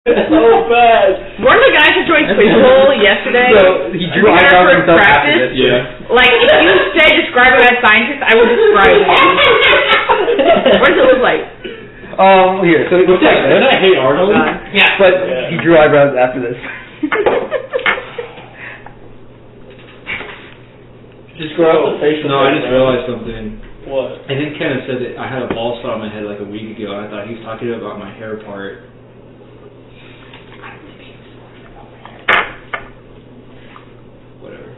So bad. One of the guys who joined Quizzle yesterday. So he drew eyebrows himself after this. Yeah. Like, if you say describe him as scientist, I will describe him. What does it look like? Here. So it looks like this. I hate Arnold. Yeah. But he drew eyebrows after this. Describe the facial. No, I just realized something. What? I think Kenneth said that I had a bald spot on my head like a week ago, and I thought he was talking about my hair part. Whatever.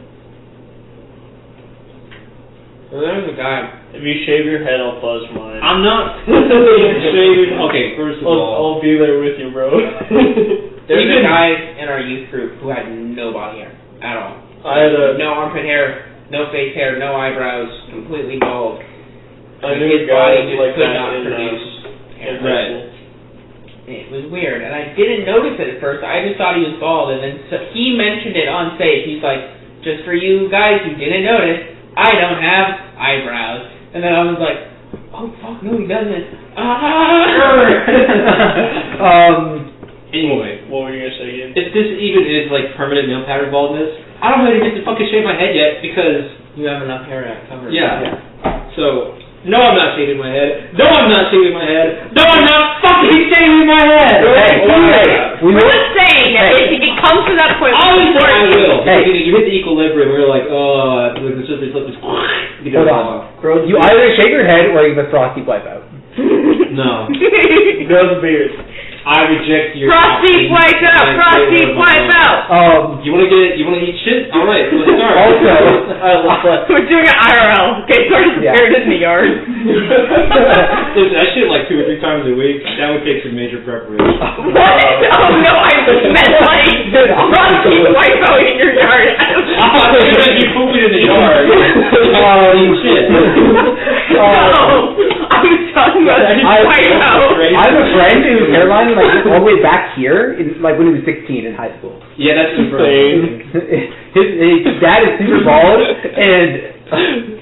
Well, there's a guy. If you shave your head, I'll buzz mine. I'm not shaved. Okay, first of all, I'll be there with you, bro. There's a guy in our youth group who had no body hair at all. I had No armpit hair, no face hair, no eyebrows, completely bald. I knew His a guy body just like could that not in produce hair. Right. It was weird, and I didn't notice it at first. I just thought he was bald, and then he mentioned it on stage. He's like, just for you guys who didn't notice, I don't have eyebrows. And then I was like, oh, fuck, no, he doesn't. anyway, what were you gonna say again? if this even is like permanent male pattern baldness, I don't really get to fucking shave my head yet because You have enough hair to cover. yeah. So no, I'm not shaving my head. No, I'm not shaving my head. No, I'm not fucking shaving my head. We We're just saying that it comes to that point. Obviously, I will. Hey. You hit the equilibrium. We're like, oh, like the surface lip is. Hold on. You either shave your head or you have a Frosty wipe out. No. Grow the beard. I reject your. Frosty wipe out! Frosty wipe out! You wanna eat shit? All right, let's start. Also, We're doing it IRL. Okay, so just prepared in the yard. Listen, I shit like 2 or 3 times a week. That would take some major preparation. What? Oh no, I meant like Frosty wipe out in your yard. You pooping in the yard. Shit. No, I was talking about wipe out. I have a friend whose hairline is like all the way back here, like when he was 16 in high school. Yeah, that's insane. His dad is super bald, and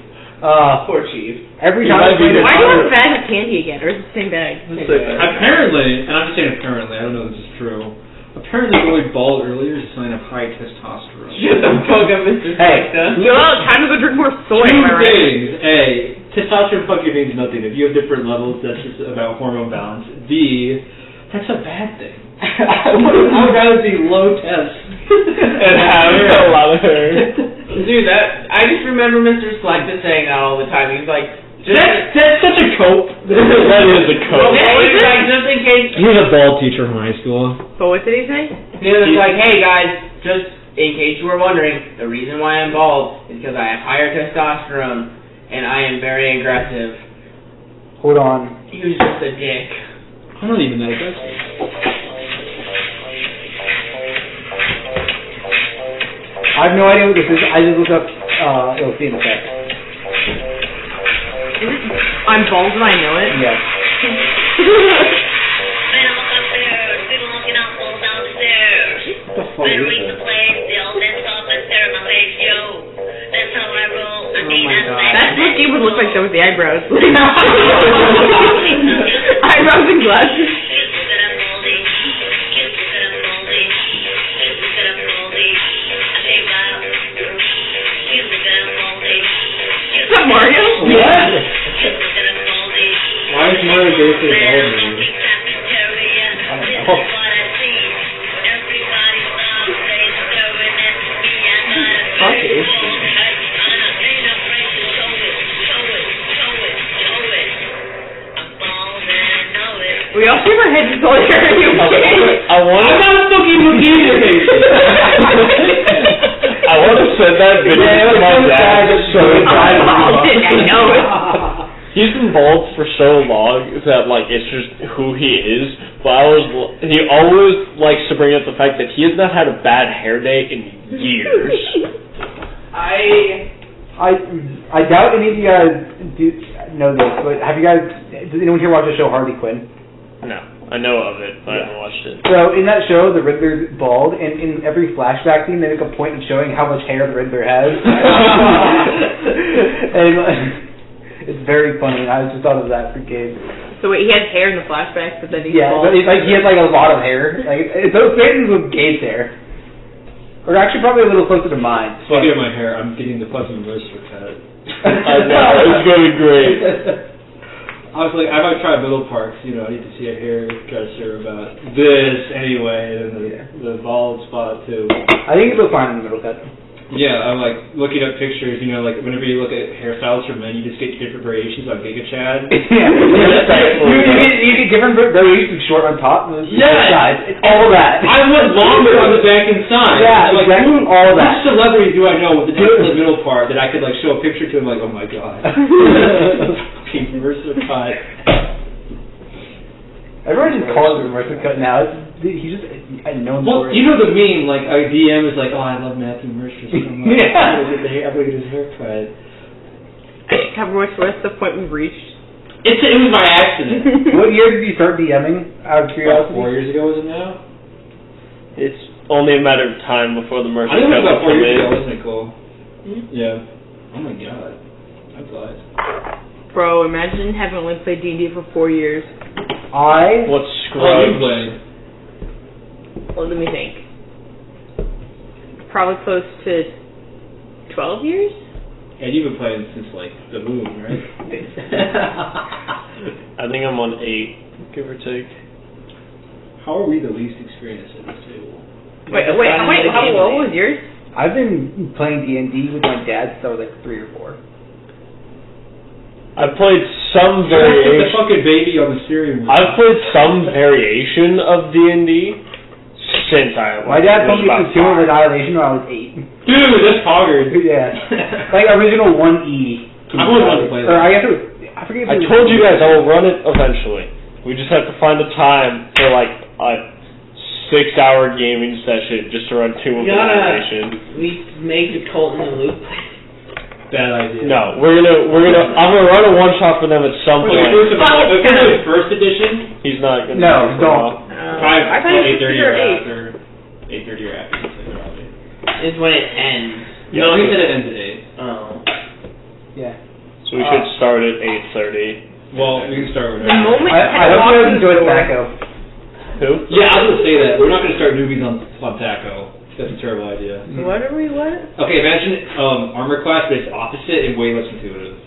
Poor Chief. every time I Why do you have a bag of candy again, or is it the same bag? Apparently, and I'm just saying apparently, I don't know if this is true. Apparently, going bald earlier is a sign of high testosterone. Shut the fuck up, Mr. Hey, Yo, time to go drink more soy. Two am I right? things. A, testosterone fucking means nothing. If you have different levels, that's just about hormone balance. B, that's a bad thing. I would rather be low test And have a lot of hair. Dude, I just remember Mr. Selecta saying that all the time. He's like, That's such a cope. That is a well, code. he's like, just in case. He was a bald teacher from high school. But what did he say? He was like, hey guys, just in case you were wondering, the reason why I'm bald is because I have higher testosterone and I am very aggressive. hold on. He was just a dick. I'm not even that aggressive. I have no idea what this is. I just looked up. It'll see in a sec. I'm bald and I know it. Yes. Better look upstairs. People looking up, fall downstairs. What the fuck Better is read the this? place. The old and soft and stare at my face, yo. That's how I roll. I mean, my God. That's what you would look like though with the eyebrows. Eyebrows and glasses. Is that Mario? What? Why is Mario basically bald now? I don't know. We all shave our heads all here. I want I'm not fucking looking at it. I want to send that video to my dad. I know it. He's been bald for so long that like it's just who he is. But he always likes to bring up the fact that he has not had a bad hair day in years. I doubt any of you guys know this, but have you guys? Does anyone here watch the show Harley Quinn? No, I know of it, but I haven't watched it. So in that show, the Riddler's bald, and in every flashback scene, they make a point of showing how much hair the Riddler has. And it's very funny. I just thought of that for kids. So wait, he has hair in the flashbacks, but then he's Yeah, bald. but it's like he has like a lot of hair. Like those faces with Gabe's hair. Or actually probably a little closer to mine. Speaking of my hair, I'm getting the Pleasant Mercer cut. I know, it's going to be great. I was like, I might try Middle Parks, I need to see a hairdresser about this anyway, and then the bald spot too. I think it looks fine in the middle cut. Yeah, I'm like looking at pictures, like whenever you look at hairstyles for men, you just get different variations on Giga Chad. Yeah. you get different variations, short on top, sides. It's all that. I want longer on the back and side. Yeah, like, exactly. All that. Which celebrity do I know with the definite middle part that I could like show a picture to and like, oh my god. Fucking Mercer cut. Everyone just calls it the Mercer cut now. He's just known for it. You know the meme, like a DM is like, oh, I love Matthew Mercer so much. Yeah. I'm gonna get his haircut. What's the point we've reached? It was by accident. What year did you start DMing, out of curiosity? About 4 years ago, was it now? It's only a matter of time before the Mercer I think it was cut about will 4 come years ago, in. wasn't it cool? Yeah. Oh my god. That's lies. Bro, imagine having only played D&D for 4 years. What's Oh, Scrubs? you played. Well, let me think. Probably close to 12 years? And you've been playing since like the moon, right? I think I'm on 8, give or take. How are we the least experienced at this table? What was yours? I've been playing D&D with my dad since I was like 3 or 4. I've played some The variation. fucking baby on the steering wheel. I've played some variation of D&D since I was My dad told me about to Tomb of 5. Annihilation when I was 8. Dude, that's poggers. Yeah. Like original 1E. I've always wanted to play that. Or I guess it was, I forget if I it was told you guys I will run it eventually. We just have to find a time for like a 6-hour gaming session just to run Tomb of Annihilation. We make the Colton and Luke. Bad idea. No, I'm gonna run a one shot for them at some Okay, point. first edition? He's not gonna. No, do it for a don't. while. I thought it was 8:30 either or 8. after. 8:30 or after. Probably. Is when it ends. No, he said it ends at 8. Oh. Yeah. So we should start at 8:30. Well, we can start with The moment I hope you guys enjoyed Tobacco. Who? Yeah, I was gonna say that. We're not gonna start newbies on Taco. That's a terrible idea. What? Okay, imagine armor class, but it's opposite and way less intuitive.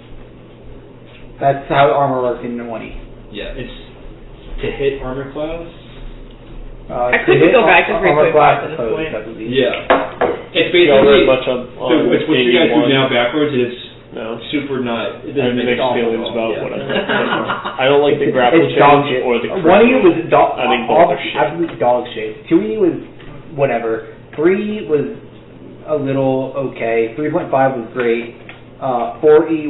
That's how armor works in 1E. Yeah, it's to hit armor class. I couldn't go back to 3.5 at this point. Yeah, it's Y'all read basically much on it's what you guys do now backwards. It's No. super not. It I have doesn't make mixed sense. feelings about Yeah. whatever. I don't like the grapple It's dog change shit. or the 1E was I think both are shit. absolute dog shit. 2E was whatever. 3 was a little okay. 3.5 was great. 4E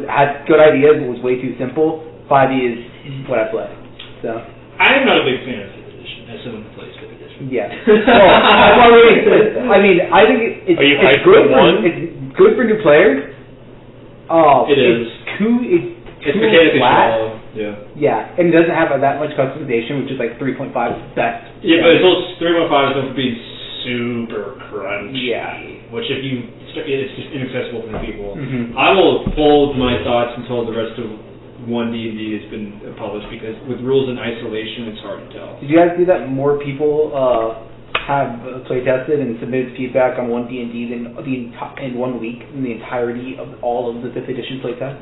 had good ideas, but was way too simple. 5E is what I play. So I'm not a big fan of 5th edition. As someone who plays 5th edition. yeah. I mean, I think it's Are you it's hyped good for for 1? it's good for new players. It is. It's too mechanically flat. shallow. Yeah. Yeah, and it doesn't have that much customization, which is like 3.5 best. Yeah, but it's also 3.5 is known for being super crunchy. Yeah. Which if you, it's just inaccessible for people. Mhm. I will hold my thoughts until the rest of 1D&D has been published because with rules in isolation, it's hard to tell. Did you guys see that more people have play tested and submitted feedback on 1D&D than in 1 week than the entirety of all of the 5th edition playtests?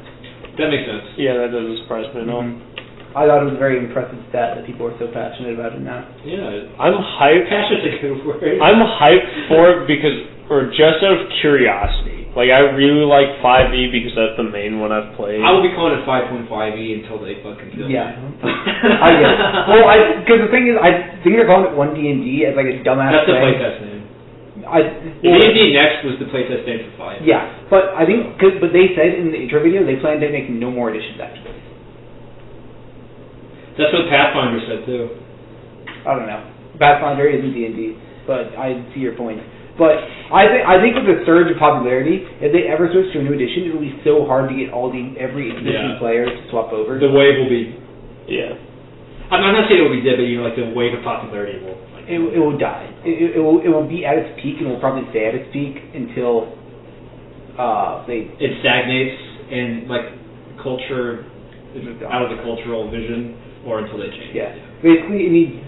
That makes sense. Yeah, that doesn't surprise me at all. I thought it was a very impressive stat that people are so passionate about it now. Yeah. I'm hyped. Passion's a good word. I'm hyped for it just out of curiosity. Like, I really like 5e because that's the main one I've played. I will be calling it 5.5e until they fucking kill Yeah. me. I get it. Well, because the thing is, I think they're calling it 1D&D as like a dumbass That's the thing. playtest name. Well, D&D Next was the playtest name for 5. yeah, but I think, but they said in the intro video they plan to make no more editions after this. That's what Pathfinder said too. I don't know. Pathfinder isn't D&D, but I see your point. But I think with the surge of popularity, if they ever switch to a new edition, it'll be so hard to get every edition Yeah. player to swap over. The wave will be. Yeah. I'm not saying it will be dead, but like the wave of popularity will. Like, It will die. It will be at its peak, and will probably stay at its peak until it stagnates and like culture out of the cultural vision, or until they change. Yeah. Basically,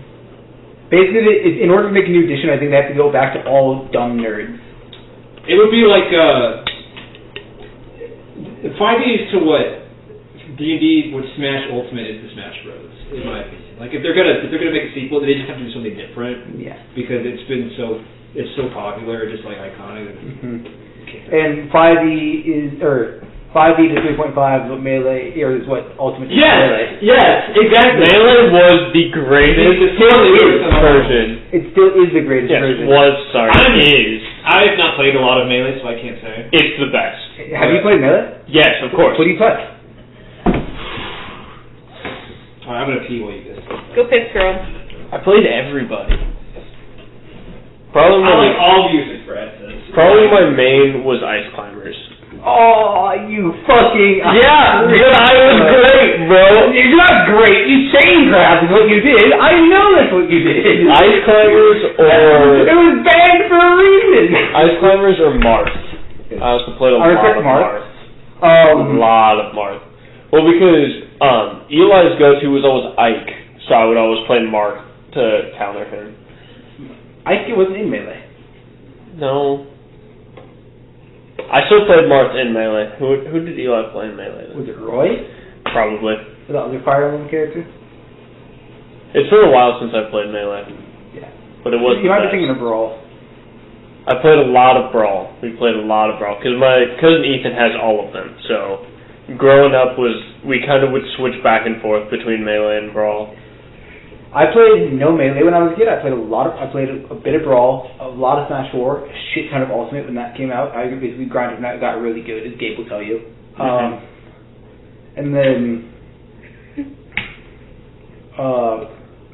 in order to make a new edition, I think they have to go back to all dumb nerds. It would be like 5e to what D&D would Smash Ultimate is to Smash Bros. In my opinion, like if they're gonna make a sequel, they just have to do something different. Yeah. Because it's so popular, just like iconic. And 5e to 3.5 is what Melee is what Ultimate is. Melee. Yes, exactly. Melee was the greatest version. It still is the greatest version. Is. I've not played a lot of Melee, so I can't say. It's the best. Have you played Melee? Yes, of course. What do you play? Alright, I'm gonna pee while you guys. Go piss, girl. I played everybody. I like all music, Brad says. Probably my main was Ice Climbers. Oh, you fucking... Yeah, but I was great, bro. You're not great. You chain grabbed is what you did. I know that's what you did. Ice Climbers or... It was banned for a reason. Ice Climbers or Marth. I also played a lot of Marth. A lot of Marth. Well, because Eli's go-to was always Ike, so I would always play Marth to counter him. Ike wasn't in Melee. No. I still played Marth in Melee. Who did Eli play in Melee? Was it Roy? Probably. Was that other Fire Emblem character? It's been a while since I played Melee. Yeah. But it was You might be thinking of Brawl. I played a lot of Brawl. We played a lot of Brawl. Because my cousin Ethan has all of them. So, growing up we kind of would switch back and forth between Melee and Brawl. I played no Melee when I was a kid. I played a bit of Brawl, a lot of Smash 4, a shit ton of Ultimate when that came out. I basically grinded when that got really good, as Gabe will tell you. And then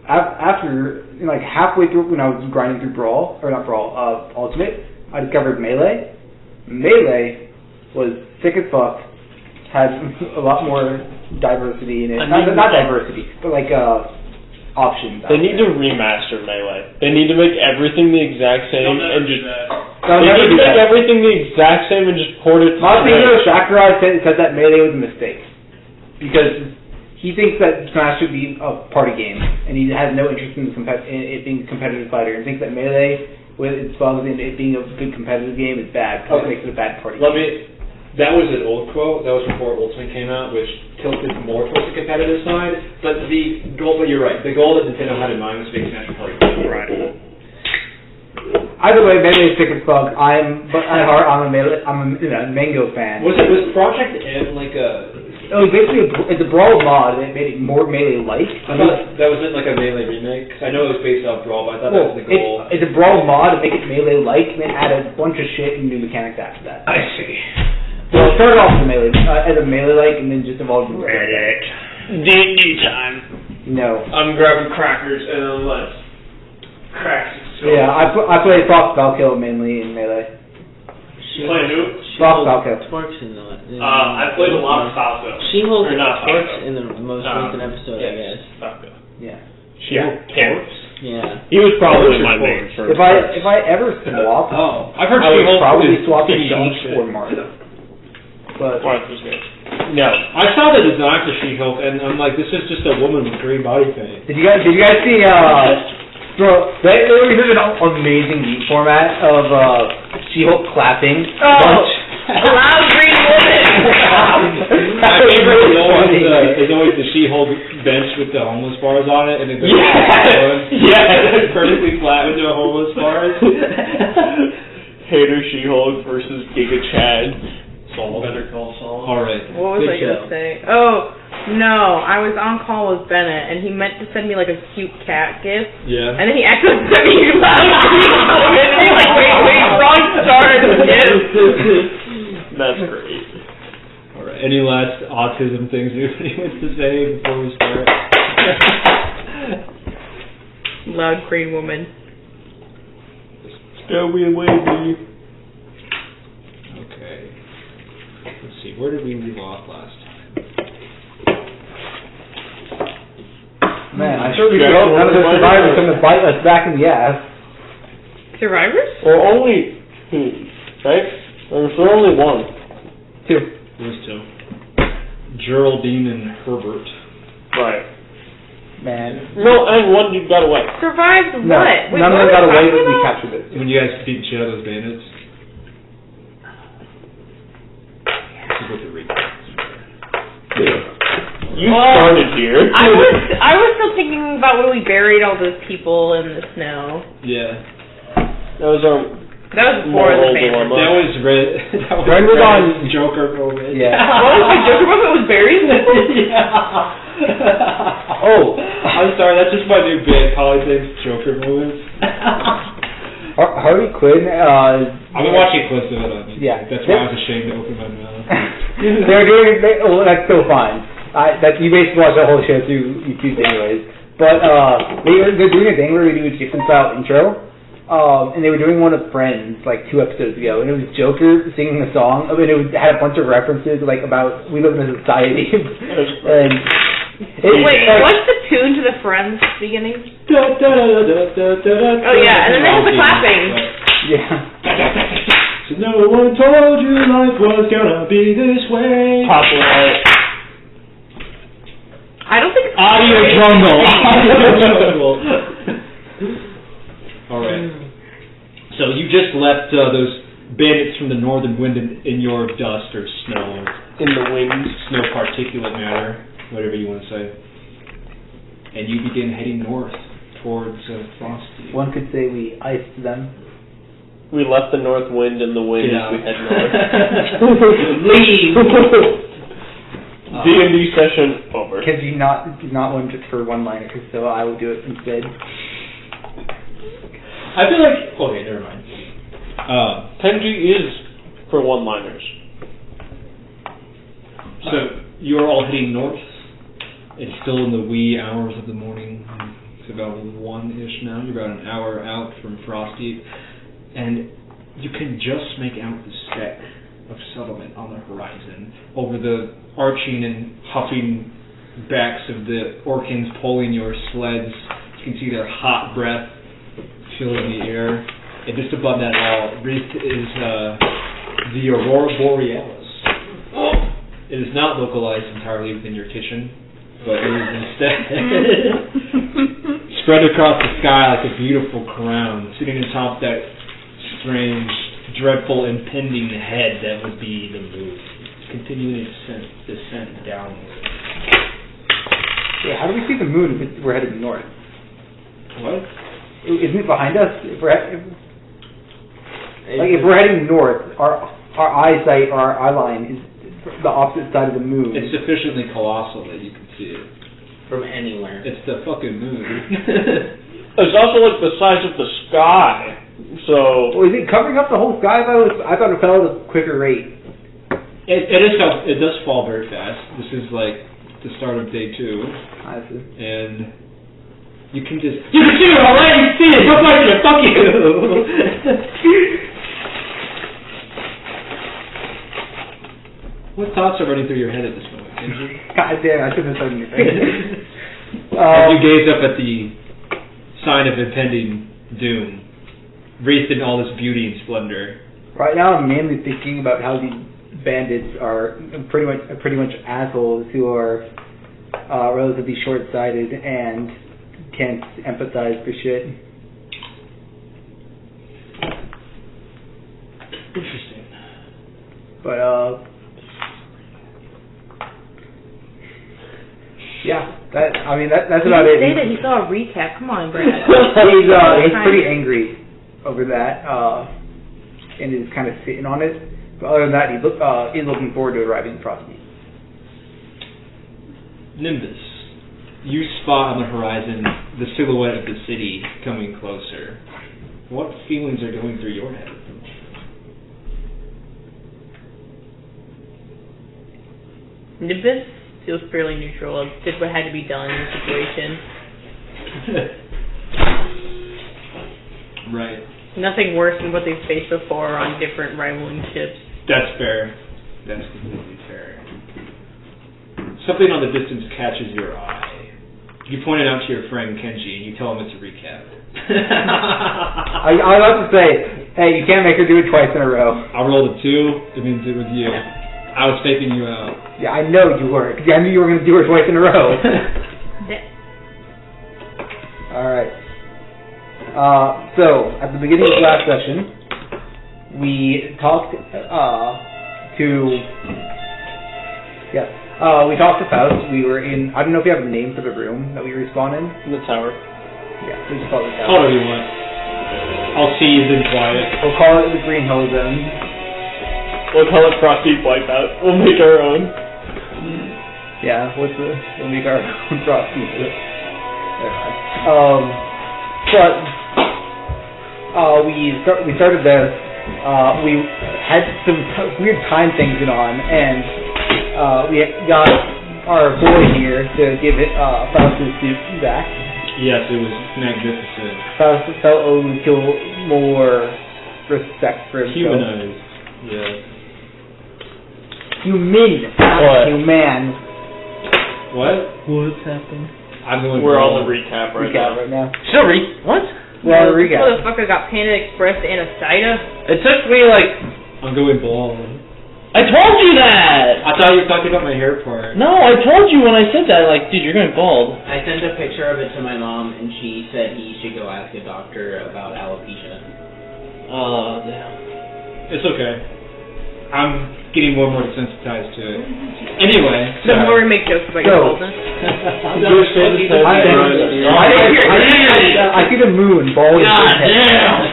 after, like halfway through when I was grinding through Ultimate, I discovered Melee. Melee was sick as fuck. Had a lot more diversity in it. Not diversity, but like options. They need to remaster Melee. They need to make everything the exact same and just... They need to make everything the exact same and just port it to Montenegro Sakurai says that Melee was a mistake. Because he thinks that Smash should be a party game, and he has no interest in it being a competitive fighter, and thinks that Melee, with its bugs and it being a good competitive game, is bad, because it makes it a bad party game. That was an old quote. That was before Ultimate came out, which tilted more towards the competitive side. But you're right. The goal that Nintendo had in mind was to make Smash a party game. Right. Either way, Melee is sick as fuck. I'm a Mango fan. Was Project M like a? It was basically it's a Brawl mod, and it made it more Melee-like. I thought that wasn't like a Melee remake. I know it was based off Brawl, but I thought that was the goal. It's a Brawl mod to make it Melee-like, and then add a bunch of shit and new mechanics after that. I see. So it started off as a Melee-like, and then just evolved into Reddit. D&D time. No. I'm grabbing crackers and let's crack some. Yeah, I played Frost Valkill mainly in Melee. You playing who? Frost Valkill. Twerks in the... I played a lot of Falco. She-Hulk not twerks in the most recent episode, I guess. Falco. Yeah. She-Hulk twerks? Yeah. He was probably my main first. If I ever swap, I've heard I would She-Hulk probably is swap to dog Sheik shit. or Martha. But Marth was good. No. I saw the design for She-Hulk, and I'm like, this is just a woman with green body paint. Did you guys see bro, there's an amazing meme format of She-Hulk clapping. A loud green woman. My favorite is always the She-Hulk bench with the homeless bars on it, and it goes Yeah. perfectly flat with the homeless bars. Hater She-Hulk versus Giga Chad. Better Call Saul. All right. What was I gonna say? Oh no, I was on call with Bennett, and he meant to send me like a cute cat gift. Yeah. And then he actually sent me a loud green woman, and he's like, wait, wrong start. That's great. All right. Any last autism things anybody wants to say before we start? Loud green woman. Go away, baby. Let's see, where did we leave off last time? Man, I'm sure we hope none of the survivors come to bite us back in the ass. Survivors? Well, only two, right? There's only one. Two. There's two. Geraldine and Herbert. Right. Man. No, and one dude got away. Survived No, what? Wait, none of what them got are we away, talking but we about? captured it. When you guys beat the shit out of those bandits. You started here. I was still thinking about when we buried all those people in the snow. Yeah. That was our before the moral band. dilemma. That was Red. That was Red was on Joker moment. Yeah. What was the Joker moment? It was burying people? Yeah. Oh, I'm sorry. That's just my new bit. Holly thinks Joker moments. Harley Quinn. I've been watching clips of it on YouTube. Yeah. That's why I was ashamed to open my mouth. They're doing. That's still fine. That you basically watch the whole show through YouTube anyways. But they're doing a thing where we do a different style intro. And they were doing one of Friends like 2 episodes ago, and it was Joker singing a song. I mean, had a bunch of references like about we live in a society. And what's the tune to the Friends beginning? Oh yeah, and then they have the clapping. Yeah. So no one told you life was gonna be this way. Popular. I don't think it's Audio jungle. Alright. So you just left those bandits from the northern wind in your dust or snow. In the wind. Snow particulate matter, whatever you want to say. And you begin heading north towards Frostdeep. One could say we iced them. We left the north wind in the wind as we head north. Leave! D&D session over. Because you not one just for one-liner, so I will do it instead. I feel like... Okay, never mind. Tenji is for one-liners. So, you're all heading north. It's still in the wee hours of the morning. It's about 1-ish now. You're about an hour out from Frostdeep. And you can just make out the speck of settlement on the horizon. Over the arching and huffing backs of the Orkans pulling your sleds. You can see their hot breath filling the air. And just above that all, is the Aurora Borealis. It is not localized entirely within your kitchen, but it is instead spread across the sky like a beautiful crown, sitting atop that strange, dreadful, impending head that would be the moon, continuing its descent downward. Yeah, how do we see the moon if we're headed north? What? Isn't it behind us? If we're heading north, our eyesight or our eye line is the opposite side of the moon. It's sufficiently colossal that you can see it. From anywhere. It's the fucking moon. It's also like the size of the sky. So... Well, is it covering up the whole sky? I thought it fell at a quicker rate. It does fall very fast. This is like the start of day 2. I see. And you can just... You can see it already! See it! Don't like it! Fuck you! What thoughts are running through your head at this moment, Kenji? God damn, I shouldn't have said anything. As you gaze up at the sign of impending doom, wreathed in all this beauty and splendor. Right now, I'm mainly thinking about how these bandits are pretty much assholes who are relatively short-sighted and can't empathize for shit. Interesting. But yeah, that's about it. Say that he saw a recap. Come on, Brad. He's pretty angry over that, and is kind of sitting on it. But other than that, he's looking forward to arriving in Frostdeep. Nimbus, you spot on the horizon the silhouette of the city coming closer. What feelings are going through your head? Nimbus feels fairly neutral. Did what had to be done in the situation. Right. Nothing worse than what they've faced before on different rivaling ships. That's fair. That's completely fair. Something on the distance catches your eye. You point it out to your friend Kenji, and you tell him it's a recap. I was about to say, hey, you can't make her do it twice in a row. I rolled a 2. It means it was you. I was faking you out. Yeah, I know you were. Because I knew you were going to do her twice in a row. Alright. So, at the beginning of the last session, we talked we talked to Faust. We were in, I don't know if you have a name for the room that we respawn in. The tower. Yeah, we just call it the tower. Call it whatever you want. I'll seize and quiet. We'll call it the Green Hill Zone. We'll call it Frostdeep Wipeout. We'll make our own. Yeah, we'll make our own Frostdeep. We started this. We had some weird time things going on, and we got our boy here to give it Faust's suit back. Yes, it was magnificent. Faust felt a little more respect for himself. Humanized. Yeah. Human. What? Human. What? What's happened? We're on the recap right now. Sorry. What? We're on the recap. This motherfucker got Panda Express and a cider. It took me like. I'm going bald. I told you that! I thought you were talking about my hair part. No, I told you when I said that, like, dude, you're going bald. I sent a picture of it to my mom, and she said he should go ask a doctor about alopecia. Oh, damn. It's okay. I'm getting more and more desensitized to it. Anyway. The more we make jokes about your baldness. I see the moon bald. God damn!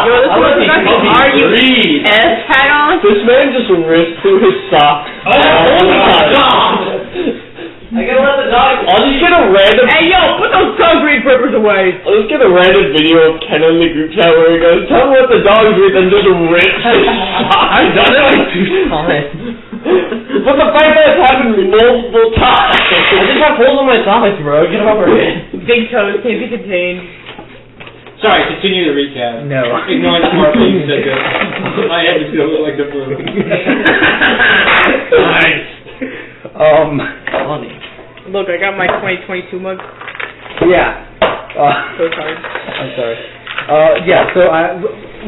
Yo, this one's got the R-U-S hat on. This man just ripped through his socks. Oh my god! I gotta let the dog. I'll just get a random. Hey, yo, put those concrete grippers away. I'll just get a random video of Ken in the group chat where he goes, "Tell me what the dog's with," and just rips his socks. I've done it like 2 times. But the fact that it's happened multiple times. I just have holes in my socks, bro. Get them over it. Big toes can't be contained. Sorry, continue the recap. No. Ignore the part where you said that. I had to feel like the blue. Nice. Funny. Look, I got my 2022 mug. Yeah. So sorry. I'm sorry.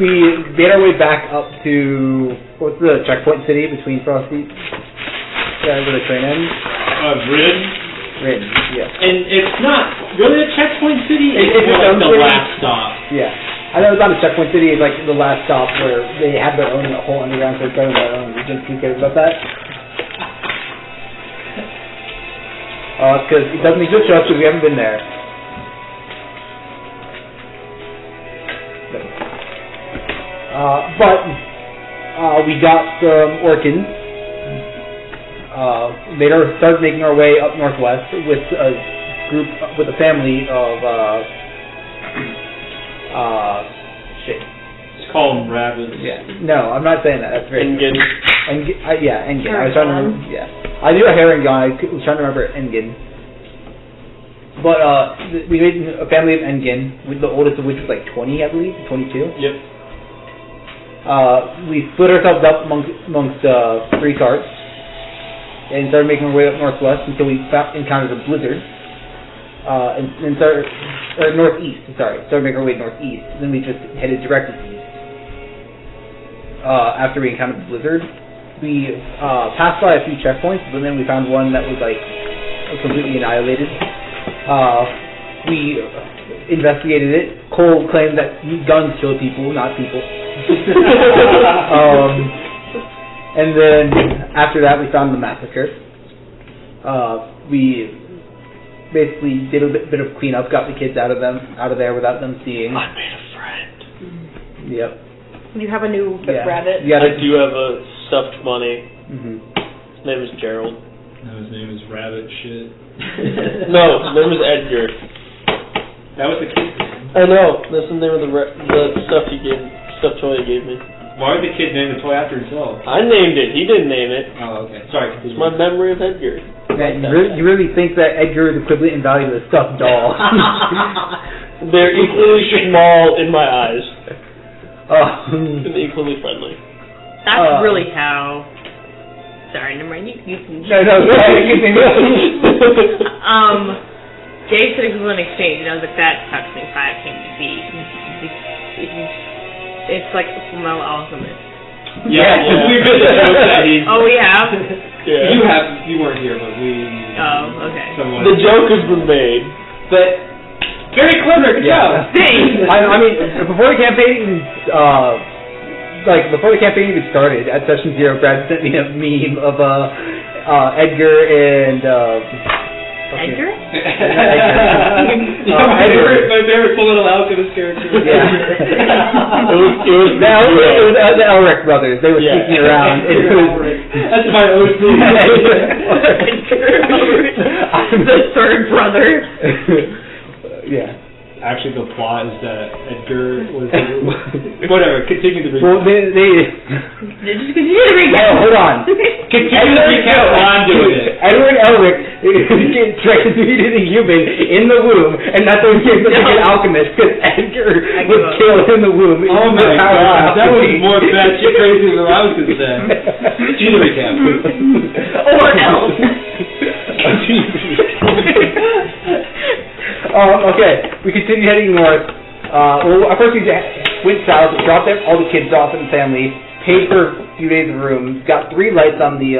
We made our way back up to, what's the checkpoint city between Frostdeep? Yeah, where the train ends? Ridden, yeah. And it's not really a checkpoint city, it's more like the last stop. Yeah. I know it's not a checkpoint city, it's like the last stop where they have their own whole underground, so they're their own region. Who cares about that? Because it doesn't exist to us because we haven't been there. But we got some Orkins. Started making our way up northwest with a group, with a family of shit. Just call them rabbits. Yeah. No, I'm not saying that. That's very. Engin. Engin. I was trying to remember. Yeah. I knew a herring guy. I was trying to remember Engin. But we made a family of Engin, with the oldest of which was like 20, I believe, 22. Yep. We split ourselves up amongst 3 carts and started making our way up northwest until we encountered a blizzard. Northeast. Started making our way northeast. And then we just headed directly east. After we encountered the blizzard, we passed by a few checkpoints, but then we found one that was like completely annihilated. We investigated it. Cole claimed that guns kill people, not people. And then after that, we found the massacre. We basically did a bit of cleanup, got the kids out of there without them seeing. I made a friend. Yep. You have a new rabbit? Yeah, I do have a stuffed bunny. Mm-hmm. His name is Gerald. No, his name is Rabbit Shit. No, his name is Edgar. That was the kid's name. I know. That's the name of the stuffed toy he gave me. Why would the kid name the toy after himself? I named it. He didn't name it. Oh, okay. Sorry. It's my memory of Edgar. Man, you really think that Edgar is equivalent in value to a stuffed doll? They're equally small in my eyes. And equally friendly. That's really how. Sorry, never mind. You can. No, go ahead. Jay said it was an exchange, and I was like, that sucks me 5 came to be. It's like full metal alchemist. Yeah. We made the joke that he's... Oh, we have? Yeah. You weren't here, but we... Oh, okay. Someone... The joke has been made. But Very clever, good job. Thanks. I mean, before the campaign, before the campaign even started, at Session 0, Brad sent me a meme of Edgar and Edgar? My favorite Full Metal Alchemist character. Yeah. It was the Elric brothers. They were sneaking around. That's my OC. The third brother. Yeah. Actually, the plot is that Edgar was... Whatever, continue the recap. Well, Just continue to recap. No, hold on. Continue the recap while I'm doing it. Edward Elric gets transmuted a human in the womb, and that's when he gets to be an alchemist, because Edgar was killed in the womb. Oh my god, that was more batshit crazy than I was going to say. Do the recap. Or else. Okay, we continue heading north. Well, first we went south, dropped all the kids off in the family, paid for a few days of rooms, got 3 lights on the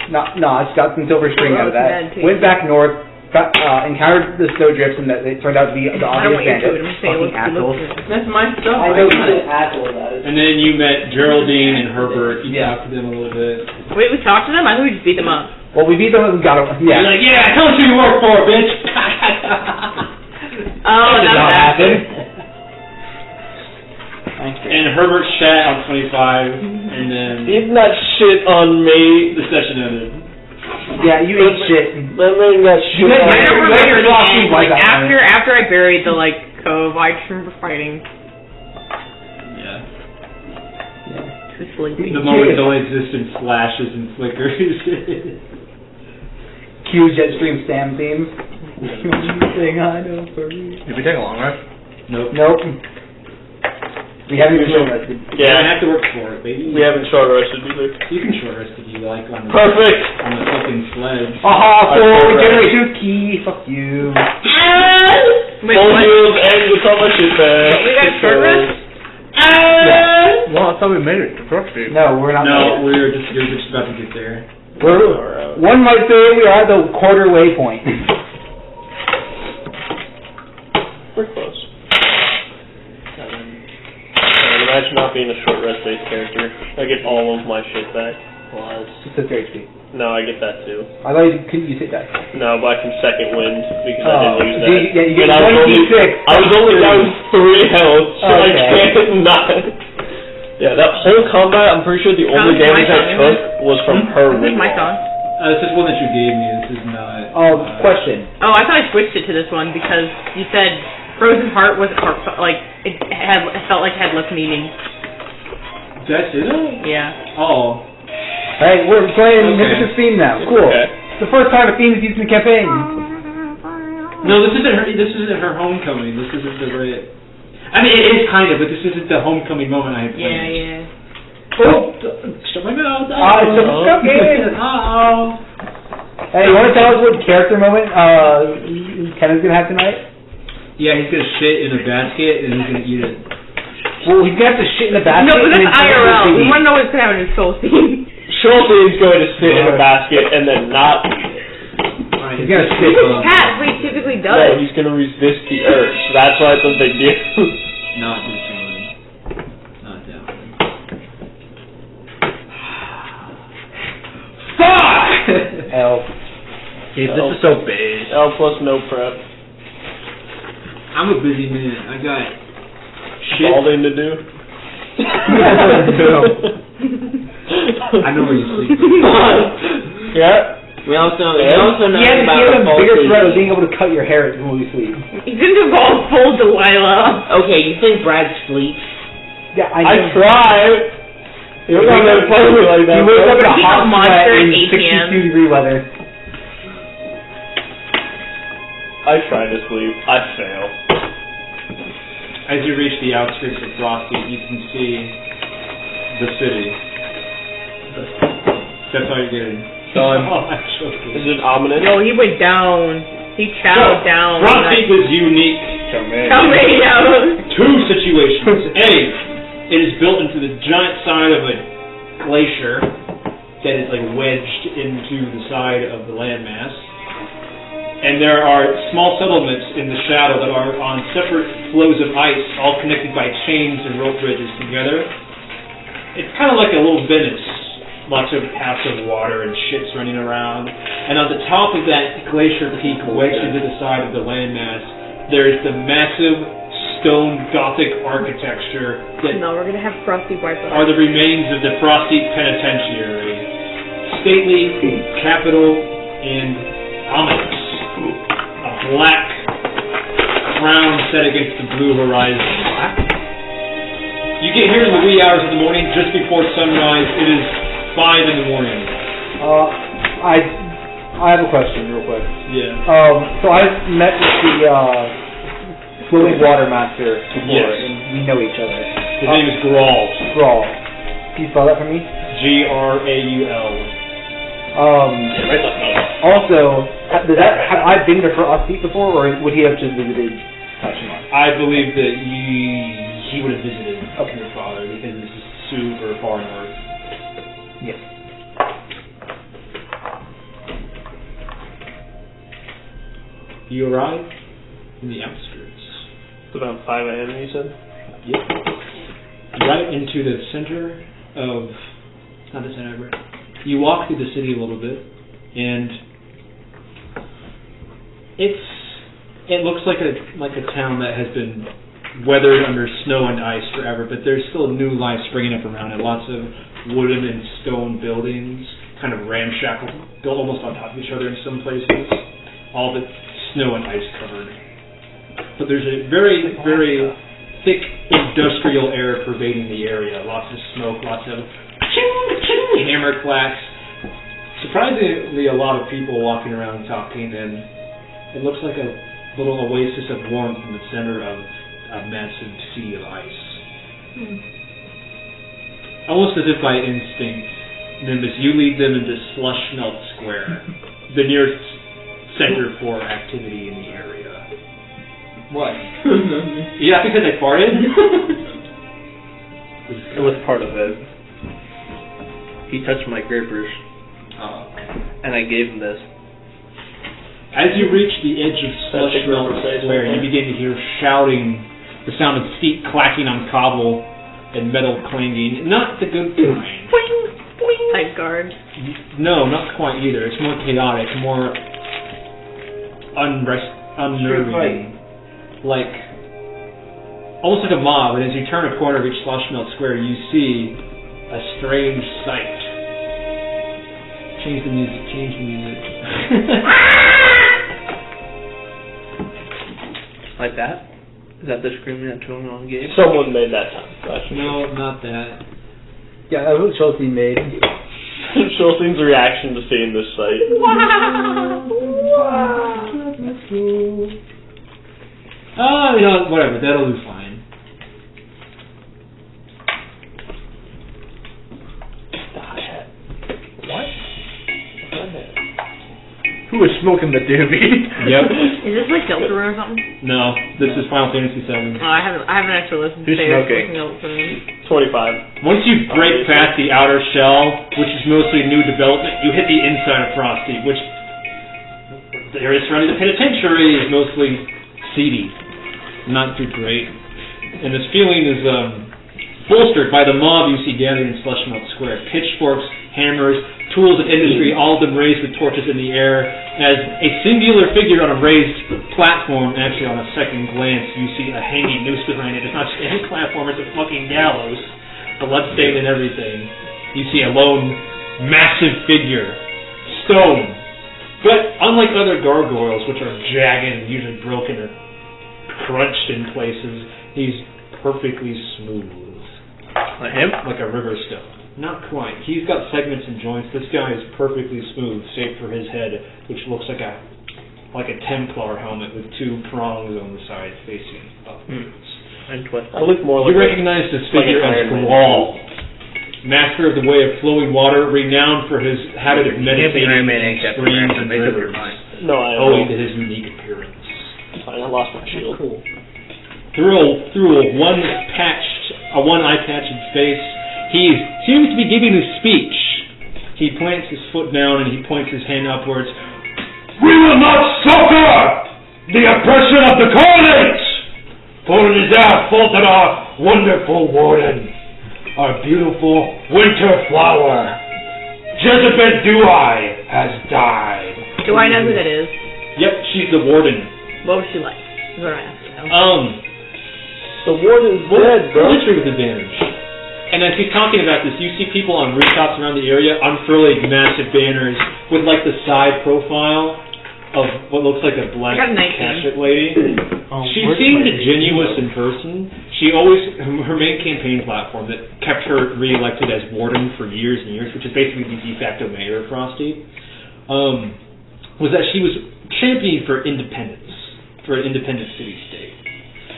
notch, got some silver string out of that, went back north, encountered the snowdrifts, and it turned out to be the obvious bandit. Fucking assholes. That's my stuff. I know you asshole about it. And then you met Geraldine and Herbert. You talked to them a little bit. Wait, we talked to them? I thought we just beat them up. Well, we beat them and got them. Yeah. You're like, yeah, tell us who you work for, bitch. Oh, that did not happen. And Herbert shat on 25, and then Eat that shit on me. the session ended. Yeah, you ate shit. That man got shit I on remember me. later the end, Like, after I buried the, cove, I just remember fighting. Yeah. Too sleepy. The moment only existence flashes and flickers. Cue Jetstream Sam theme. Thing I know for me. Did we take a long rest? Nope. We haven't even short rested. Yeah, I have to work for it, baby. We haven't short rested either. You can short rest if you like on the Perfect. on the fucking sledge. Aha, full regeneration key. Fuck you. Wait, Full what? heals and get all my shit back. We got short rest? Yeah. Well, I thought we made it to Frostdeep. No, we're not. No, you're just about to get there. One might say we are at the quarter way point. We're close. Imagine not being a short rest based character. I get all of my shit back. It's a 3 HP. No, I get that too. I thought you couldn't use it dice. No, but I can second wind because I didn't use that. You get And I was only down 3 health, so I can't not. Yeah, that whole combat, I'm pretty sure the only damage I took was from her This is wind my wall. song. This is one that you gave me. This is not. Question. Oh, I thought I switched it to this one because you said Frozen Heart was it felt like it had less meaning. Did I say that? Yeah. Oh. Alright, we're playing Mythic's theme now. Cool. Okay. It's the first time a theme is used in the campaign. No, this isn't her homecoming. This isn't the right. I mean, it is kind of, but this isn't the homecoming moment I had planned. Yeah. Oh, shut my mouth. It's a Uh-oh. Hey, you want to tell us what character moment Kenneth's gonna have tonight? Yeah, he's gonna shit in a basket and he's gonna eat it. Well, he's gonna have to shit in the basket. No, but and that's then IRL. We want to know what's gonna happen in Soul Scene. Schulte's going to sit in a basket and then not eat it. Alright, He's gonna shit on Cat, what he typically No, does. he's going to resist the urge. That's why it's a big deal. Not this one. Not that one. Fuck! L. Gabe, this is so big. L plus no prep. I'm a busy man. I got shit. Balding to do. I know where you sleep. Yeah. We also know He has about a bigger threat of being able to cut your hair when we sleep. He's gonna go full Delilah. Okay, you think Brad sleeps? Yeah, I try. You're not going to play me like that. He wakes up in a He's a hot monster sweat at in 8 p.m. 62-degree weather. I try to sleep. I fail. As you reach the outskirts of Frosty, you can see the city. That's all you're getting. Is it ominous? Yo, he went down. He chowed down. Frosty was unique. Come down. 2 situations. A, It is built into the giant side of a glacier that is like wedged into the side of the landmass. And there are small settlements in the shadow that are on separate flows of ice, all connected by chains and rope bridges together. It's kind of like a little Venice. Lots of passive water and ships running around. And on the top of that glacier peak, wedged into the side of the landmass, there is the massive stone Gothic architecture that No, we're gonna have Frosty wipe it are the remains of the Frostdeep Penitentiary. Stately, capital, and ominous. A black crown set against the blue horizon. You get here in the wee hours of the morning, just before sunrise. It is 5 in the morning. I have a question real quick. Yeah. So I've met with the Flowing Water Master before, Yes. and we know each other. His name is Grawl. Grawl. Can you spell that for me? Graul. Also, have I been to Frostdeep before, or would he have just visited Tashima? I believe that he would have visited your father because this is super far north. Yes. You arrive in the outskirts. It's about 5 a.m. you said? Yep. Right into the center of, not the center, but you walk through the city a little bit, and it looks like a town that has been weathered under snow and ice forever, but there's still new life springing up around it. Lots of wooden and stone buildings, kind of ramshackle, built almost on top of each other in some places, all of it snow and ice covered. But there's a very, very thick industrial air pervading the area. Lots of smoke, lots of hammer clacks. Surprisingly, a lot of people walking around talking, and it looks like a little oasis of warmth in the center of a massive sea of ice. Almost as if by instinct, Nimbus, you lead them into Slush Melt Square, the nearest center for activity in the area. What? Yeah, because I farted? It was part of it. He touched my grippers. And I gave him this. As you reach the edge of Slush Melt Square, you begin to hear shouting, the sound of feet clacking on cobble and metal clanging. Not the good kind. Night guard. No, not quite either. It's more chaotic, more unnerving. Like, almost like a mob. And as you turn a corner of each Slush Melt Square, you see a strange sight. Change the music. Like that? Is that the screaming that Tony gave? Someone made that sound. No, not that. Yeah, that's what Chelsea made. Chelsea's reaction to seeing this sight. Oh, you know, whatever, that'll do fine. What? Who was smoking the doobie? Yep. Is this like Deltarune or something? No, this is Final Fantasy VII. Oh, I haven't actually listened to Who's smoking? Deltarune. 25. Once you break past the outer shell, which is mostly new development, you hit the inside of Frostdeep, which the area surrounding the penitentiary is mostly seedy. Not too great. And this feeling is bolstered by the mob you see gathered in Slush Melt Square. Pitchforks, hammers, tools of industry, all of them raised with torches in the air, as a singular figure on a raised platform. Actually, on a second glance, you see a hanging noose behind it. It's not just any platform, it's a fucking gallows, bloodstained and everything. You see a lone, massive figure, stone. But unlike other gargoyles, which are jagged and usually broken or crunched in places, he's perfectly smooth. Like him? Like a river stone. Not quite. He's got segments and joints. This guy is perfectly smooth, save for his head, which looks like a Templar helmet with two prongs on the side facing upwards. And twist. I look more like You recognize this figure as Grawl, master of the way of flowing water, renowned for his habit of meditating in streams and rivers, No, I owing to his unique appearance. Fine, I lost my shield. Cool. Through a one-patched one eye patch in his face. He seems to be giving a speech. He plants his foot down and he points his hand upwards. We will not suffer the oppression of the Coil, for it is our fault that our wonderful Warden, our beautiful winter flower, Jezebeth Deweye, has died. Do I know who that is? Yep, she's the Warden. What was she like? Is what I asked to know. The Warden's dead, bro. Military with advantage. And as he's talking about this, you see people on rooftops around the area unfurling massive banners with like the side profile of what looks like a black casket lady. She seemed genuine in person. She always, her main campaign platform that kept her re-elected as Warden for years and years, which is basically the de facto mayor of Frostdeep, was that she was championing for independence, for an independent city-state.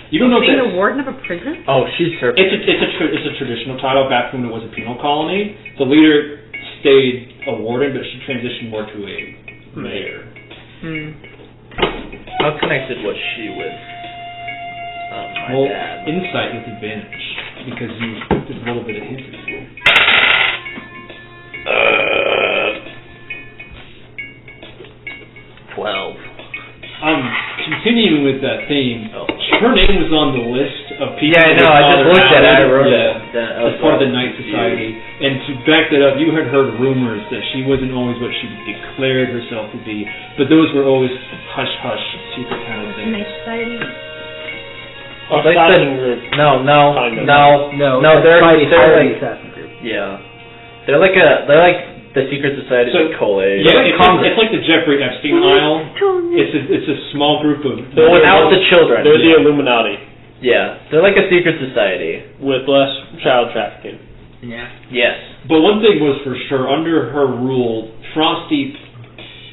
You don't know being that the Warden of a prison? Oh, she's her. It's a traditional title back when it was a penal colony. The leader stayed a Warden, but she transitioned more to a mayor. How connected was she with my dad? Insight with advantage, because there's a little bit of history. 12. Continuing with that theme, her name was on the list of people. Yeah, I know. I just looked at it. I wrote it. As part of the Knight Society. And to back that up, you had heard rumors that she wasn't always what she declared herself to be, but those were always hush-hush secret kind of things. Knight Society? Assassin group. No. They're like assassin group. Yeah, they're like the secret society of Coil. Yeah, it's like the Jeffrey Epstein Isle. It's a small group of. But without the children. They're the Illuminati. Yeah, they're like a secret society with less child trafficking. Yeah. Yes. But one thing was for sure, under her rule, Frostdeep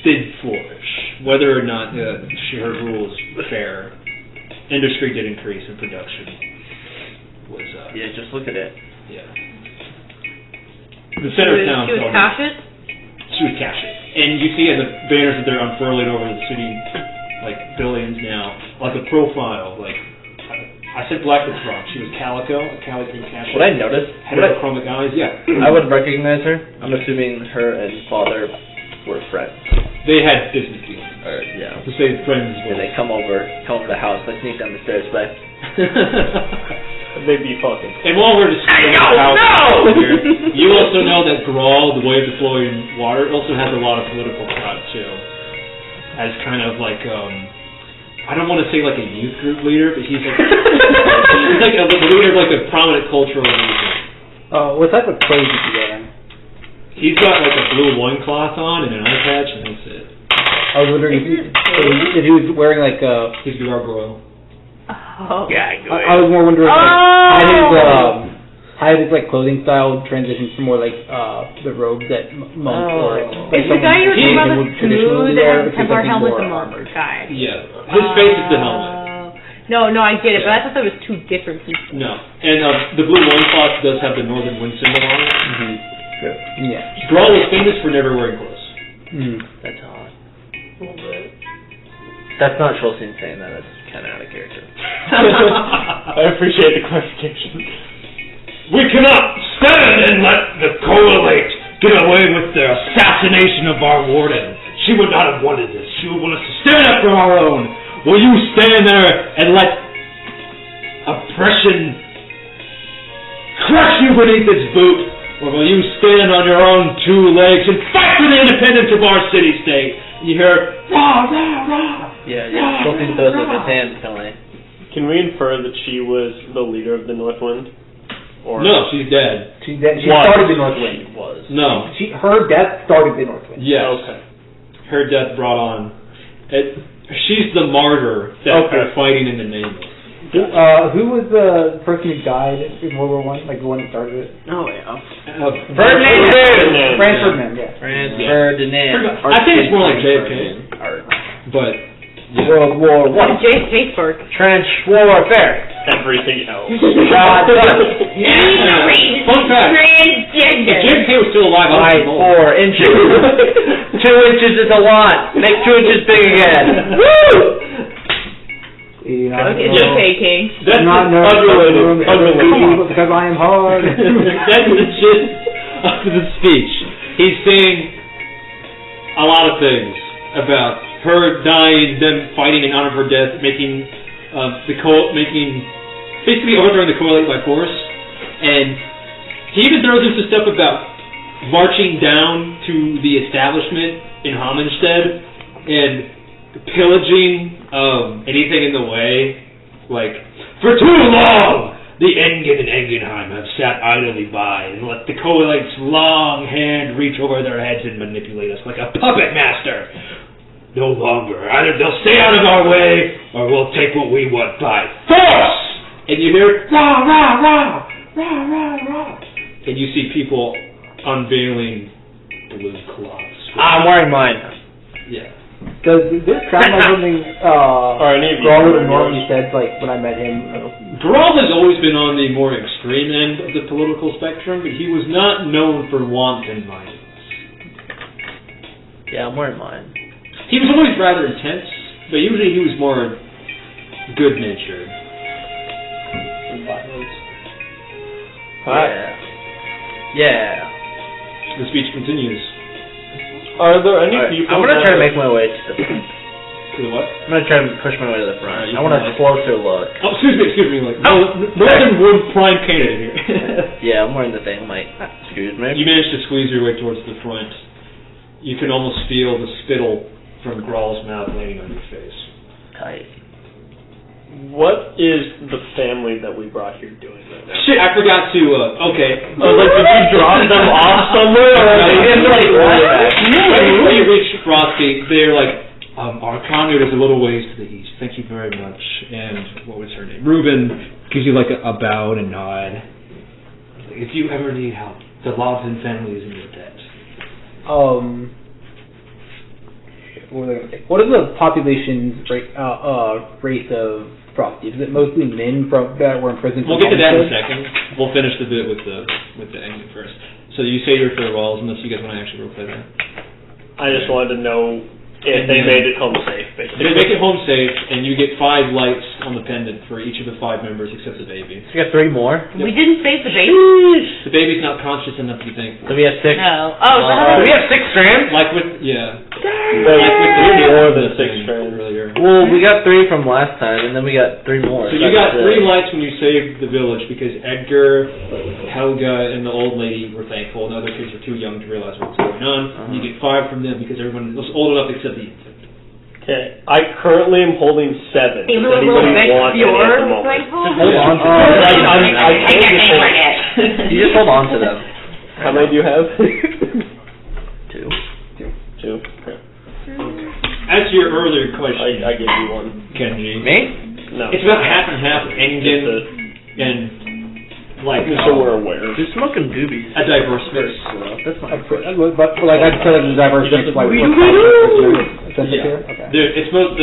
did flourish. Whether or not her rule was fair, industry did increase in production. Yeah, just look at it. Yeah. The center of town. She was cashed? She was cashed. And you see in the banners that they're unfurling over the city, like billions now, like a profile, like I said black was wrong. She was calico, a calico cashier. Would I notice? Heterochromic eyes, yeah. I would recognize her. I'm assuming her and father were friends. They had business deals. Yeah. To say friends. And they come over to the house. Let's sneak down the stairs, but They'd be fucking. And while we're discussing the house here, you also know that Grawl, the way of the flowing water, also has a lot of political clout too. As kind of like I don't want to say like a youth group leader, but he's like the leader of like a prominent cultural movement. What type of clothes is he wearing? He's got like a blue loincloth on and an eye patch, and that's it. I was wondering if he was wearing like He's the gargoyle. Oh. I was more wondering how his like clothing style transitions from more like the robes that monks or like is the guy you were talking about would the smooth that has a Templar helmet the monk armored guy? Yeah. His face is the helmet. No, I get it, but I thought that was two different people. No. And the blue loincloth does have the northern wind symbol on it. Mm-hmm. Sure. Yeah. Grawl was famous for never wearing clothes. That's odd. A little bit. That's not Schulstein saying that. That's kind of out of character. I appreciate the clarification. We cannot stand and let the Coilate get away with the assassination of our Warden. She would not have wanted this. She would want us to stand up for our own. Will you stand there and let oppression crush you beneath its boot? Or will you stand on your own two legs and fight for the independence of our city-state? You hear, rah, rah, rah. Yeah. Schulstein throws up his hands, Tony. Can we infer that she was the leader of the North Wind? Or No, she's dead. She's dead. She started the North Wind. Was. No. Her death started the North Wind. Yes. Okay. Her death brought on. She's the martyr that are fighting in the name of. Who was the person who died in World War I? Like the one that started it? Oh yeah. Ferdinand. Franz Ferdinand. Yeah. Ferdinand. I think it's more like JFK. But yeah. World War I. JFK spark. Trench warfare. everything else. Fun fact. Transgender. JFK was still alive. 4 inches. 2 inches is a lot. Make 2 inches big again. Woo! You know, It's faking. That's not nervous unrelated. because I am hard. That's the gist of the speech. He's saying a lot of things about her dying, them fighting in honor of her death, making basically overthrowing the Coil by force, and he even throws in some stuff about marching down to the establishment in Homenstead and pillaging anything in the way. Like, for too long, the Engen and Engenheim have sat idly by and let the Coilite's long hand reach over their heads and manipulate us like a puppet master. No longer. Either they'll stay out of our way, or we'll take what we want by force! And you hear, rah, rah, rah, rah, rah, rah. And you see people unveiling blue cloths. I'm wearing mine. Yeah. Does this sound like something Grawl would have normally said, like, when I met him? Grawl has always been on the more extreme end of the political spectrum, but he was not known for wanton violence. Yeah, I'm wearing mine. He was always rather intense, but usually he was more good-natured. Yeah. The speech continues. Are there any people? I'm gonna try to make my way to the front. To the what? I'm gonna try to push my way to the front. I want a closer look. Oh, excuse me. Like, Northern Wood prime candidate here. Yeah, I'm wearing the thing. I'm like, excuse me. You manage to squeeze your way towards the front. You can almost feel the spittle from Grawl's mouth landing on your face. Tight. What is the family that we brought here doing right now? Shit, I forgot to, okay. Did you drop them off somewhere? When you reach Frostdeep, they're like, our conduit is a little ways to the east. Thank you very much. And what was her name? Reuben gives you like a bow and a nod. If you ever need help, the Lawson family is in your debt. What is the population rate of Frostdeep? Is it mostly men that were imprisoned? We'll get to that in a second. We'll finish the bit with the ending first. So you say your farewells, unless you guys want to actually roleplay that. I just wanted to know if they made it home safe, basically. They make it home safe, and you get 5 lights on the pendant for each of the 5 members except the baby. So you got 3 more? We didn't save the baby. The baby's not conscious enough to be thankful. So we have 6. No. Oh, so we have 6 strands? Like with, yeah. Like with more than 6 strands earlier. Well, we got 3 from last time, and then we got 3 more. So you got 3 lights when you saved the village, because Edgar, Helga, and the old lady were thankful, and the other kids were too young to realize what was going on. You get 5 from them because everyone was old enough except the infant. Okay, I currently am holding 7. Does anybody want any at the moment? Hold on to them. You just hold on to them. How many do you have? 2. 2. Okay. As to your earlier question, I gave you 1. Kenji. Me? No. It's about half and half Engen and like so we're aware. You're smoking doobies. A diverse mix. That's not But like I feel like the diverse mix like yeah. Okay. It's about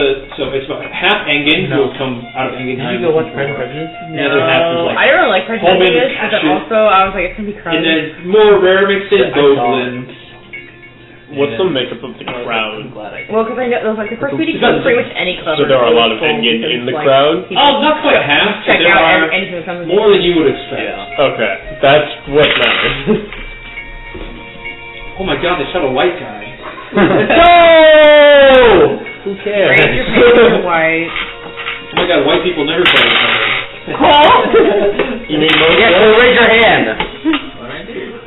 half Engen who have come out of Engenheim. Did you go watch Pride and Prejudice? The other half is like I don't really like Pride and Prejudice, but then also I was like, it's gonna be crowded. and then more rare mixes, Goblin. What's the makeup of the crowd? Well, because I know there was like the first meeting was pretty much any club. So there are a lot of Engen in the crowd? Oh, not quite half. Check there out are anything that comes. more than you would expect. Yeah. Okay, that's what matters. Oh my God, they shot a white guy. No! Who cares? Raise your hand, white. Oh my God, white people never fight each other. Cool. You mean most? Yeah, so raise your hand.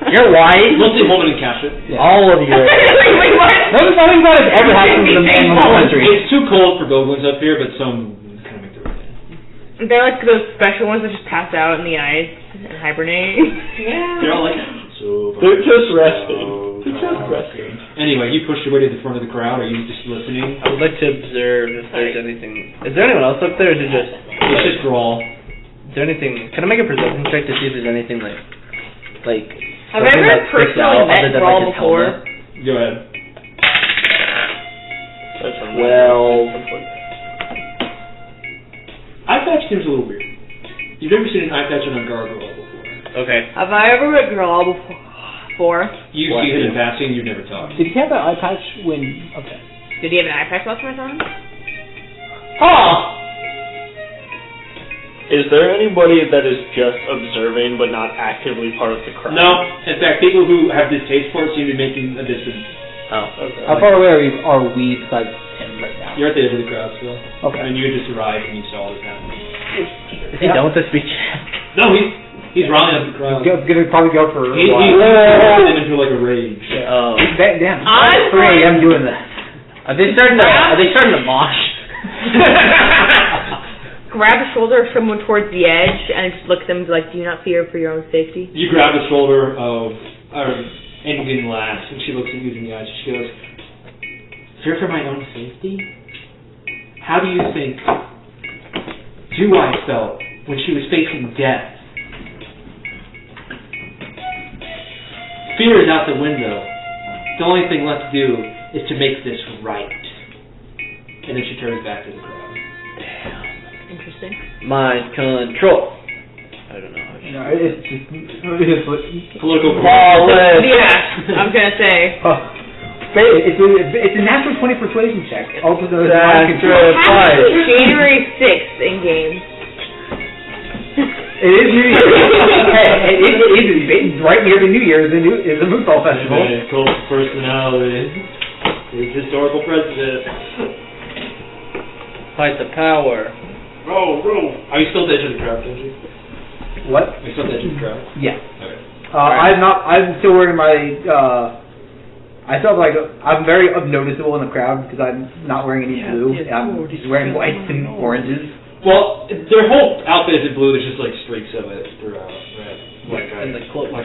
You're white. Mostly woman and cash it. Yeah. All of you. Wait, what? Nothing bad has ever happened in the country. It's too cold for goblins up here, but some kind of make their way. They're like those special ones that just pass out in the ice and hibernate. Yeah. They're all like, They're just resting. They're just resting. Anyway, you pushed your way to the front of the crowd. Are you just listening? I would like to observe if there's anything. Is there anyone else up there, or is it just? It's just Grawl. Is there anything? Can I make a perception check to see if there's anything like? Have I ever personally met Grawl before? Go ahead. Well, Eye patch seems a little weird. You've never seen an eye patch on a gargoyle before. okay. Have I ever met Grawl before? You've seen it in passing. You've never talked. Did he have that eye patch when? Okay. Did he have an eye patch last time I saw him? Oh! Is there anybody that is just observing but not actively part of the crowd? No. In fact, people who have distaste for it seem to be making a distance. Oh. Okay. How far away are we besides him right now? You're at the edge of the crowd still. Okay. I mean, you had just arrived and you saw this happening. Is he done with the speech? No, he's rallying up the crowd. He's gonna probably go for a He's while. them into like a rage. Oh. Damn. I'm 3 a.m. doing that. Are they starting to mosh? Grab a shoulder of someone towards the edge and just look at them and be like, do you not fear for your own safety? You grab the shoulder of Indian lass, and she looks at you in the eyes. She goes, "Fear for my own safety? How do you think Deweye felt when she was facing death? Fear is out the window. The only thing left to do is to make this right." And then she turns back to the crowd. Interesting. Mind control. I don't know. No, it's just Political Yeah, I'm gonna say. It's a natural 20 persuasion check. Also known as mind control. January 6th in game. It is New Year. Hey, it is right near the New Year. Is the Moonfall Festival. Cult personality. His historical precedent. Fight the power. Roll. Are you still at the edge of the crowd, Kenji? What? Are you still at the edge of the crowd? Yeah. Okay. I'm still wearing my. I still have I'm very unnoticeable in the crowd because I'm not wearing any blue. I'm just wearing whites and oranges. Well, their whole outfit is in blue. There's just like streaks of it throughout. Right? Like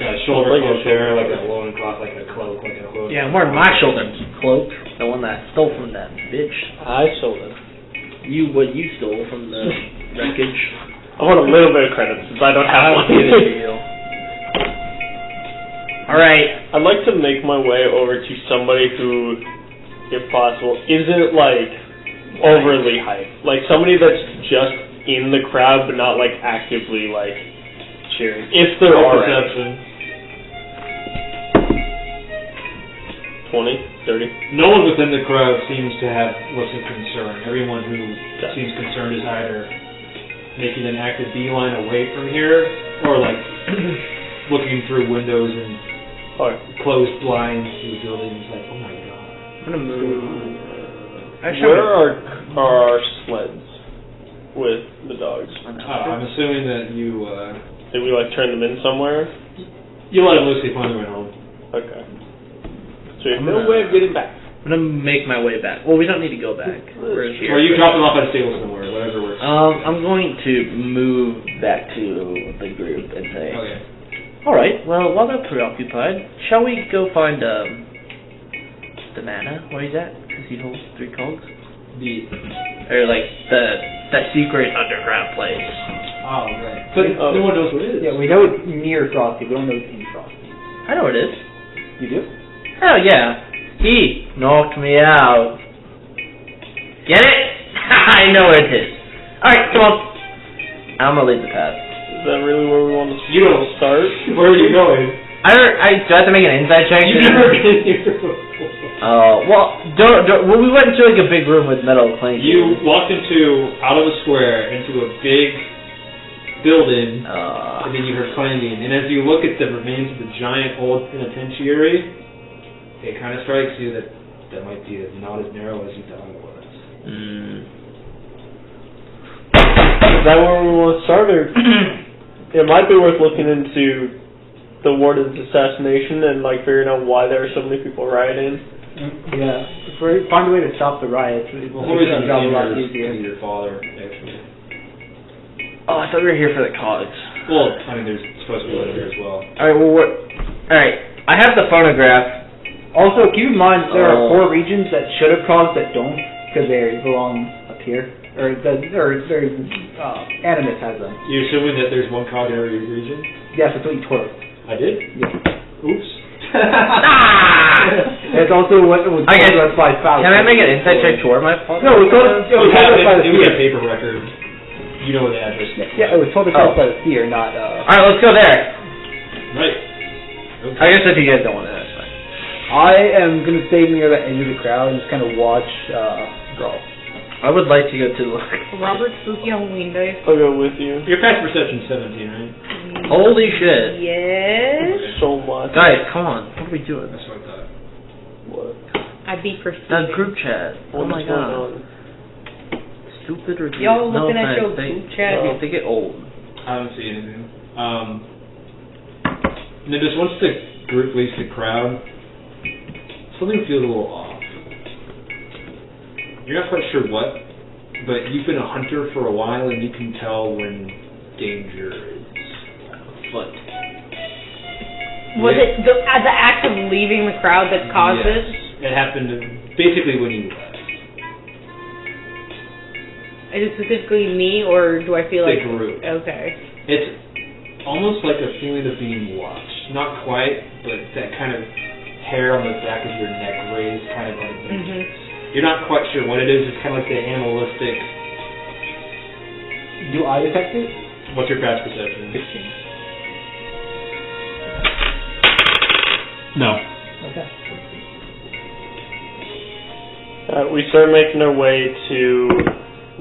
a shoulder cloak there, like a loincloth, like a cloak, like a hood. Yeah, I'm wearing my shoulder cloak, the one that I stole from that bitch. I sold it. What you stole from the wreckage. I want a little bit of credit since I don't have one. I'll give it to you. Alright. I'd like to make my way over to somebody who, if possible, isn't like overly hyped. Like somebody that's just in the crowd but not like actively like cheering. If there are perception. 20, 30. No one within the crowd seems to have looks of concern. Everyone who seems concerned is either making an active beeline away from here or like looking through windows and closed blinds to the buildings like, oh my god. I'm gonna move. Where are our sleds with the dogs? I'm assuming that you Did we like turn them in somewhere? you let them loose, they find their way home. Okay. So there's no way of getting back. I'm gonna make my way back. Well, we don't need to go back. We're here. Or you drop them off at a stable somewhere, whatever works. I'm going to move back to the group and say, Okay. alright, well, while they're preoccupied, shall we go find, the mana, where he's at? Because he holds 3 cogs? Or, like, the secret underground place. Oh, right. But no one knows what it is. Yeah, we know it's near Frosty. We don't know it's in Frosty. I know what it is. You do? Hell yeah. He knocked me out. Get it? I know what it is. Alright, come on. I'm gonna lead the path. Is that really where we want to You don't start? Where are you going? Do I have to make an inside check? You've never been here before. Well, we went into like a big room with metal planks. You walked out of a square, into a big building, and then you heard clanging. And as you look at the remains of the giant old penitentiary, it kind of strikes you that might be not as narrow as you thought it was. Is that where we want to start? Or it might be worth looking into the Warden's assassination and like figuring out why there are so many people rioting. Yeah. If we find a way to stop the riots, Well, who is a lot easier. your father, actually? Oh, I thought we were here for the cogs. Well, I mean, there's supposed to be one here as well. Alright, alright, I have the phonograph. Also, keep in mind there are 4 regions that should have cogs that don't because they belong up here. Or Animus has them. You're assuming that there's one cog in every region? Yes, that's what you told us. I did? Yeah. Oops. It's also what it was told us by Faust. Can I make an inside check toward my father? No, it was told us by the It was a seer. paper record. You know the address. Yeah, it was told us by the seer, not Alright, let's go there. Right. Okay. I guess if you guys don't want to, that's fine. I am gonna stay near the edge of the crowd and just kind of watch Brawl. I would like to go to the... Robert's spooky Halloween dice. I'll go with you. Your past perception's 17, right? Holy shit. Yes. So much. Guys, come on. What are we doing? That's what I thought. What? I'd be perceiving. That group chat. Oh my What's going god. on? Stupid or Y'all no looking at offense, your they, group chat? They get old. I don't see anything. And then just once the group leaves the crowd, something feels a little off. You're not quite sure what, but you've been a hunter for a while and you can tell when danger is afoot. Was it the act of leaving the crowd that caused Yes. this? It happened basically when you left. Is it specifically me, or do I feel The like... group. Okay. It's almost like a feeling of being watched. Not quite, but that kind of hair on the back of your neck raised, kind of uneasy. You're not quite sure what it is. It's kind of like the animalistic. Do I detect it? What's your past perception? 16. No. Okay. We start making our way to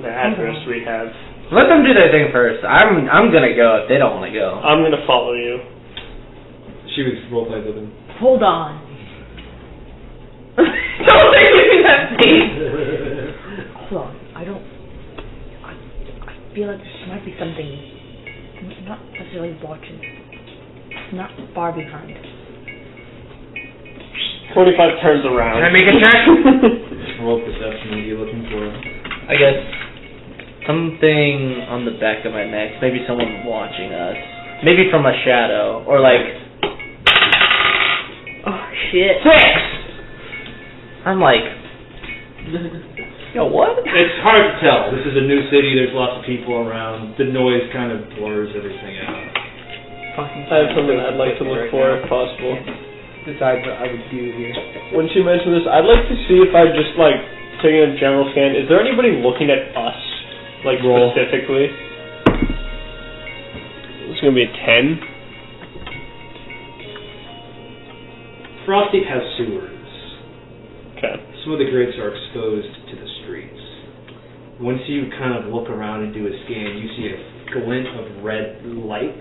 the address we have. Let them do their thing first. I'm gonna go if they don't want to go. I'm gonna follow you. She was roleplay with him. Hold on. Don't make me that face. Hold on. I feel like there might be something. I'm not necessarily watching. Not far behind. 45 turns around. Can I make a check? Roll perception. What are you looking for? I guess something on the back of my neck. Maybe someone watching us. Maybe from a shadow. Or like... Oh, shit. 6! I'm like... Yo, what? It's hard to tell. This is a new city. There's lots of people around. The noise kind of blurs everything out. Fucking I have something I'd like to look for if possible. Decide what I would do here. When she mentioned this, I'd like to see if I just like taking a general scan. Is there anybody looking at us, like Roll. specifically? It's gonna be a 10. Frostdeep has sewers. Okay. Some of the grates are exposed to the streets. Once you kind of look around and do a scan, you see a glint of red lights,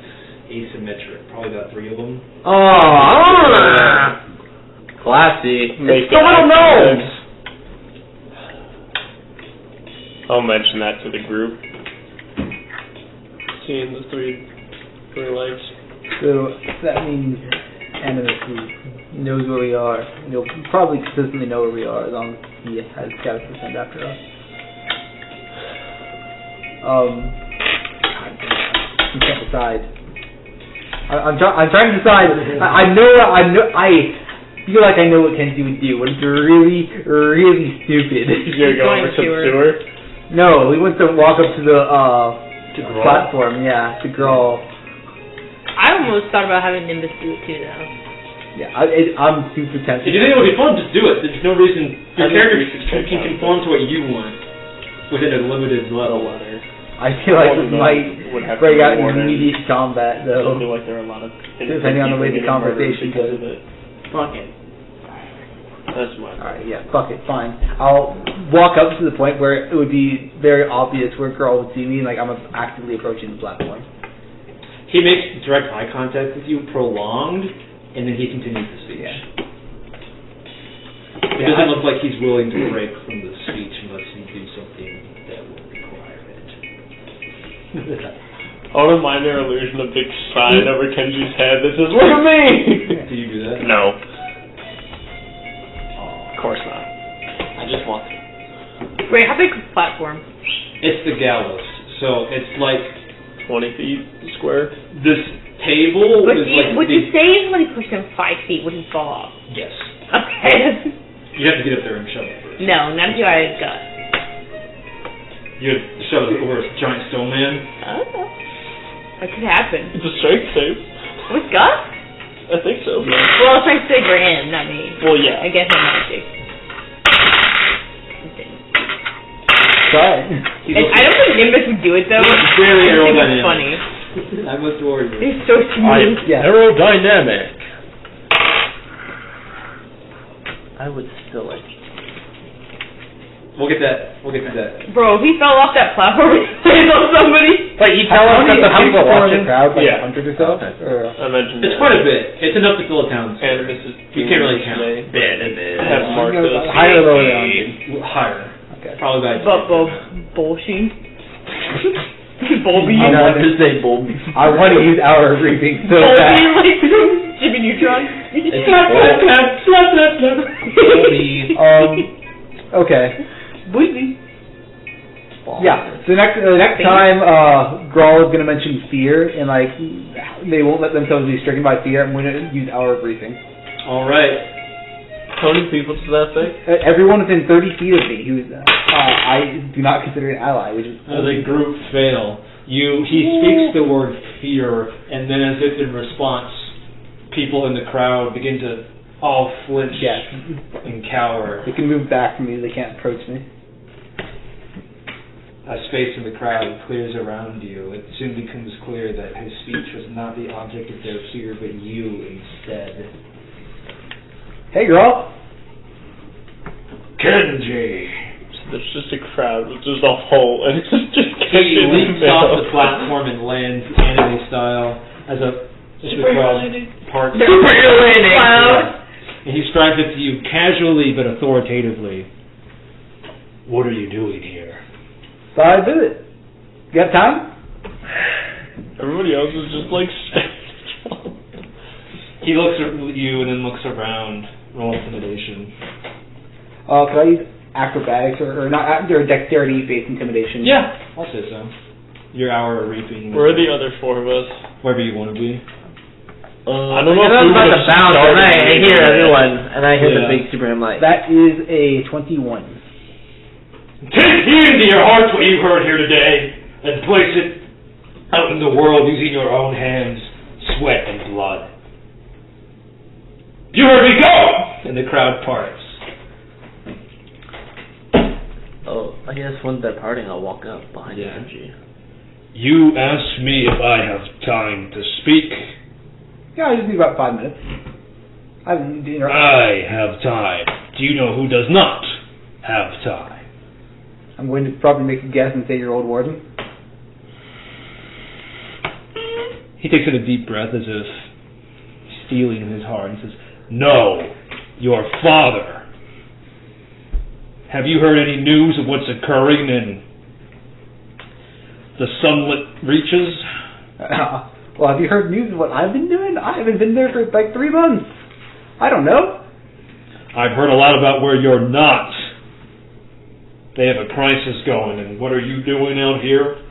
asymmetric, probably about 3 of them. Oh, classy. Make It's the little that gnomes. I'll mention that to the group. Seeing the three lights. So that means Animus knows where we are. He'll probably consistently know where we are as long as he has scouts to send after us. I can't decide. I'm trying to decide. I feel like I know what Kenzie would do, but it's really, really stupid. You're going to the sewer? No, we went to walk up to the platform, yeah, to Grawl. I almost thought about having Nimbus do it too, though. Yeah, I'm super tempted. If you think it would be fun, just do it. There's no reason. Your I think character we should check can out conform to what you want within a limited level. I feel like we would might have break to out in Warden. immediate combat, I though. feel like there are a lot of Depending on the way the conversation because goes. of it. Fuck it. That's my. Alright, yeah, fuck it, fine. I'll walk up to the point where it would be very obvious where Girl would see me, like I'm actively approaching the platform. He makes direct eye contact with you, prolonged, and then he continues the speech. It doesn't look like he's willing to break from the speech unless you do something that will require it. I want to mind their illusion of big sign over Kenji's head that says, "Look at me!" Do you do that? No. Of course not. I just want to. Wait, how big is the platform? It's the gallows. So it's like 20 feet square. this table is like Would you say if somebody pushed him 5 feet, would he fall off? Yes. Okay. You have to get up there and shove it first. No, not if you had a gun. You have to shove it over a giant stone man. Oh. That could happen. It's a strength save. With gun? I think so. Well, strength save for him, not me. Well, yeah. I guess I'm magic. Sorry. I don't think Nimbus would do it though. It's very I think it's aerodynamic. funny. I must warn you. He's so smooth. Yeah. Aerodynamic. I would still like... We'll get to that. Bro, he fell off that platform and landed on somebody. But you tell us that the how many people watch the watching. crowd? Like Yeah. 100 or so? Okay. Or, I mentioned It's quite a bit. It's enough to fill a town. And Mrs. You can't really count. Have Mark those. higher or lower than Higher. Okay. Probably by Bullshit. I want to say Bulby. I want to use Hour of Reaping so Bullshit, bad. like Jimmy Neutron. Okay. Bullshit. Yeah. So the next time Grawl is going to mention fear, and like they won't let themselves be stricken by fear, I'm going to use Hour of Reaping. All right. How many people does that say? Everyone within 30 feet of me who I do not consider an ally, which is As a group fail, he speaks the word fear, and then as if in response, people in the crowd begin to all flinch and cower. they can move back from me. They can't approach me. As space in the crowd clears around you, it soon becomes clear that his speech was not the object of their fear, but you instead. Hey, girl. Kenji! There's just a crowd with just a hole, and it's just He leaps off the platform and lands anime style as the crowd parts. And he strides up to you casually but authoritatively. What are you doing here? So I do it. You got time? Everybody else is just like. He looks at you and then looks around. Roll intimidation. Could I use acrobatics or not? Or dexterity-based intimidation? Yeah, I'll say so. Your Hour of Reaping. Where are the other four of us? Wherever you want to be. I don't know if I'm we about would've to bounce, and I hear started. everyone, and I hear the Yeah. big Superman light. That is a 21. Take heed into your hearts what you heard here today, and place it out in the world using your own hands, sweat, and blood. You heard me, go! And the crowd parts. Oh, I guess when they're parting, I'll walk up behind Yeah. Kenji. You asked me if I have time to speak. Yeah, I just need about 5 minutes. I haven't interrupted. I have time. Do you know who does not have time? I'm going to probably make a guess and say your old warden. He takes in a deep breath as if stealing in his heart and says, No, your father. Have you heard any news of what's occurring in the sunlit reaches? Well, have you heard news of what I've been doing? I haven't been there for like 3 months. I don't know. I've heard a lot about where you're not. They have a crisis going, and what are you doing out here?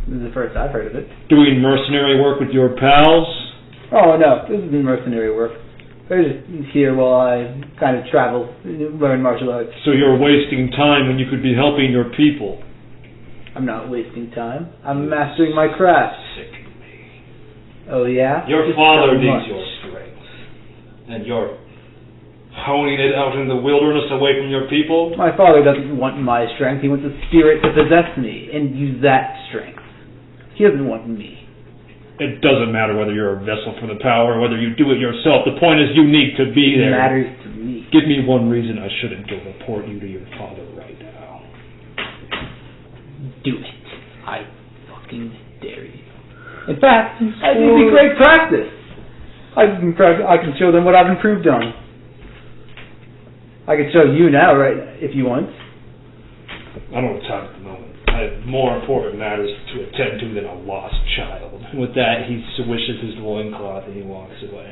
This is the first I've heard of it. Doing mercenary work with your pals? Oh, no, this isn't mercenary work. They're just here while I kind of travel, learn martial arts. So you're wasting time when you could be helping your people. I'm not wasting time. I'm mastering my craft. Sicken me. Oh, yeah? Your Just father how needs much? your strength, and you're honing it out in the wilderness away from your people? My father doesn't want my strength. He wants a spirit to possess me and use that strength. He doesn't want me. It doesn't matter whether you're a vessel for the power or whether you do it yourself. The point is you need to be It there. matters to me. Give me one reason I shouldn't go report you to your father right now. Do it. I fucking dare you. In fact, I think it'd be great practice. I can show them what I've improved on. I can show you now, right, if you want. I don't have time at the moment. I have more important matters to attend to than a lost child. with that, he swishes his loincloth and he walks away.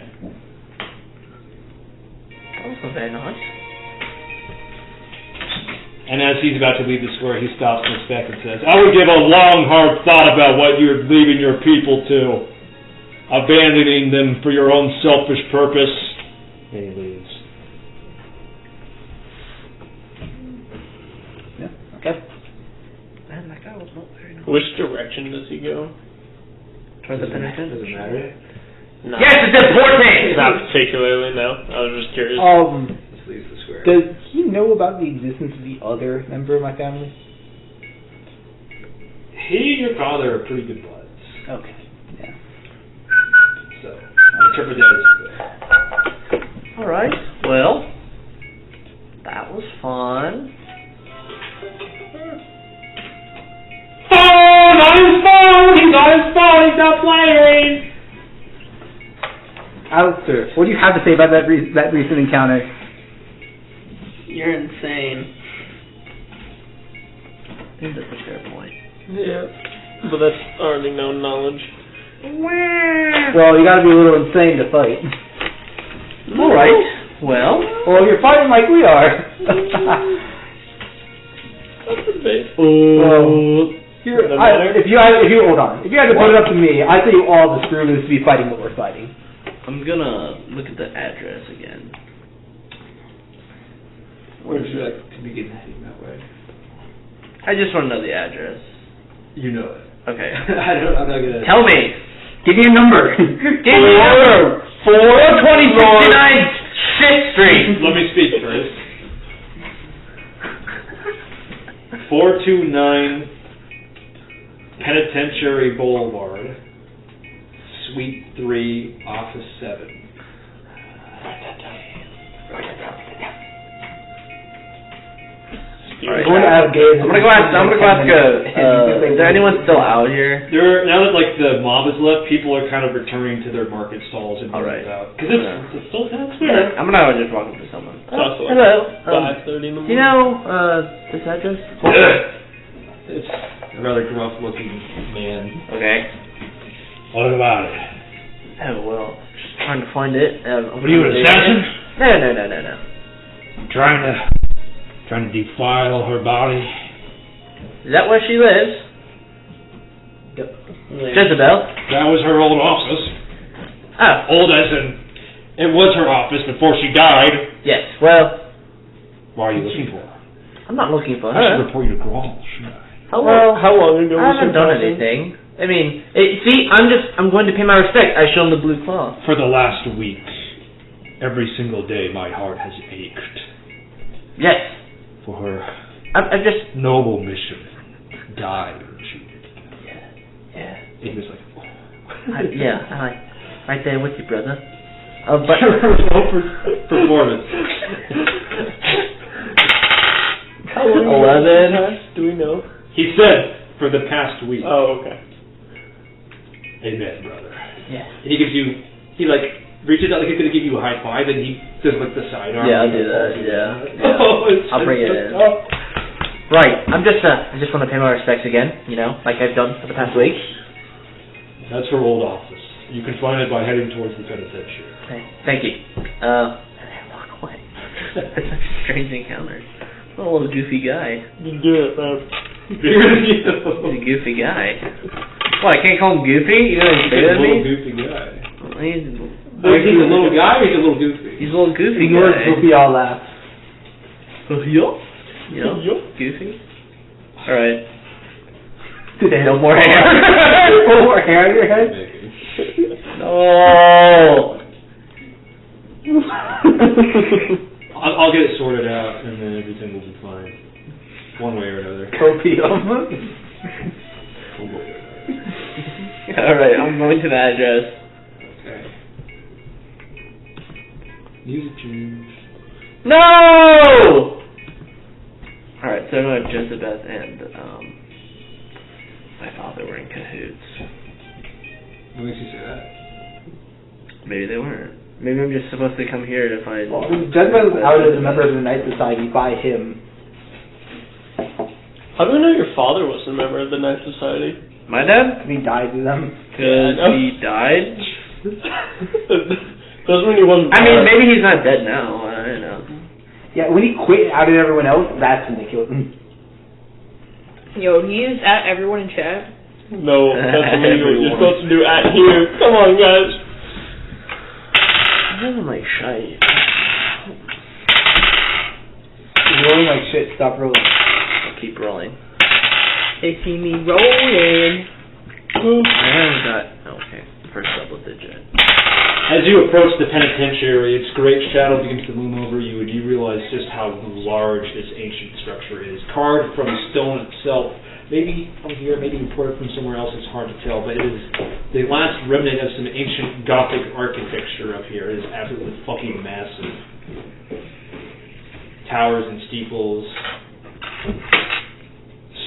That was very nice. And as he's about to leave the square, he stops and looks back and says, I would give a long, hard thought about what you're leaving your people to. Abandoning them for your own selfish purpose. And he leaves. Yeah, okay. Man, that guy was not very nice. Which direction does he go? Towards the penitent? Doesn't matter. No. Yes, it's important! Not particularly, no. I was just curious. Just leaves the square. Does he know about the existence of the other member of my family? He and your father are pretty good buds. Okay, yeah. So, interpret that as good. Alright, well, that was fun. Alistair, what do you have to say about that recent encounter? You're insane. I think that's a fair point. Yeah. But that's already known knowledge. Well, you gotta be a little insane to fight. Alright. Well, you're fighting like we are. That's a bit. If you hold on, if you had to put it up to me, I'd say you all the screw loose to be fighting what we're fighting. I'm gonna look at the address again. Where would you like to begin heading that way? I just want to know the address. You know it. Okay. I'm not gonna... Tell me! Give me a number. Give me a number! 42069 6th Street! Let me speak first. 429 Penitentiary Boulevard, Suite 3, Office 7. Alright. I'm gonna go ask. Is there anyone still out here? Now that like the mob is left, people are kind of returning to their market stalls and moving out. Because it's still kind of clear. I'm gonna just walk up to someone. Also, Hello. 5:30 in the morning. Do you know this address? It's a rather gruff-looking man. Okay. What about it? Oh well, just trying to find it. What are you, an assassin? No. Trying to defile her body. Is that where she lives? Yep. Jezebel? That was her old office. Oh. Old as in, it was her office before she died. Yes, well... Why are you looking for her? I'm not looking for I her. should report you to Grawl, shouldn't I? How long ago I was haven't your done passing? anything. I mean, I'm going to pay my respect. I show him the blue cloth. For the last week, every single day my heart has ached Yes. for her I just... noble mission. Died when she did. Yeah. He was like, I'm right there with you, brother. But... performance. How long 11. do we know? He said, for the past week. Oh, okay. Amen, brother. Yeah. And he gives you, he like reaches out like he's gonna give you a high five, and he does like the sidearm. Yeah, I'll do that. Yeah. Oh, I'll bring it in. Right. I just want to pay my respects again. You know, like I've done for the past week. That's her old office. You can find it by heading towards the penitentiary. Okay. Thank you. And then walk away. That's such a strange encounter. A little goofy guy. You do it, man. He's a goofy guy. What? I can't call him goofy? You know what He's a he's little goofy guy. He's He's a little guy or he's a little goofy? He's a little goofy Ignore guy. Goofy, all laugh. Yeah. Goofy. Alright. No more hair. No more hair on your head? No. I'll get it sorted out, and then everything will be fine. One way or another. Copium. One way or another. Alright, I'm going to the address. Okay. Music change. No! Alright, so Jezebeth and my father were in cahoots. What makes you say that? Maybe they weren't. Maybe I'm just supposed to come here to find... Well, Jezebeth was outed as a member of the Knight Society by him. How do we know your father was a member of the Knight Society? My dad? He died to them. Because he died? Doesn't mean he wasn't. I mean, maybe he's not dead now. I don't know. Yeah, when he quit and outed everyone else, that's when they killed him. Yo, he is at everyone in chat. No, that's illegal. You're supposed to do at here. Come on, guys. I'm like shite. You're rolling like shit, stop rolling. I'll keep rolling. They see me rolling. I haven't got... Okay, first double digit. As you approach the penitentiary, its great shadow begins to loom over you, and you realize just how large this ancient structure is. Carved from stone itself, maybe from here, maybe imported from somewhere else, it's hard to tell, but it is the last remnant of some ancient Gothic architecture up here. It is absolutely fucking massive. Towers and steeples.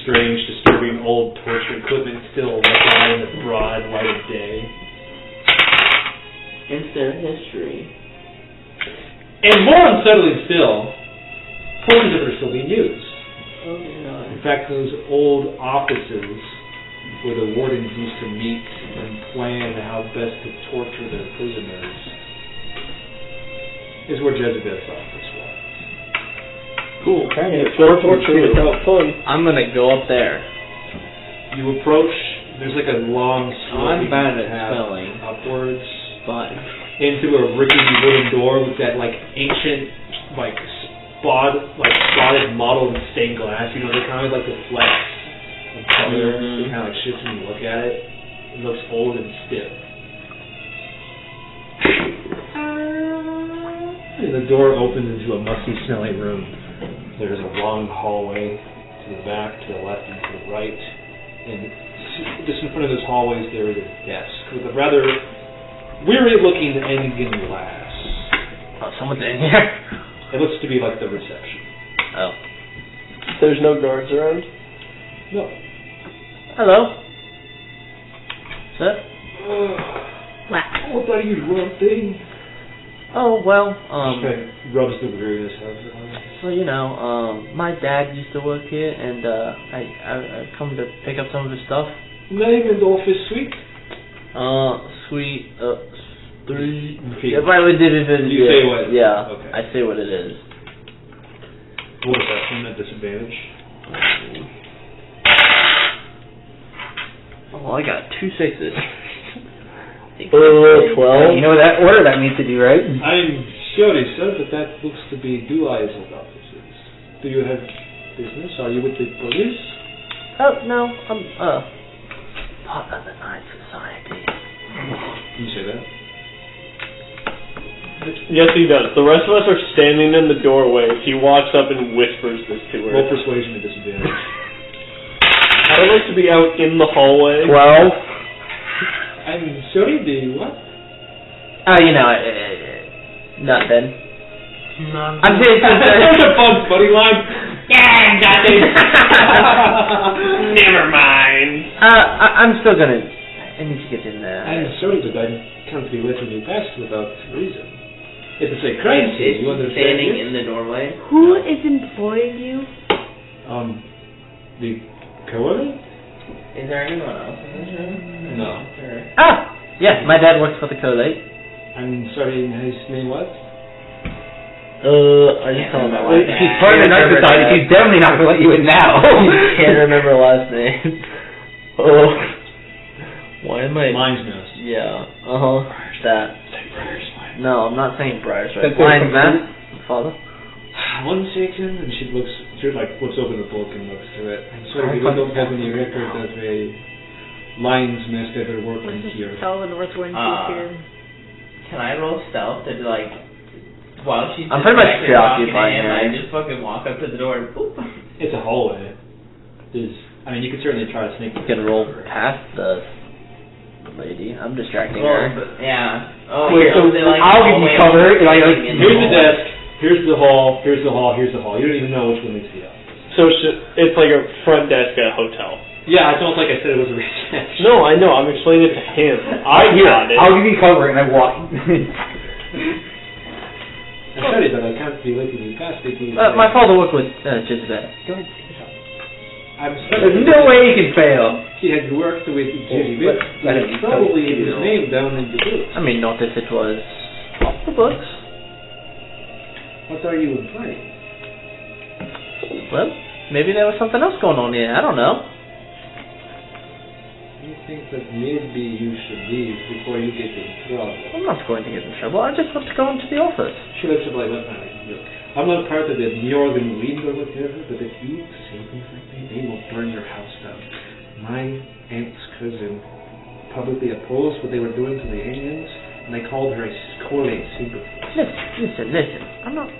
Strange, disturbing old torture equipment still left out in the broad light of day. is their history? And more unsettling still, portions of it are still being used. Oh, God. In fact, those old offices where the wardens used to meet and plan how best to torture their prisoners is where Jezebeth's office was. Cool. Torture without fun. I'm gonna go up there. You approach, there's like a long I'm bad at path spelling. upwards But into a rickety wooden door with that like ancient spotted mottled stained glass. You know, they kind of like the flex of color. It kind of like shifts when you look at it. It looks old and stiff. And the door opens into a musty, smelling room. There's a long hallway to the back, to the left, and to the right. And just in front of those hallways, there is a desk with a rather weary-looking Engen glass. Oh, someone's in here. It looks to be like the reception. Oh. There's no guards around? No. Hello. Sir? What are you running? Oh, well, rubs the weariness out of it. so, you know, my dad used to work here, and, I come to pick up some of his stuff. Name and office suite? Suite, 3... Okay. Yeah, right, You say what? Yeah, Okay. I say what it is. What is that? From that disadvantage? Oh, I got 2 6s. 12. 12. You know that order that needs to do, right? I'm sorry, sir, but that looks to be Deweye's offices. Do you have business? Are you with the police? Oh, no, I'm, part of the Night Society. You say that? Yes, he does. The rest of us are standing in the doorway. He walks up and whispers this to her. Roll persuasion at disadvantage. I would like to be out in the hallway. 12. I'm sorry, the what? Oh, you know, nothing. I'm saying That's a Bugs Bunny line. Yeah, nothing. Never mind. I'm still gonna... I need to get in there. I'm sorry, but I can't be letting you pass without reason. It's a crime scene, you understand? Standing it? in the doorway. Who is employing you? The Coil? Is there anyone else in this room? No. Ah! Yes, my dad works for the Collate. I'm sorry, his name what? I just told him my last name. He's part of the Night Society. He's definitely not going to let you in now. Can't remember last name. Oh. Why am I... Lion's Nest. Yeah. Uh-huh. That. No, I'm not saying Briar's right. That's Lion's Nest. Father. 1 second, and she flips open the book and looks through it. I'm sorry, we don't have any record of a Lion's Nest ever working here. Tell the North Wind here. Can I roll stealth to like, while she's I'm pretty much distracted preoccupied talking to him, here. I just fucking walk up to the door and boop. It's a hallway. You could certainly try to sneak. You can roll past the lady. I'm distracting Well, her. yeah. Oh, Wait, so I'll give you cover. Here's the desk. Here's the hall. Here's the hall. Here's the hall. You don't even know which one leads to the office. So it's like a front desk at a hotel. Yeah, it's almost like I said it was a reception. No, I know. I'm explaining it to him. I got it. I'll give you cover, and I walk. I'm sorry, but I can't be letting you pass because... My father worked with Jezebeth. Go ahead. I'm There's no way you can fail. He had worked with Jezebeth. He probably had his name down in the books. I mean, not if it was off the books. What are you implying? Well, maybe there was something else going on here. I don't know. You think that maybe you should leave before you get in trouble? I'm not going to get in trouble. I just want to go into the office. She looks at like, look, I'm not part of the Northern League or whatever, but if you say things like that, they will burn your house down. My aunt's cousin publicly opposed what they were doing to the Indians, and they called her a Coil sympathy. Listen.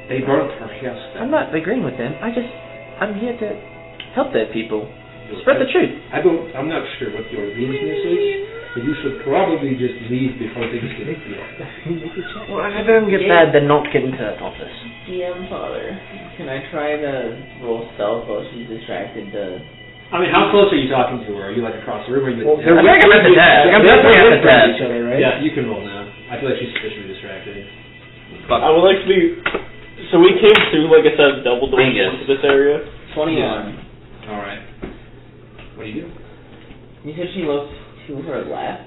They burnt her house down. I'm not agreeing with them. I'm here to help their people. Spread the truth. I'm not sure what your business is, but you should probably just leave before things get bad. Well, if them get bad, then not get into that office. DM father, can I try to roll stealth while she's distracted to... I mean, how close are you talking to her? Are you like across the room? Or are you Well, they're I'm at the desk. I'm definitely at the desk. Each other, right? Yeah, you can roll now. I feel like she's sufficiently distracted. I would like to be. So we came through, like I said, double doors into this area. 21. Yeah. All right. What do you do? You said she looks to her left.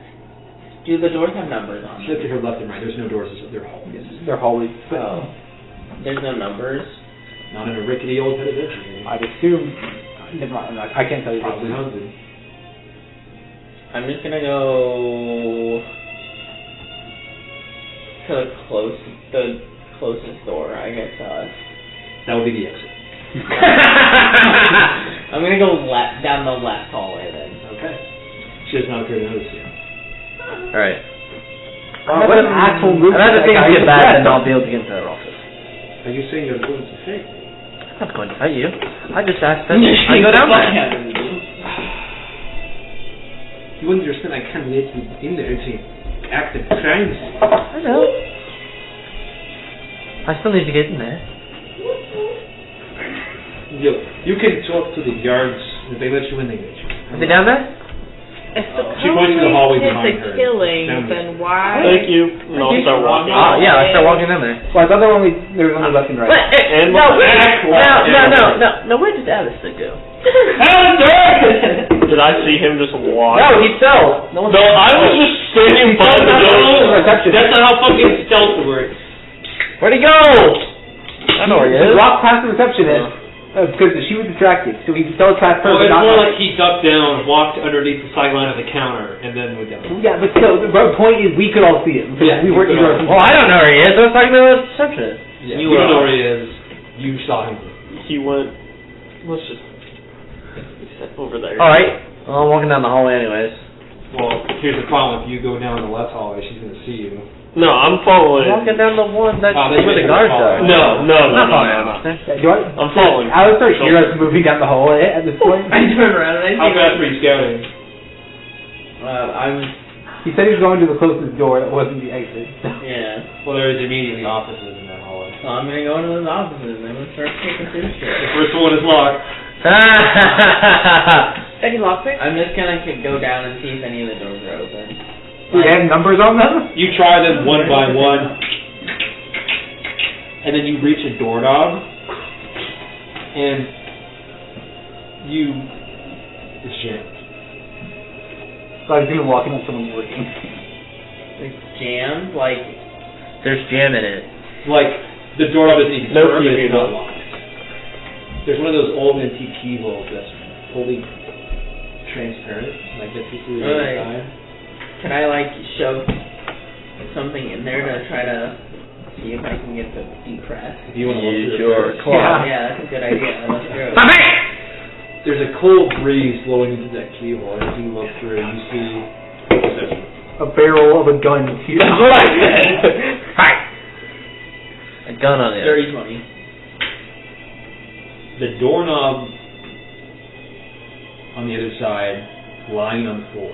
Do the doors have numbers on She them? looked to her left and right. There's no doors. They're hallways. They're hallways. Oh. There's no numbers? Not in a rickety old penitentiary. I'd assume. Never mind. I can't tell you. Probably haunted. I'm just gonna go to the closest door, I guess. That would be the exit. I'm gonna go down the left hallway then. Okay. She does not appear to notice you. Alright. What an actual move. I'd rather things get bad than not be able to get into that office. Are you saying you're going to fight? I'm not going to fight you. I just asked that I go down there. You wouldn't understand. I can't let you in there to act the crimes. I know. I still need to get in there. You can talk to the guards. If they let you in, they let you. Are they down there? If the She points to the hallway behind the her. killing, Down then why? Thank you. And I'll start walking. Yeah, I start walking in there. Well, I thought there were only left and right. And No, no. where did Alistair go? Did I see him just walk? No, he fell. No, I was just standing by the door. That's not how fucking stealth works. Where'd he go? I know where he is. He walked past the receptionist because she was distracted, so he fell past her. Oh, but it's not more like he ducked down, walked underneath the sideline of the counter, and then went down. Yeah, but still, the point is we could all see him. Yeah, we weren't either. Well, I don't know where he is. I was talking about the receptionist. Yeah, you don't know where he is. You saw him. He went. Let's just. Over there. Alright. Well, I'm walking down the hallway anyways. Well, here's the problem. If you go down the left hallway, she's going to see you. No, I'm following. I'm walking down the one that's Oh, then where the you're guards following. are. No. I'm I'm following. I was start hearing us moving down the hallway at this point. I turn around and I How see fast were you scouting? He said he was going to the closest door that wasn't the exit. Yeah. Well, there is immediately offices in that hallway. So I'm gonna go into those offices and I'm gonna start taking through shit. The first one is locked. Any lockpicks? I'm just gonna go down and see if any of the doors are open. Do they have numbers on them? You try them one by one, and then you reach a doorknob, and it's jammed. So I was even walking on someone working. It's jammed, like. There's jam in it. Like, the doorknob isn't even No firm, TV, it's not no. locked. There's one of those old antique keyholes that's fully transparent, like that you see the other side. Can I, like, shove something in there to try to see if I can get the depress? If you want to Use look your through claw. Yeah, that's a good idea. Let's go. There's a cold breeze blowing into that keyhole, and as you look through, you see A barrel of a gun. That's what I said. Hi. A gun on it. Dirty 20. the doorknob on the other side, lying on the floor,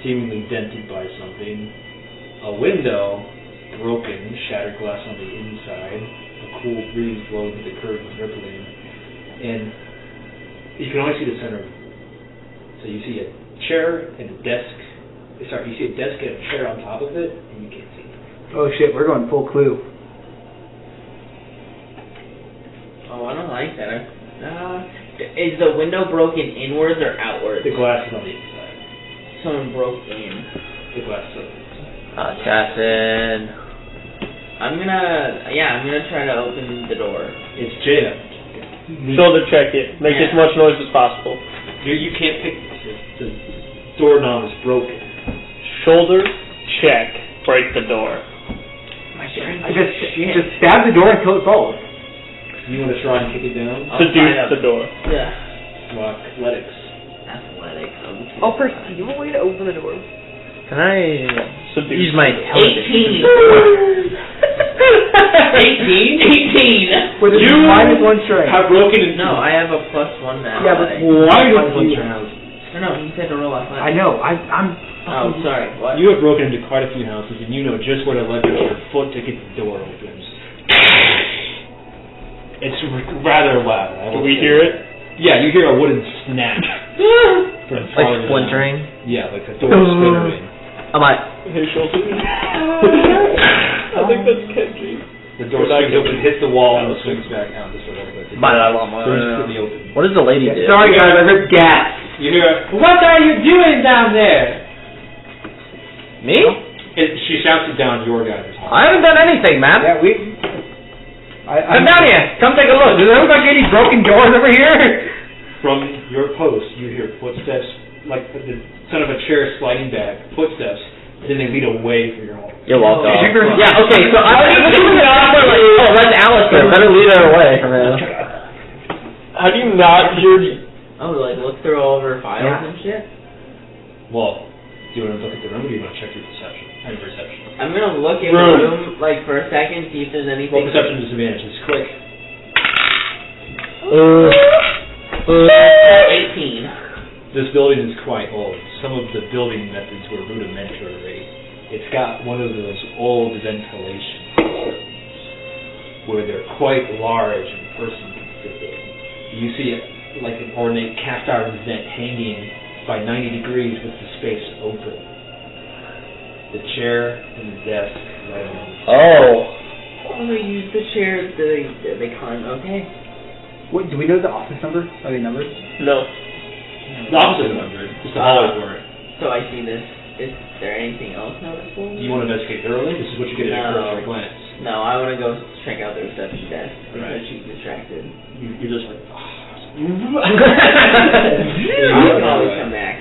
seemingly dented by something, a window, broken, shattered glass on the inside, a cool breeze blowing through the curtains, rippling, and you can only see the center of it. So you see a chair and a desk, you see a desk and a chair on top of it, and you can't see it. Oh shit, we're going full clue. Oh, I don't like that. Is the window broken inwards or outwards? The glass is on the inside. Someone broke in. The glass is on the inside. Assassin. I'm gonna try to open the door. It's jammed. Shoulder check it. Make as much noise as possible. You can't pick this. The doorknob is broken. Shoulder check. Break the door. I just stab the door until it falls. You want to try and kick it down? Seduce the door. Yeah. Athletics. Athletics. Oh, Percy, do you have a way to open the door? Can I Seduce. use my intelligence? 18. With You minus one strength. have broken into... No, I have a +1 now. Yeah, but Why minus don't one you strength. have... No, he said to roll athletics. I know. I'm. Oh, sorry. What? You have broken into quite a few houses, and you know just where to leverage your foot to get the door open. It's rather loud. Do we hear it? Yeah, you hear a wooden snap. Like splintering? Yeah, like the door splintering. Am I? Hey, Shelton. I think that's Kenji. The door swings open, hits the wall, and swings back out. This way, What does the lady do? Sorry guys, I heard gas. You hear, "What are you doing down there?" Me? She shouts it down your guys' hall. I haven't done anything, man. Yeah, Come down here. Come take a look. Does it look like any broken doors over here? From your post, you hear footsteps, like the sound of a chair sliding back, footsteps, and then they lead away from your hall. You're welcome. Oh. Yeah, okay, so I was looking at like, oh, that's Alistair. Better lead her away from him. How do you not hear... Oh, like look through all of her files and shit? Well, do you want to look at the room, or do you want to check your perception? Perception. I'm gonna look in the room, like, for a second, see if there's anything... Well, perception disadvantage is quick. 18. This building is quite old. Some of the building methods were rudimentary. It's got one of those old ventilation systems where they're quite large and a person can fit in. You see it like an ornate cast iron vent hanging by 90 degrees with the space open. The chair and the desk right on. Oh, they use the chair, they climb, okay. What, do we know the office number? Are they numbers? No. The opposite of 100. Just the hallways weren't. So I see this. Is there anything else noticeable? Do you want to investigate thoroughly? This is what you get at your first glance. No, I want to go check out the reception desk because Right. she's distracted. You're just like, I can always come back.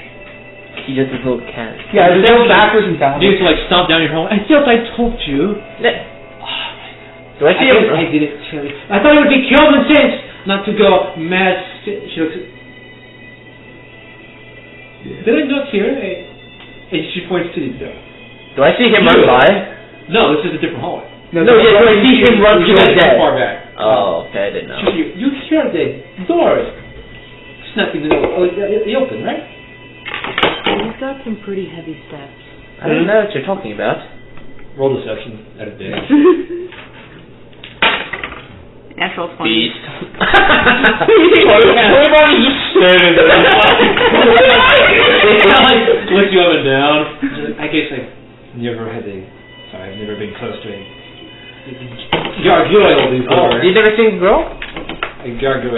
He just a little cat. Yeah, there's no backwards and you downwards. just like stomp down your home. I thought I told you. Do I see him? I didn't tell you. I thought it would be common sense not to go mad. She looks. Did I not hear? And she points to the door. Do I see him run by? No, this is a different hallway. No, do I see him run to the dead? Far back. Oh, okay, I didn't know. You hear the doors snapping the door. Oh, you open, right? He's got some pretty heavy steps. I don't know what you're talking about. Roll deception at a day. Natural 20. Beast. Everybody's just standing there. Looks you up and down. I guess I've never had I've never been close to a gargoyle before. You never seen Girl? A gargoyle.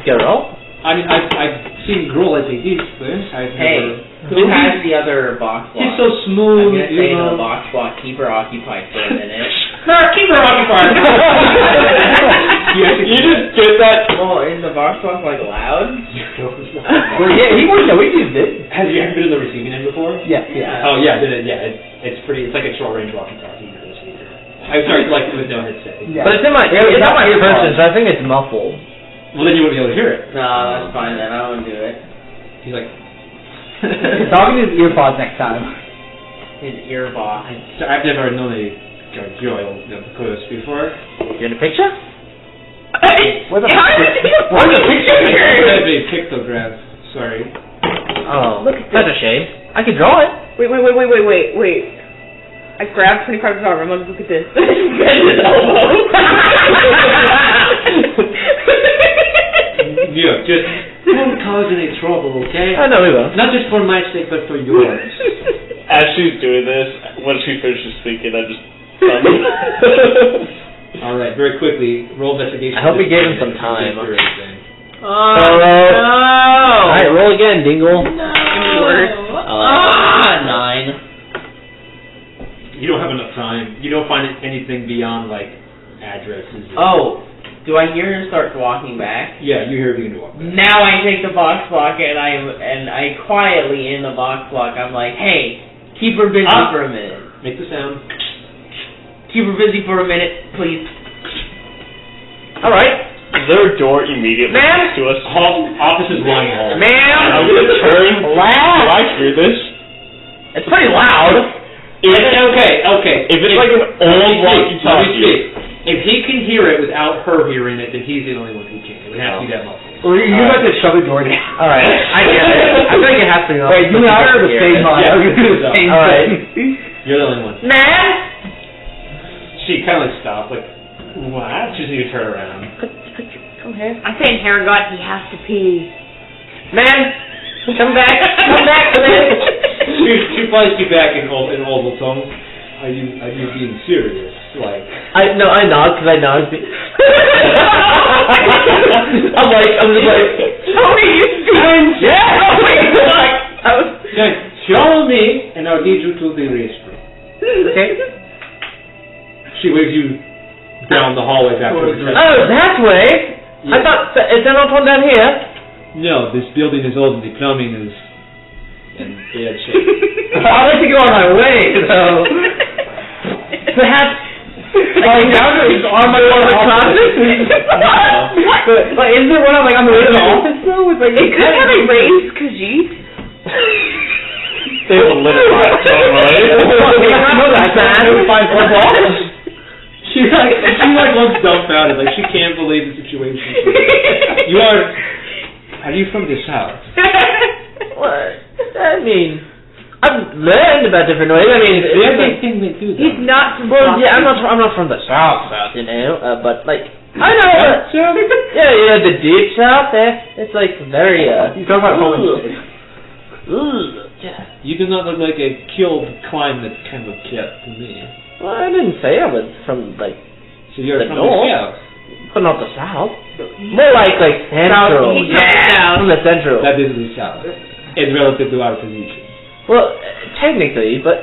Girl? I mean, I've seen Grohl as a discipline. Hey, who has the other box block? He's so smooth. I'm gonna say the box block. Keep her occupied for a minute. Keep her occupied. You just did that. Oh, is the box block like loud? Well, yeah, he wouldn't know. We used it. Have you ever been in the receiving end before? Yeah, yeah. Oh yeah, I did it. Yeah, it's pretty. It's like a short range walkie-talkie. I'm sorry, like with no headset. Yeah. But it's in my person, so I think it's muffled. Well, then you wouldn't be able to hear it. No, that's fine then. I won't do it. He's like. Talking to his earpods next time. His ear box. I've never known a gargoyle close before. You in a picture? Where's the picture here? I have a pictograph. Sorry. Oh, Look at that's a shame. I could draw it. Wait. I grabbed 25's arm. I'm like, look at this. His elbow. Yeah, just don't cause any trouble, okay? I know we will. Not just for my sake, but for yours. As she's doing this, when she finishes speaking, I just... Alright, very quickly, roll investigation. I hope we gave him some time. Oh, no! Alright, roll again, Dingle. No. 9. You don't have enough time. You don't find anything beyond, like, addresses. Oh, do I hear her start walking back? Yeah, you hear her begin to walk back. Now I take the box block and I quietly in the box block, I'm like, hey, keep her busy for a minute. Make the sound. Keep her busy for a minute, please. Alright. Is there a door immediately next to us? Office is one hall. Ma'am! I'm gonna turn. Loud! Do I hear this? It's pretty loud. Okay. If it's like an old walkie-talkie. If he can hear it without her hearing it, then he's the only one who can. It would have to be that muffled. Well, you have to shove the door down. Alright, I get it. I think it has to be Wait, you and I are the same line. Yeah. I was gonna do the same Alright. thing. You're the only one. Man! She kind of like stopped, like, what? She just need to turn around. Come here. I think Harrigot, he has to pee. Man! Come back, man! She flies you back in audible tongue. Are you being serious? Like I nod because I know I'm just like Tony, you speak. Yeah. Oh my God. Follow me, and I'll lead you to the restroom. Okay. She waves you down the hallway back to the reception. Oh, that way. Yeah. I thought is there not one down here? No, this building is old and the plumbing is in bad shape. I'd like to go on my way, though. Perhaps. Like, now it's on my way to the office. Like, is there one on the way to the office, though? With, like, It could have a raised Khajiit. They will live it right. She looks dumbfounded, like she can't believe the situation. Are you from the South? What? I mean, I've learned about different ways. I mean, Everything they do. He's not from well, yeah, I'm Frostdeep. not from the South, you know, but like, I know, yeah, the deep South, it's like very, You talk about Homestead. yeah. You do not look like a killed climate kind of cat to me. Well, I didn't say I was from, like, So you're the from north, the South. but not the South. More like central. Yeah. From the central. That is the South. In relative to our position. Well, technically, but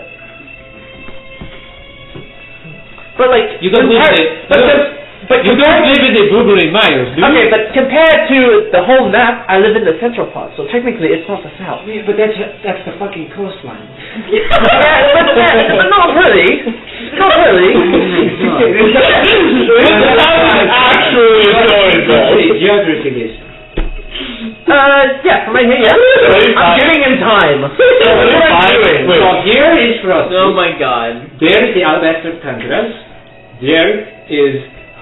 like You don't live in you don't live in the Blueberry Myers, do you? okay, but compared to the whole map, I live in the central part, so technically it's not the south. Yeah, but that's the fucking coastline. but not really. Not really. Actually, The geography is. Yeah, from right here, yeah. I'm giving him time. So here is Frostdeep. Oh my God. There is the Alabaster Tundras. There is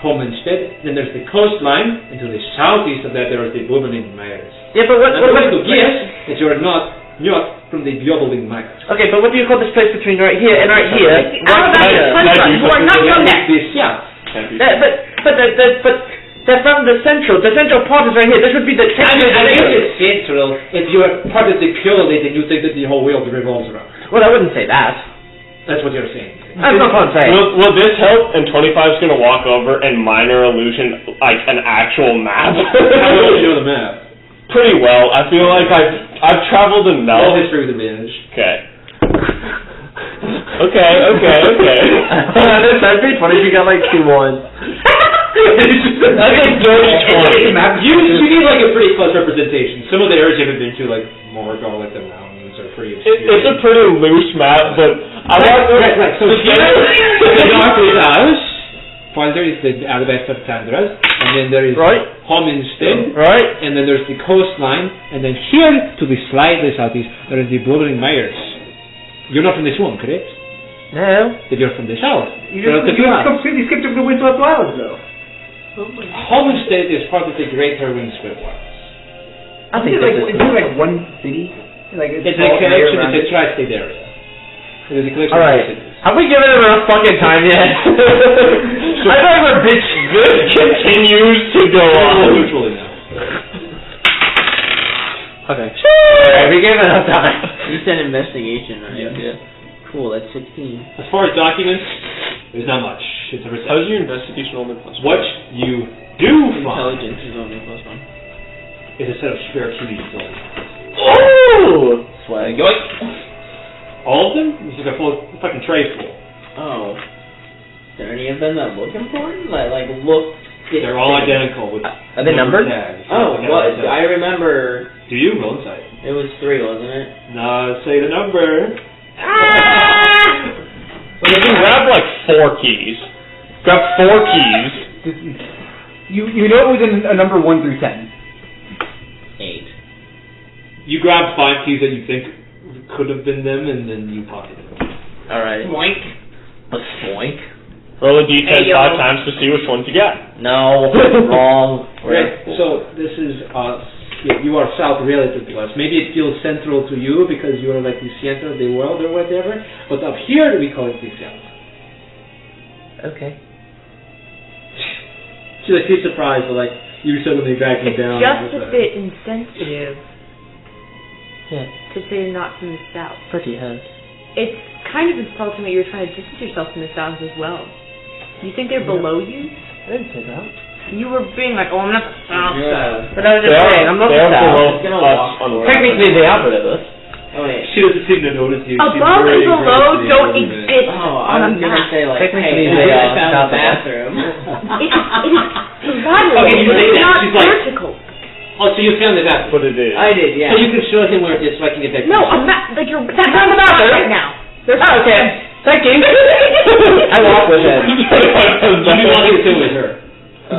Homestead. Then there's the coastline. And to the southeast of that there is the Blueberry Myers. Yeah, but what I'm going to guess that you're not from the Blueberry Myers. okay, but what do you call this place between right here and right here? Alabaster Tundra. You are not from that. The South. But they're from the central. The central part is right here. This would be the I think it's central. If you are part of the purely, then you think that the whole world revolves around. Well, I wouldn't say that. That's what you're saying. That's not what I'm saying. Will this help? And 25's gonna walk over and minor illusion like an actual map. How well do you know the map? Pretty well. I feel like I've traveled enough. All history with advantage. Okay. Okay. That'd be funny if you got like 2-1. I got dirty 20. You need like a pretty close representation. Some of the areas you haven't been to, like Morgul, like the mountains, are pretty obscure. It's a pretty loose map, but I want Right. So here, the north is us. Farther is the Alabaster Tundras, and then there is Right. Homestead, Right? and then there's the coastline, and then here to the slightly southeast there is the Blueberry Myers. You're not from the swamp, correct? No. Then you're from the south. You completely skipped over the Windswept Islands, though. Homestead is part of the Greater Windswept Islands. I think Is this it like one city? Like It's a collection, it's a tri-state area. It is a collection Alright. of cities. Have we given him enough fucking time yet? I thought we were bitch. this continues to go on. Literally now. Okay. Alright, we gave enough time. You said investigation, right? Yeah. Cool, that's 16. As far as documents, there's not much. It's a How's your investigation only plus? What you do find Intelligence is only +1. is a set of spare keys. Ooh! Swag. All of them? It's like a full fucking tray full. Oh. Is there any of them that look important? Like look. They're all identical. With Are they numbered? tags. Oh, Like what? tags. I remember Do you? Roll insight. it was 3, wasn't it? No, say the number. Well, you can grab like 4 keys. Grab 4 keys. You know it was in a number 1 through 10. 8. You grab 5 keys that you think could have been them, and then you pocket them. Alright. Boink. A spoink? Roll a d10 Hey, yo. 5 times to see which ones you get. No. Wrong. Right. So this is you are south relative to us. Maybe it feels central to you because you are like the center of the world or whatever. But up here we call it the south. Okay. She's surprised, but like you suddenly backing down. Just a bit insensitive. Yeah. to say you're not from the South. Pretty has. It's kind of insulting that you're trying to distance yourself from the South as well. You think they're below you? I didn't say that. You were being like, oh, I'm not the South. But I was just saying, I'm not the South. Technically, they are below us. Oh, wait. She doesn't seem to notice you. Above and below don't exist I on a was gonna map. say, like, Technically, hey, they I are found south the of us. bathroom. It is lateral. Okay, you say It's that. not She's like- vertical. Oh, so you found the bathroom. But it is. I did, yeah. So you can show him where it is so I can get back to No, you. a map. Like you're. That's on the map right now. There's okay. Thank you. I walk with him. You do want to sit with her.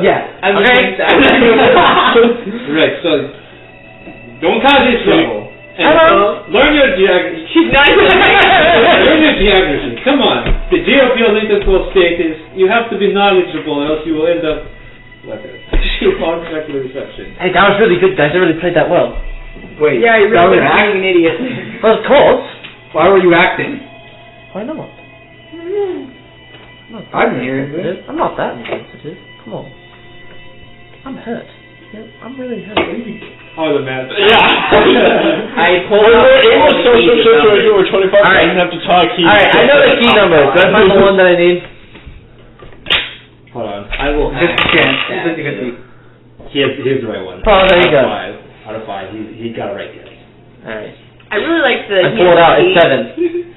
Yeah. I was Okay. Right, so don't cause any trouble. And learn your geography. She's not even. Learn your geography. Come on. The geopolitical status, you have to be knowledgeable or else you will end up like a contract with the reception. Hey, that was really good, guys. I really played that well. Wait. Yeah, you're that really was being an idiot. Well, of course. Why were you acting? Why not? I'm hearing this. I'm not that insensitive. Come on. I'm hurt. Yeah, I'm really hurt. Oh, the math. Yeah. I pulled It up was all the social key situation numbers. where 25 Alright. doesn't have to talk. Alright, I know the key number. Do I find the one that I need? Hold on. I will Just hack a chance. that. Just a good week. Here's the right one. Oh, there you go. Out of 5. He got it right guess. Alright. I really like the. I pulled it out. It's 7.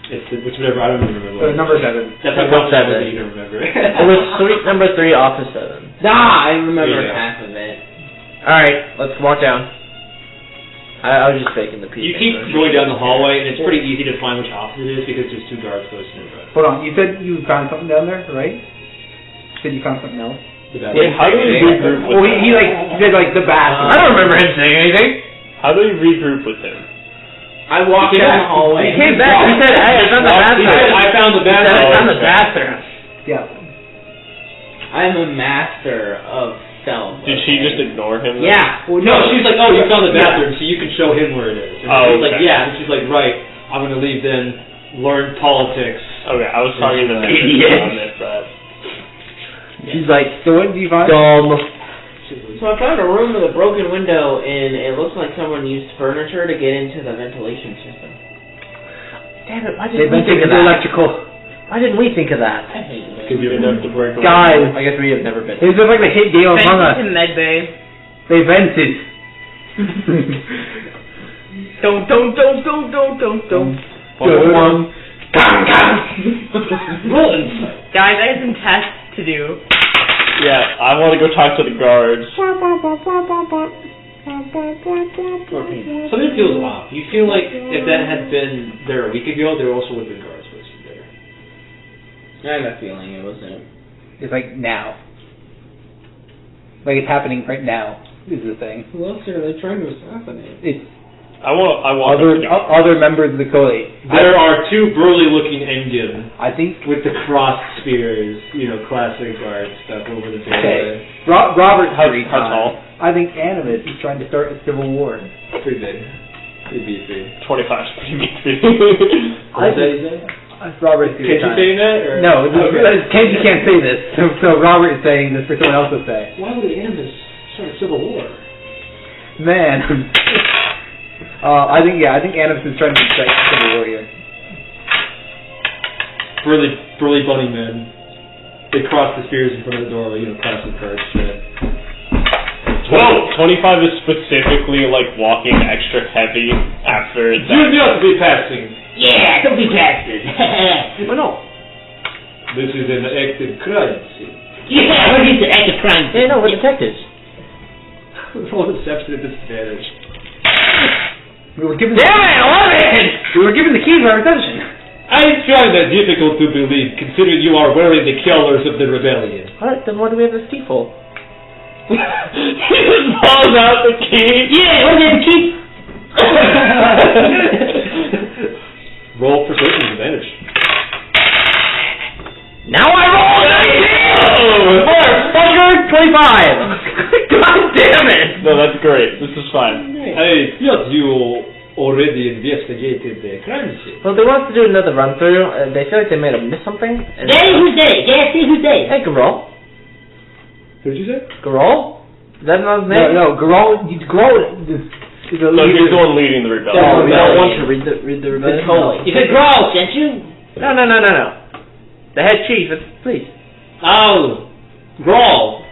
It's whatever, I don't even remember. Number 7. That's how Number much that 7. was that you don't remember. It was number 3 off of 7. I remember Yeah. half of it. Alright, let's walk down. I was just faking the piece. You keep going down the hallway, and it's pretty easy to find which office it is because there's 2 guards posted in front. Hold on. You said you found something down there, right? You said you found something else. Wait, how do we regroup with Well, him? he said like the bathroom. I don't remember him saying anything. How do we regroup with him? I walked down the hallway. He came back. He said, hey, I found the bathroom. He said, I found the He said, bathroom. I found the bathroom. Yeah. I'm a master of stealth. Did she just ignore him? then? Yeah. Well, no, she's like, oh, you found the bathroom, so you can show him where it is. And Oh, he's like, okay. yeah. And she's like, right, I'm going to leave then, learn politics. Okay, I was talking to Idiot. on this. She's like, So what did you find? dumb. So I found a room with a broken window, and it looks like someone used furniture to get into the ventilation system. Damn it, why They didn't we think vented of the that? electrical. Why didn't we think of that? I hate it. Because you didn't have to break away. Guys, I guess we have never been. it's just like the hit game of Among Us. Vented to medbay. They vented. Don't. Roll insight. Guys, I have some tests to do. Yeah, I want to go talk to the guards. Something feels off. You feel like if that had been there a week ago, there also would have been guards posted there. I have a feeling it wasn't. It's like now. Like it's happening right now. Is the thing. Who else are they trying to assassinate? It's I want other members of the Coil. There are 2 burly-looking Engen I think. with the crossed spears, classic guard stuff over the doorway. Okay. Robert. How tall? I think Animus is trying to start a civil war. Pretty big. Pretty beefy. 25 is pretty beefy. What did you say? Robert. Can't you say that? Or? No, Okay. you can't say this. So Robert is saying this for someone else to say. Why would the Animus start a civil war? Man. I think Animus is trying to start a civil war here. Burly bunny men. They cross the spears in front of the doorway, classic card shit. Whoa! 25 is specifically like walking extra heavy after You not to be passing. Yeah, don't be casted. Oh, no. This is an active crime scene. Yeah, what is the active crime? Yeah, no, we're detectives. Roll deception at disadvantage. We were given. Damn it, 11! We were given the keys by reception. I find that difficult to believe, considering you are wearing the colors of the rebellion. Alright, then what do we have this key for? He just pulls out the key. Yeah, what is the key? Roll persuasion advantage. Now I roll 19! For fucker 25! God damn it! No, that's great. This is fine. I thought you already investigated the crime scene. Well, they want us to do another run through. They feel like they may have missed something. And who's they? Who's they? Hey, Garol. What did you say? Garol? Is that not his name? No, Garol is he's the one leading the rebellion. Oh, we don't want to read the rebellion. You said Growl, didn't you? No. The head chief, please. Oh, Growl.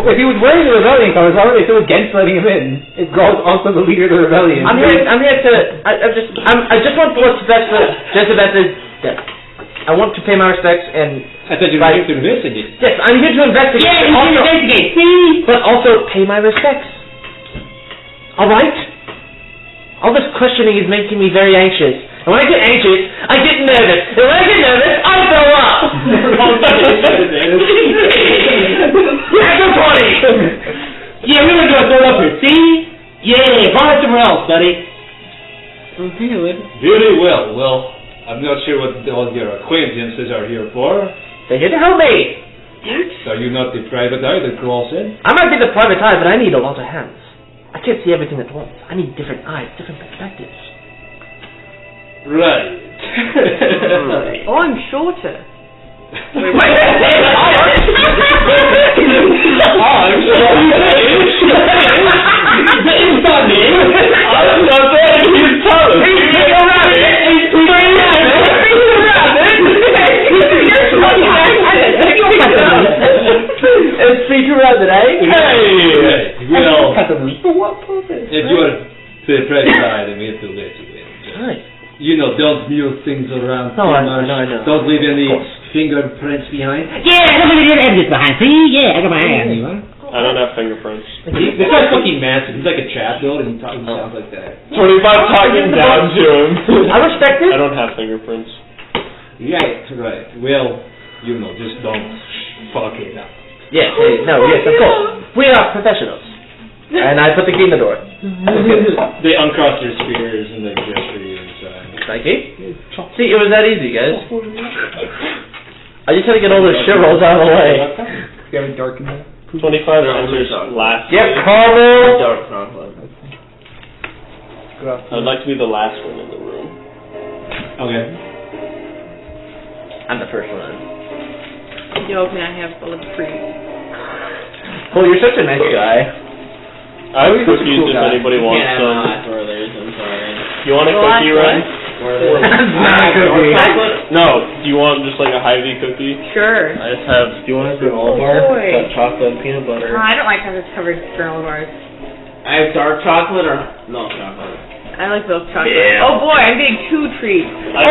If he was wearing the rebellion colors, how are they so against letting him in? If Grawl's also the leader of the rebellion. I just want what's best for Jezebeth's death. I want to pay my respects and... I thought you were here to investigate. Yes, I'm here to investigate. Yeah, he's here to investigate. See? But also pay my respects. Alright? All this questioning is making me very anxious. And when I get anxious, I get nervous. And when I get nervous, I throw up. Yeah, go party! Yeah, we're gonna go throw up here. See? Yeah, find somewhere else, buddy. Very well. Well, I'm not sure what all your acquaintances are here for. They're here to help me. Are you not the private eye that Growl said? I might be the private eye, but I need a lot of hands. I can't see everything at once. I need different eyes, different perspectives. Right. Oh, I'm shorter. I'm not saying he's taller. It's Peter Rabbit, eh? Hey! Well, For what purpose? if you are the private eye, then we have to let you in. Right. You know, don't move things around too I much. know. Don't leave any fingerprints behind. Yeah, don't leave any evidence behind. See? Yeah, I got my eye on you, huh? I don't have fingerprints. This guy's fucking massive. He's like a chatbot and he sounds like that. 25 talking down to him. I respect it. I don't have fingerprints. Right. Well, you know, just don't fuck it up. Yes, of course. We are professionals. And I put the key in the door. They uncross their spears and they gesture you inside. Thank you. See, it was that easy, guys. I just had to get all those shit rolls out of the way. You have a dark in there? 25 enters last. Yep, Carmel. Dark chocolate. I'd like to be the last one in the room. Okay. I'm the first one. Yo, can I have a little treat? Oh, you're such a nice guy. I have cookies if anybody wants Can't have some. my brothers, I'm sorry. You want a cookie, Ren? Chocolate? No. Do you want just like a Hy-Vee cookie? Sure. I just have. Do you want a granola bar? Got chocolate and peanut butter. I don't like how it's covered granola bars. I have dark chocolate or milk chocolate. I like milk chocolate. Yeah. Oh boy, I'm getting 2 treats. What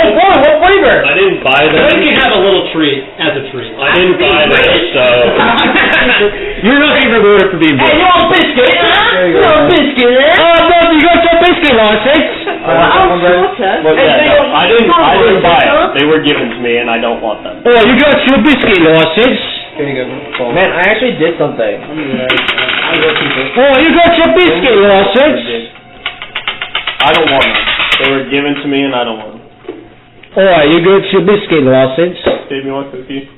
flavor? I didn't buy them. Then you can have a little treat as a treat. I didn't buy them, so. You're not even rewarded for being Hey, you want a biscuit? You want a biscuit, eh? Oh, no, you got your biscuit license. Look, I didn't buy it. They were given to me, and I don't want them. Oh, you got your biscuit license. Here you go. Man, I actually did something. Oh, you got your biscuit license. I don't want them. They were given to me, and I don't want them. Oh, you got your biscuit license. Dave, you want a cookie?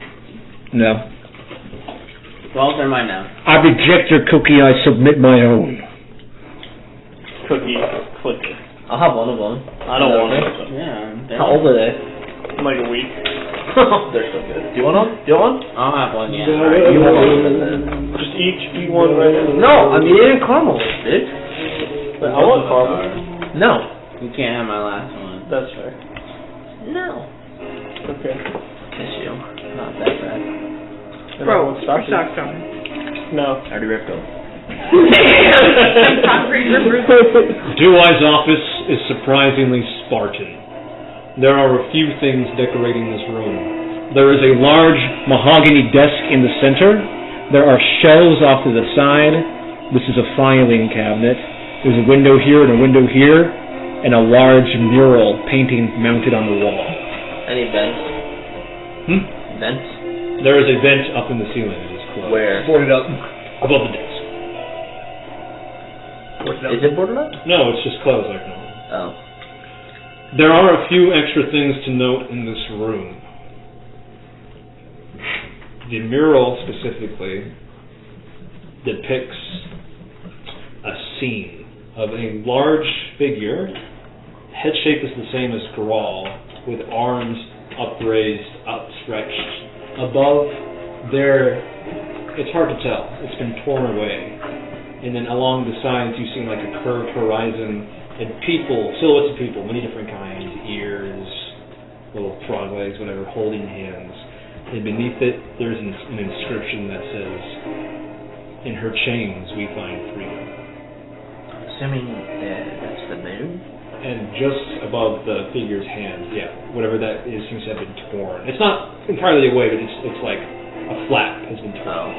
No. Well, they're mine now. I reject your cookie. I submit my own. Cookie, click it. I'll have one of them. I don't want it. Yeah. How old are they? Like a week. They're so good. Do you want one? I'll have one, yeah. Alright, you want one then. Just eat one right now. No, I'm eating caramel, dude. But I want caramel. No. You can't have my last one. That's fair. No. Okay. Kiss you. Not that bad. Bro, your socks on. No. I already ripped them. Deweye's office is surprisingly Spartan. There are a few things decorating this room. There is a large mahogany desk in the center. There are shelves off to the side. This is a filing cabinet. There's a window here and a window here, and a large mural painting mounted on the wall. Any vents? Vents? There is a vent up in the ceiling. It is closed. Where? Boarded up. Above the desk. Is it boarded up? No, it's just closed like normal. Oh. There are a few extra things to note in this room. The mural specifically depicts a scene of a large figure, head shape is the same as Grawl, with arms upraised, outstretched, above It's hard to tell. It's been torn away. And then along the sides you see like a curved horizon and people, silhouettes of people, many different kinds, ears, little frog legs, whatever, holding hands. And beneath it there's an inscription that says, "In her chains we find freedom." Assuming that's the moon? And just above the figure's hand, whatever that is seems to have been torn. It's not entirely away, but it's like a flap has been torn.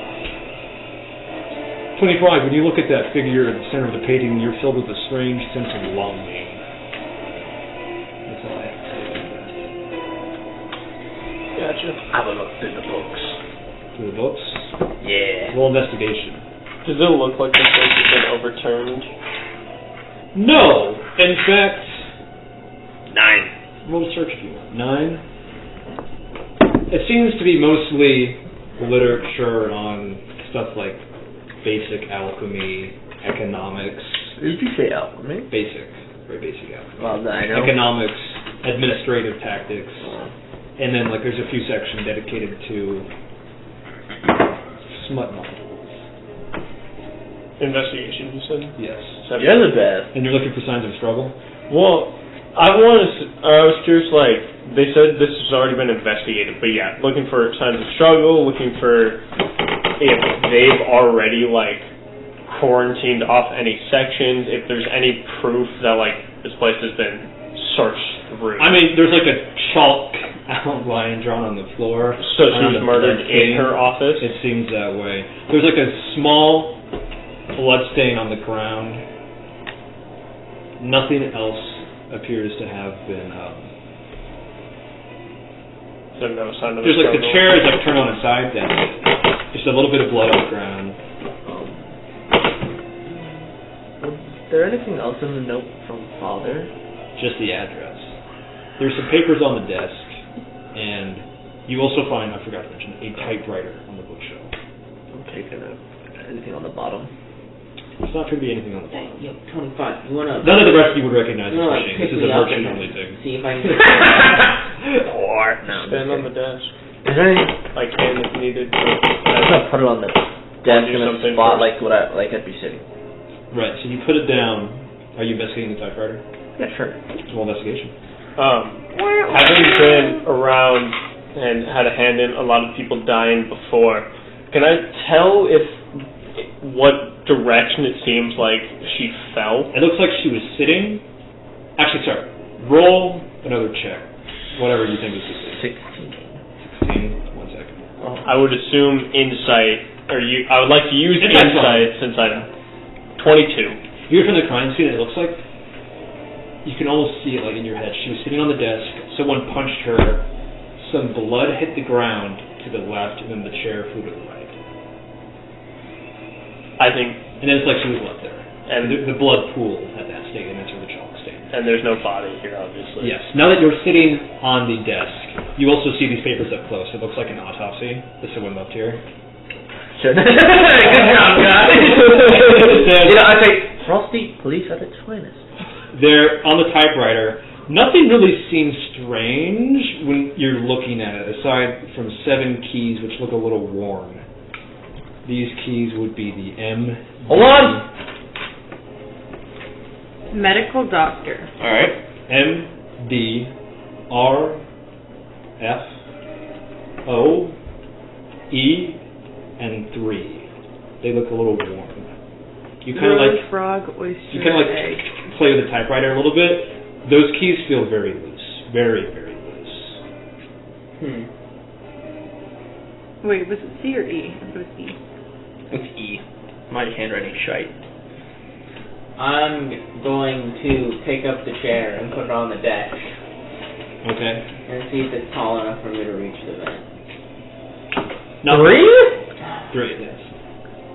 25, when you look at that figure at the center of the painting, you're filled with a strange sense of longing. That's all I have to say about that. Gotcha. Have a look through the books. Through the books? Yeah. Roll investigation. Does it look like the place has been overturned? No! In fact... 9. Roll search if you want. 9. It seems to be mostly literature on stuff like basic alchemy, economics. Did you say alchemy? Basic. Very basic alchemy. Well, I know. Economics, administrative tactics. And then like there's a few sections dedicated to smut novels. Investigation, you said? Yes. You're the best. And you're looking for signs of struggle? Well, I was curious, like, they said this has already been investigated, but yeah, looking for signs of struggle, looking for if they've already, like, quarantined off any sections, if there's any proof that, like, this place has been searched through. I mean, there's like a chalk outline drawn on the floor. So she was murdered in her office? It seems that way. There's like a small blood stain on the ground. Nothing else appears to have been so no sign of there's like struggle. the chair is like turned on its side, that's it. Just a little bit of blood on the ground. Was there anything else in the note from Father? Just the address. There's some papers on the desk, and you also find, I forgot to mention, a typewriter on the bookshelf. I'm taking it. Anything on the bottom? It's not going to be anything on the Dang, bottom. yo, 25. You wanna? None of the rest of you would recognize this like, machine. pick This is me a up merchant and only thing. See if I can. Or no. Stand on the desk. Is there any? Like, and if needed. I'm gonna put it on the desk in a something spot first. like I'd be sitting. Right, so you put it down. Are you investigating the typewriter? Yeah, sure. Roll investigation. Having been around and had a hand in a lot of people dying before, can I tell what direction it seems like she fell? It looks like she was sitting. Actually, sorry. Roll another check. Whatever you think is the 16. 16. 1 second. I would assume insight, I would like to use That's insight since I'm 22. You're from the crime scene. It looks like you can almost see it like in your head. She was sitting on the desk. Someone punched her. Some blood hit the ground to the left, and then the chair flew to the right. I think. And then it's like she was left there. And the blood pooled at that state, and that's where the chalk stain. And there's no body here, obviously. Yes. Now that you're sitting on the desk, you also see these papers up close. It looks like an autopsy that someone left here. Sure. Good job, guys. I say Frostdeep police at its finest. They're on the typewriter. Nothing really seems strange when you're looking at it, aside from 7 keys which look a little worn. These keys would be the M. Hold on. Medical doctor. All right. M, D, R, F, O, E, and 3. They look a little worn. You kind of like frog, oyster, you kind of like egg. play with the typewriter a little bit. Those keys feel very loose, very, very loose. Wait, was it C or E? I thought it was E. It's E. My handwriting's shite. I'm going to pick up the chair and put it on the desk Okay. and see if it's tall enough for me to reach the vent. Now, 3? 3, yes.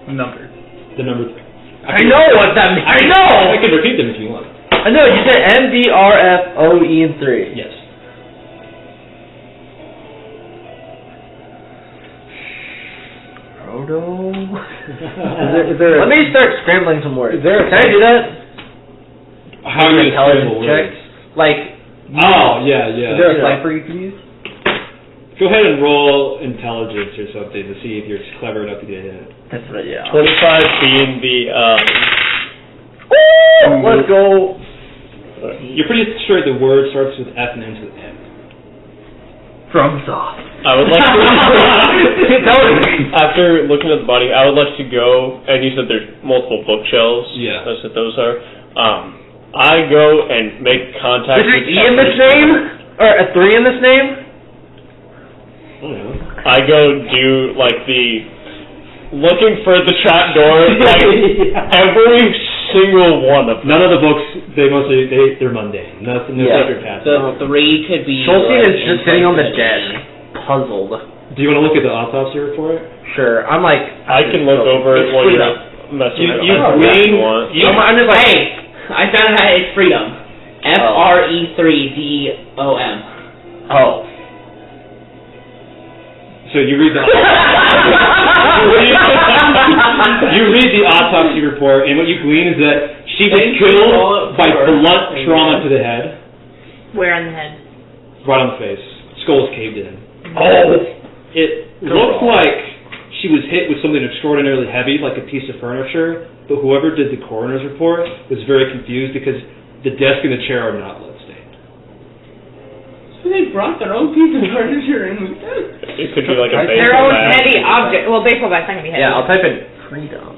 Number. The number 3. I know what that means. I know. I can repeat them if you want. I know. You said M, D, R, F, O, E, and 3. Yes. Proto. Is there Let me start scrambling some words. Is there a Can I do that? How do you Intelligence scramble checks? words? Like. Oh, yeah. Is there a Yeah. cipher you can use? Go ahead and roll intelligence or something to see if you're clever enough to get in. That's right, yeah. 25 being the, Let's go. You're pretty sure the word starts with F and ends with M. From soft. I would like to, after looking at the body, I would like to go, and you said there's multiple bookshelves. Yeah. That's what those are. I go and make contact Is with there E in this name? Or a 3 in this name? I don't know. I go do, like, looking for the trap door, like, every single one of them. None of the books, they're mundane. Nothing, no secret passage. The 3 could be. Schultz like, is just sitting on the desk, puzzled. Do you want to look at the autopsy report? Sure, I'm like... I can look over it while you're messing with it. I'm just like... Hey! I found out it's freedom. FRE3DOM. Oh. So you read the you read the autopsy report, and what you glean is that she was killed by blunt trauma to the head. Where on the head? Right on the face. Skull is caved in. Oh! It looked like she was hit with something extraordinarily heavy, like a piece of furniture, but whoever did the coroner's report was very confused because the desk and the chair are not bloodstained. So they brought their own piece of furniture in with them. It could be like a baseball Their own bat. heavy object. Well, baseball bat's not gonna be heavy. Yeah, I'll type in freedom.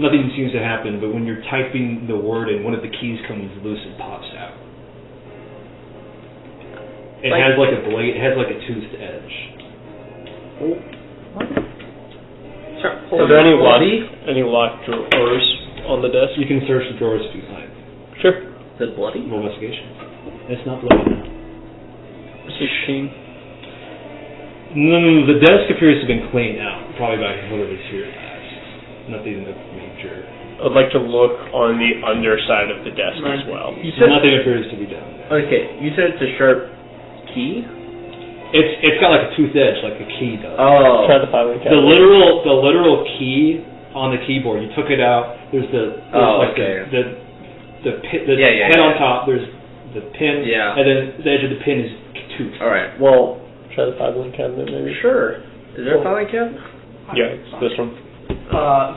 Nothing seems to happen, but when you're typing the word and one of the keys comes loose and pops out. It has like a blade, it has like a toothed edge. Are there any locked drawers on the desk? You can search the drawers if you like. Sure. Is it bloody? Roll investigation. It's not bloody. 16. No, the desk appears to have been cleaned out, probably by whoever was here last. Nothing of major. I'd like to look on the underside of the desk as well. Nothing appears to be down there. Okay, you said it's a sharp key? It's got like a toothed edge, like a key does. Oh. Try the filing The literal key on the keyboard. You took it out. There's the head on top. There's the pin. Yeah. And then the edge of the pin is tooth. All right. Well, try the filing cabinet maybe. Sure. Is there a filing cabinet? Yeah, it's this one.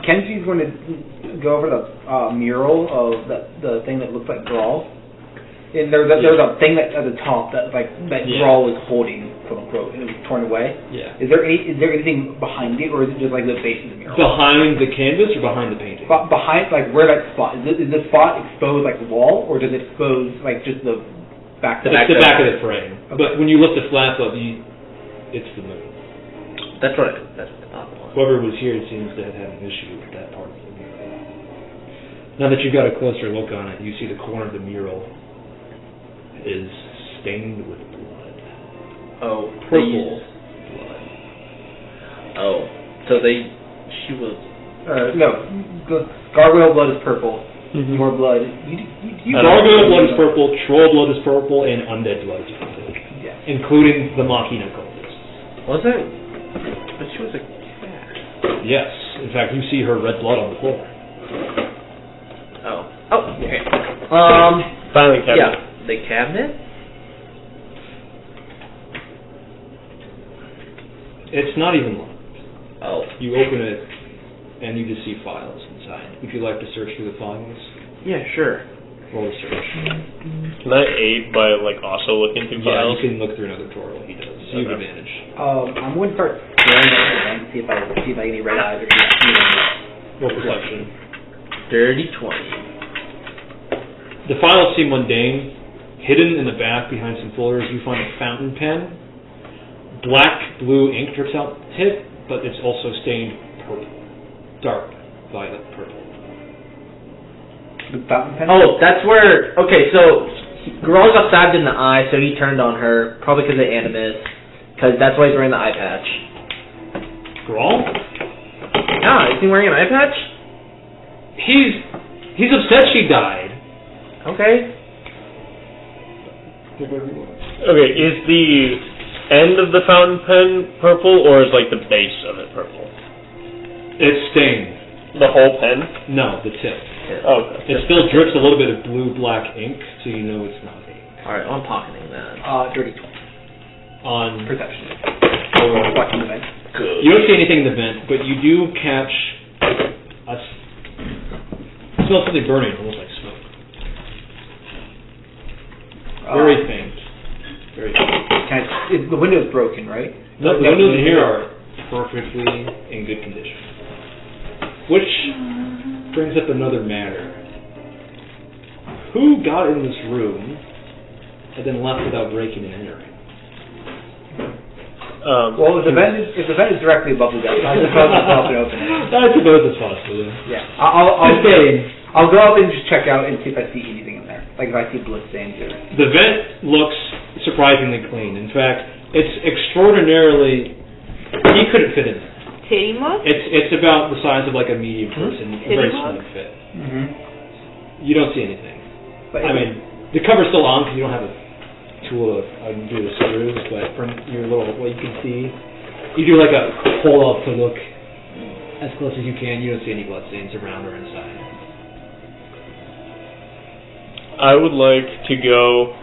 Kenzie's going to go over the mural of the thing that looks like Grawl. And there was a thing that at the top that Grawl was holding, quote unquote, and it was torn away. Yeah. Is there anything behind it, or is it just like the base of the mural? Behind the canvas or behind the painting? Behind, like where that spot is the spot exposed like the wall, or does it expose like just the back? It's the back of the frame. Okay. But when you lift the flap up, it's the moon. That's what I thought. Whoever was here seems to have had an issue with that part of the mural. Now that you've got a closer look on it, you see the corner of the mural is stained with blood. Oh, purple blood. Oh, so she was. No, the gargoyle blood is purple. Mm-hmm. Your blood. Gargoyle blood is purple. Troll blood is purple, and undead blood is purple. Yeah. Including the Machina cultists. Was it? But she was a cat. Yes. In fact, you see her red blood on the floor. Oh. Okay. Filing cabinet. Yeah. The cabinet? It's not even locked. Oh. You open it, and you just see files inside. Would you like to search through the files? Yeah, sure. Roll a search. Can I aid by also looking through Yeah, files? you can look through another drawer while he does. So you have advantage. I'm going to start staring at it and see if I get any red eyes or anything. Roll perception. Dirty 20. The files seem mundane. Hidden in the back behind some folders, you find a fountain pen. Black blue ink drips out the tip, but it's also stained purple. Dark violet purple. The fountain pen? Oh, that's where. Okay, so Grawl got stabbed in the eye, so he turned on her, probably because of animus, because that's why he's wearing the eye patch. Grawl? Yeah, is he wearing an eye patch? He's upset she died. Okay. Okay, is the end of the fountain pen purple, or is the base of it purple? It's stained. The whole pen? No, the tip. Oh, okay. It still drips a little bit of blue-black ink, so you know it's not ink. Alright, I'm pocketing that. Dirty 20. On Perception. or Watching the vent. you don't see anything in the vent, but you do catch a smell something burning, almost like smoke. Very faint. Very faint. The window's broken, right? No, the windows in here are perfectly in good condition. Which brings up another matter. Who got in this room and then left without breaking and entering? Well, if the vent is directly above the desk, I suppose it's open. I suppose it's possible, yeah. I'll go up and just check out and see if I see anything in there. Like if I see blood stains or... The vent looks surprisingly clean. In fact, it's extraordinarily... He couldn't fit in there. Titty mark? It's about the size of like a medium person, a very snug fit. Mm-hmm. You don't see anything. But I mean, the cover's still on because you don't have a tool to undo the screws, but from your little, what you can see, you do like a pull up to look as close as you can. You don't see any blood stains around or inside. I would like to go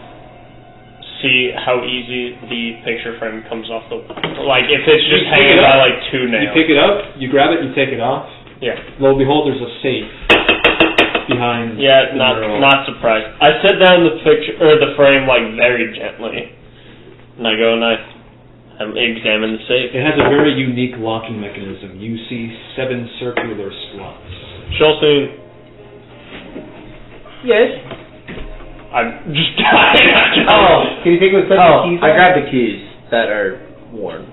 see how easy the picture frame comes off the wall. Like, if it's just hanging by like 2 nails. You pick it up, you grab it, you take it off. Yeah. Lo and behold, there's a safe behind. Yeah, not surprised. I set down the picture or the frame like very gently, and I go and I examine the safe. It has a very unique locking mechanism. You see 7 circular slots. Chelsea. Yes. I'm just dying. Can you take those keys? I grabbed the keys that are worn.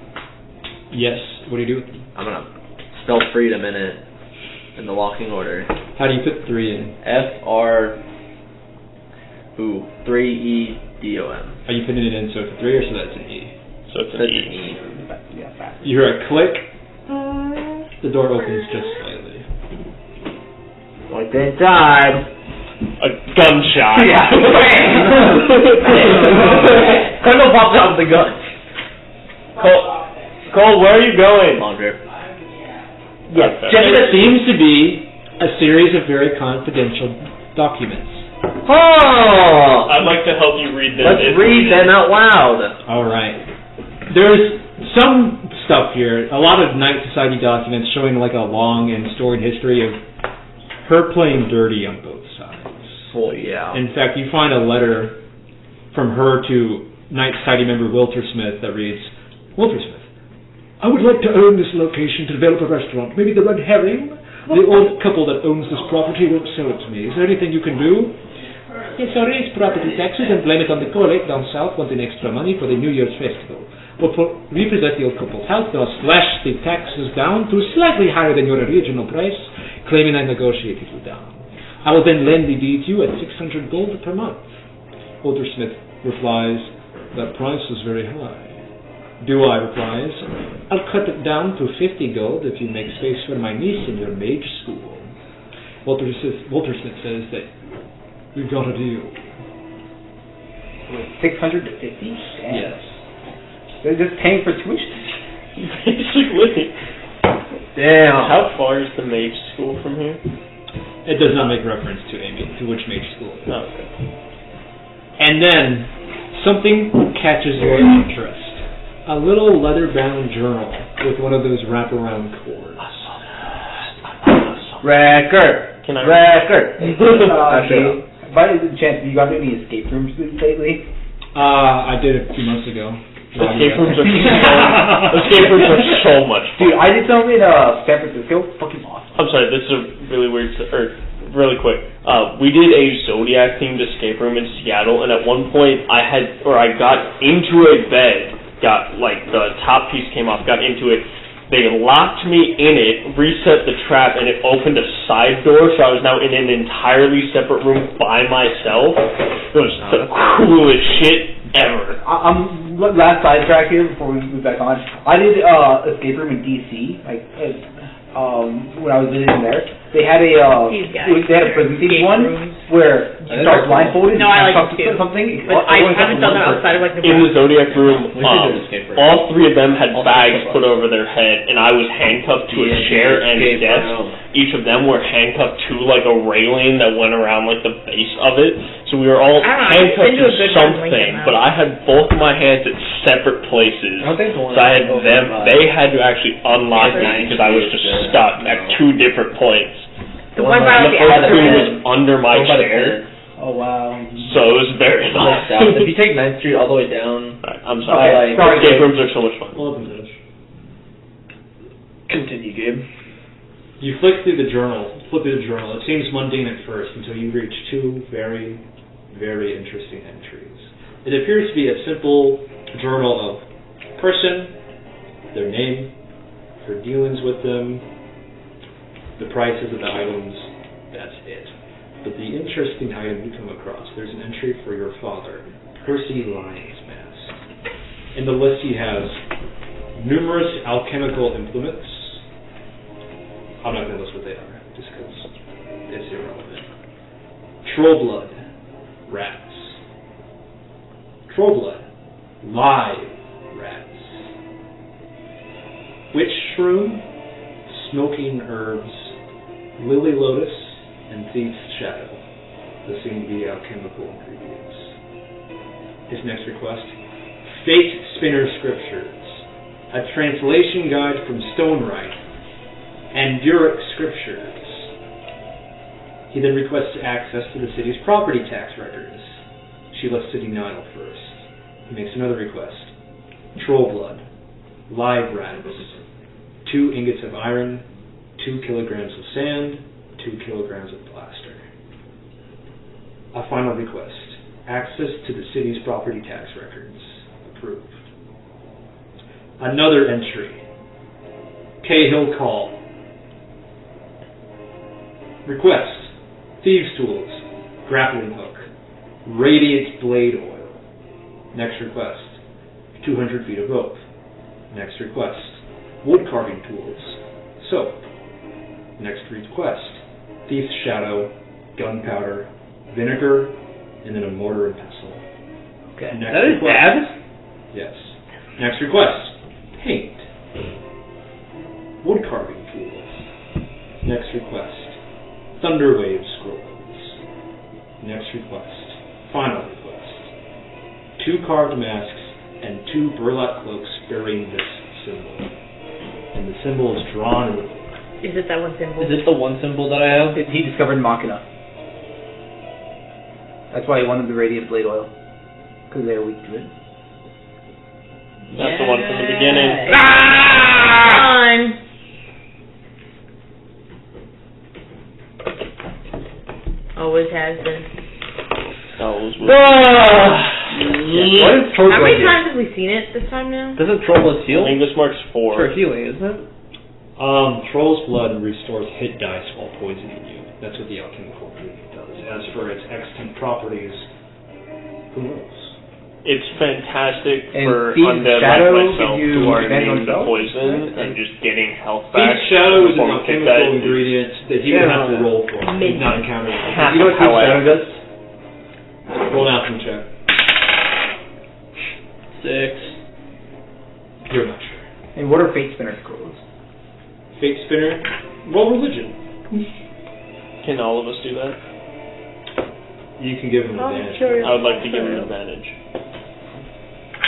Yes. What do you do with them? I'm gonna spell freedom in it in the locking order. How do you put 3 in? 3EDOM. Are you putting it in so it's a 3 or so that's an E? So it's an E. Yeah, fast. You hear a click. The door opens just slightly. Like they died. A gunshot. Yeah. Colonel pops out with the gun. Cole, where are you going? Laundry. Yes. There seems to be a series of very confidential documents. Oh! I'd like to help you read them. Let's read them out loud. All right. There's some stuff here, a lot of Night Society documents showing like a long and storied history of her playing dirty on both sides. Oh, yeah. In fact, you find a letter from her to Night Society member Wilter Smith that reads, Wilter Smith, I would like to own this location to develop a restaurant. Maybe the Red Herring? The old couple that owns this property won't sell it to me. Is there anything you can do? Yes, I raise property taxes and blame it on the Coil down south wanting extra money for the New Year's festival. But for repossess the old couple's house, they'll slash the taxes down to slightly higher than your original price, claiming I negotiated you down. I will then lend the deed to you at 600 gold per month. Walter Smith replies, that price is very high. Deweye replies, I'll cut it down to 50 gold if you make space for my niece in your mage school. Walter Smith says that we've got a deal. Wait, 600 to 50? Damn. Yes. They're just paying for tuition. Basically. Damn. How far is the mage school from here? It does not make reference to which mage school it is. Oh, okay. And then, something catches your interest. A little leather-bound journal with one of those wraparound cords. Record. Can I Record. By the chance, have you gone to any escape rooms lately? I did a few months ago. Escape rooms are so much fun. Dude, I did some in San Francisco. Fucking awesome. I'm sorry, this is a really weird, really quick. We did a Zodiac themed escape room in Seattle, and at one point I got into a bed, got like the top piece came off, got into it. They locked me in it, reset the trap, and it opened a side door, so I was now in an entirely separate room by myself. It was the coolest shit ever. Last sidetrack here before we move back on. I did escape room in DC, when I was visiting there. They had a prison themed one. where you start blindfolded No, I like talk it too. to something. But I haven't done that outside of like the In the Zodiac room, We should do an escape room. all three of them had Also bags escape put over their head, and I was handcuffed to a chair and a desk. Each of them were handcuffed to like a railing that went around like the base of it. So we were all handcuffed to something, but I had both of my hands at separate places. So I had them, they had to actually unlock me because I was just stuck at two different points. The one by The the first two Aspen. was under my chair. Oh wow. So it was very South. If you take 9th Street all the way down, I'm sorry. Sorry, Escape rooms are so much fun. continue, Gabe. You flip through the journal. It seems mundane at first until you reach two very, very interesting entries. It appears to be a simple journal of person, their name, their dealings with them, the prices of the items, that's it. But the interesting item you come across, there's an entry for your father, Percy Lion's Mask. In the list he has numerous alchemical implements. I'm not going to list what they are, just because it's irrelevant. Troll blood, rats. Troll blood, live rats. Witch shroom, smoking herbs, lily lotus, and thief's shadow. Those seem to be alchemical ingredients. His next request, Fate Spinner Scriptures, a translation guide from Stonewright and Duric Scriptures. He then requests access to the city's property tax records. She left City Nile first. He makes another request. Troll blood, live rats, 2 ingots of iron, 2 kilograms of sand, 2 kilograms of plaster. A final request. Access to the city's property tax records. Approved. Another entry. Cahill call. Request. Thieves' tools. Grappling hook. Radiant blade oil. Next request. 200 feet of rope. Next request. Wood carving tools. Soap. Next request. Thief's shadow. Gunpowder. Vinegar. And then a mortar and pestle. Okay. Next That is request. bad. Yes. Next request. Paint. Wood carving tools. Next request. Thunderwave scrolls. Next request. Final request. 2 carved masks and 2 burlap cloaks bearing this symbol. And the symbol is drawn in the book. Is it that one symbol? Is it the one symbol that I have? He discovered Machina. That's why he wanted the radiant blade oil. Because they are weak to it. That's the one from the beginning. Fine. Always has been. What is Troll How many Blood? times have we seen it this time now? Doesn't Troll Blood I heal? think this marks 4. For healing, isn't it? Troll's blood restores hit dice while poisoning you. That's what the alchemical ingredient does. As for its extant properties, who knows? It's fantastic And for Thieves' undead Shadow, like myself did you who are advantage immune to on spells? poison and just getting health back. Thief's shadow is an before we take alchemical that. ingredient that he would have to roll for. He's not encountered it. Half You know what how Thieves' I- Shadow does? Roll an alchemy check. 6. You're not sure. And what are Fate Spinner scrolls? Fate spinner. Roll religion. Can all of us do that? You can give him Oh, advantage. sure. I would like to give him an advantage.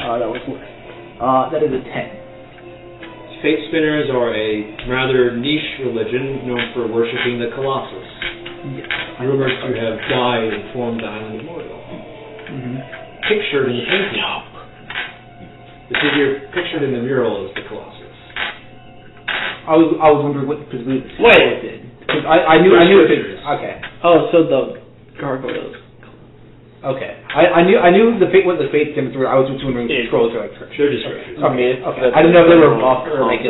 That was worse. That is a 10. Fate spinners are a rather niche religion known for worshipping the Colossus, Yes. rumored to have died and formed the island of Mordor. Mm-hmm. Pictured in the painting, the figure pictured in the mural is the Colossus. I was wondering what specifically the Wait. scroll did. Because I knew it. Okay. Oh, so the gargoyles. Okay. I knew what the Fate Spinner were. I was just wondering Yeah. if scrolls are like They're descriptions. Okay. Okay. I didn't know if they were off or like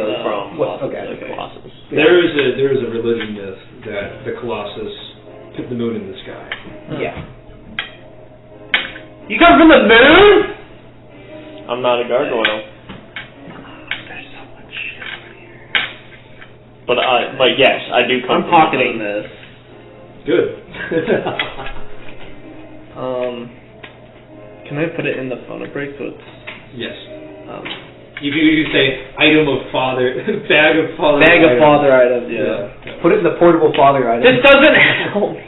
what? Okay. The Colossus. There is a religion myth that the Colossus put the moon in the sky. Yeah. You come from the moon? I'm not a gargoyle. There's so much shit over here. But yes, I do come I'm from the pocketing moon. this. Good. Can I put it in the phone break so it's... Yes. You say item of father, bag of father items, yeah. Put it in the portable father item. This doesn't help me.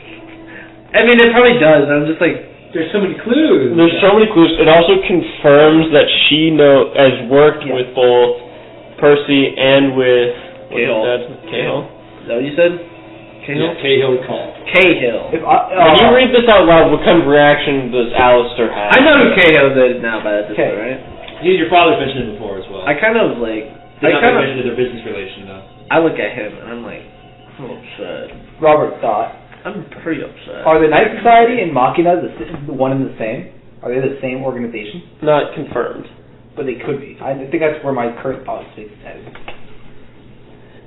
I mean, it probably does. I'm just like, there's so many clues. There's so many clues. It also confirms that she has worked with both Percy and with Cahill. Is that what you said? Cahill? Yeah, Cahill call. Cahill. When you read this out loud, what kind of reaction does Alistair have? I know who Cahill is now, but that's it, right? Your father's mentioned it before as well. I kind of like... They mentioned their business relation, though. I look at him and I'm like, I'm upset. Robert thought. I'm pretty upset. Are the Night Society and Machina the one and the same? Are they the same organization? Not confirmed. But they could be. I think that's where my current thought is headed.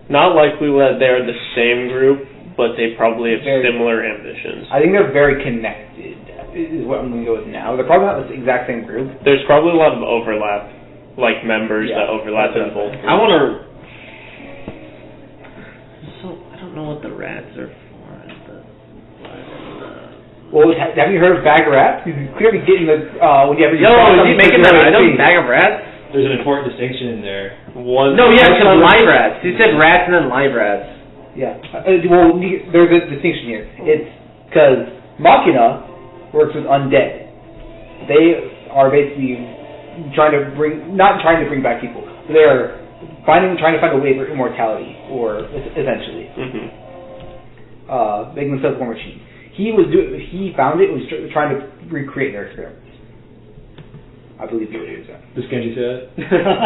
Not likely that they're the same group, but they probably have similar ambitions. I think they're very connected, is what I'm going to go with now. They're probably not the exact same group. There's probably a lot of overlap, like members that overlap in both groups. I want to... So, I don't know what the rats are for. Well, have you heard of bag of rats? You clearly getting the... when you have is he making that item, bag of rats? There's an important distinction in there. Because live rats. He said rats and then live rats. Yeah. Well, there's a distinction here. It's because Machina works with undead. They are basically not trying to bring back people. They are trying to find a way for immortality, or essentially, making themselves more machine. He found it and was trying to recreate their experiments. I believe he would do that. Does Kenji say that?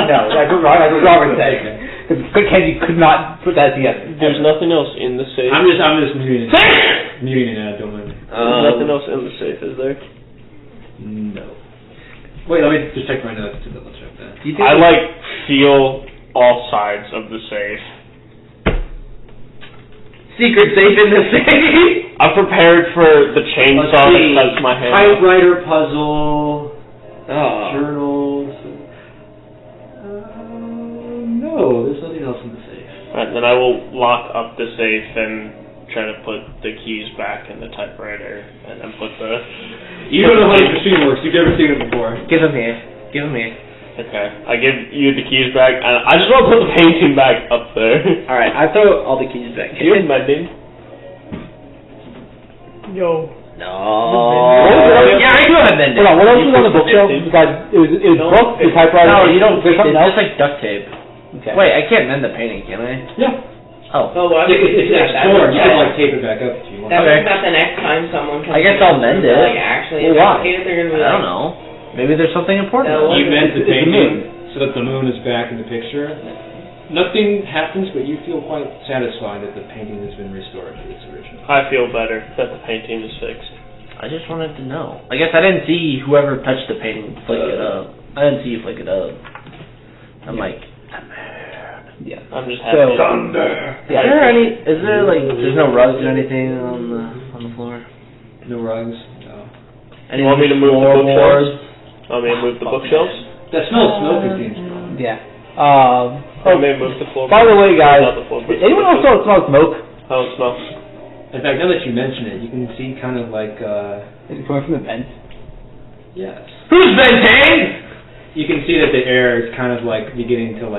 No, that's what Robert said. Because Kenji could not put that together. There's nothing else in the safe. I'm just muting it. Muting it, don't mind. There's nothing else in the safe, is there? No. Wait, let me just check my notes to double check that. I feel all sides of the safe. Secret safe in the safe. I'm prepared for the chainsaw that cuts my head. Typewriter puzzle. Journals. No, there's nothing else in the safe. Alright, then I will lock up the safe and try to put the keys back in the typewriter, and then put the... You don't know how the machine works. You've never seen it before. Give them here. Okay, I give you the keys back, and I just want to put the painting back up there. Alright, I throw all the keys back. You're mending. Yo. No. Yeah, I do have mending. Hold on, what else was on the bookshelf? Besides, it was book, the typewriter. No, you don't. There's It's something else? just like duct tape. Okay. Wait, I can't mend the painting, can I? Yeah. Oh. Oh, well, It's stored. You can tape it back up if you want. That was about the next time someone comes. I guess I'll mend it. Actually, Well, why? they're gonna be I don't know. Maybe there's something important. No, You mend the painting so that the moon is back in the picture. Nothing happens, but you feel quite satisfied that the painting has been restored to its original. I feel better that the painting is fixed. I just wanted to know. I guess I didn't see whoever touched the painting flick it up. I didn't see you flick it up. I'm like, yeah. I'm just happy. Yeah. Is there there's no rugs or anything on the floor? No rugs? No. You want me to move the bookshelves? Want me to move the bookshelves? That smells smoky seems strong. Yeah. Want me to move the floor? By the way, guys, Not the floor, but anyone else smell smoke? I don't smell. In fact, now that you mention it, you can see kind of like, Is it coming from the vent? yes. Who's venting? You can see that the air is kind of beginning to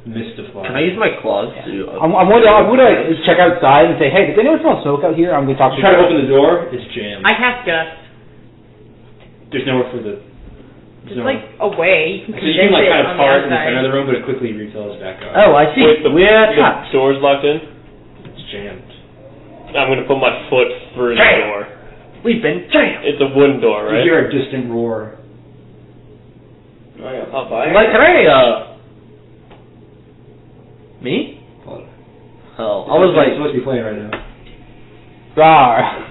mystify. Can I use my claws to? I'm gonna check outside and say, hey, does anyone smell smoke out here? I'm gonna talk to You try to open the door, it's jammed. I cast gust. There's nowhere for the... Just away. You can So you can condense it kind of on part in the outside. center of the room, but it quickly refills back up. Oh, I see. Wait, the trapped. door's locked in? It's jammed. I'm gonna put my foot through the Damn. door. We've been jammed. It's a wooden door, You right? hear a distant roar. Can I, me? Oh, I was It's supposed to be playing right now. Rawr.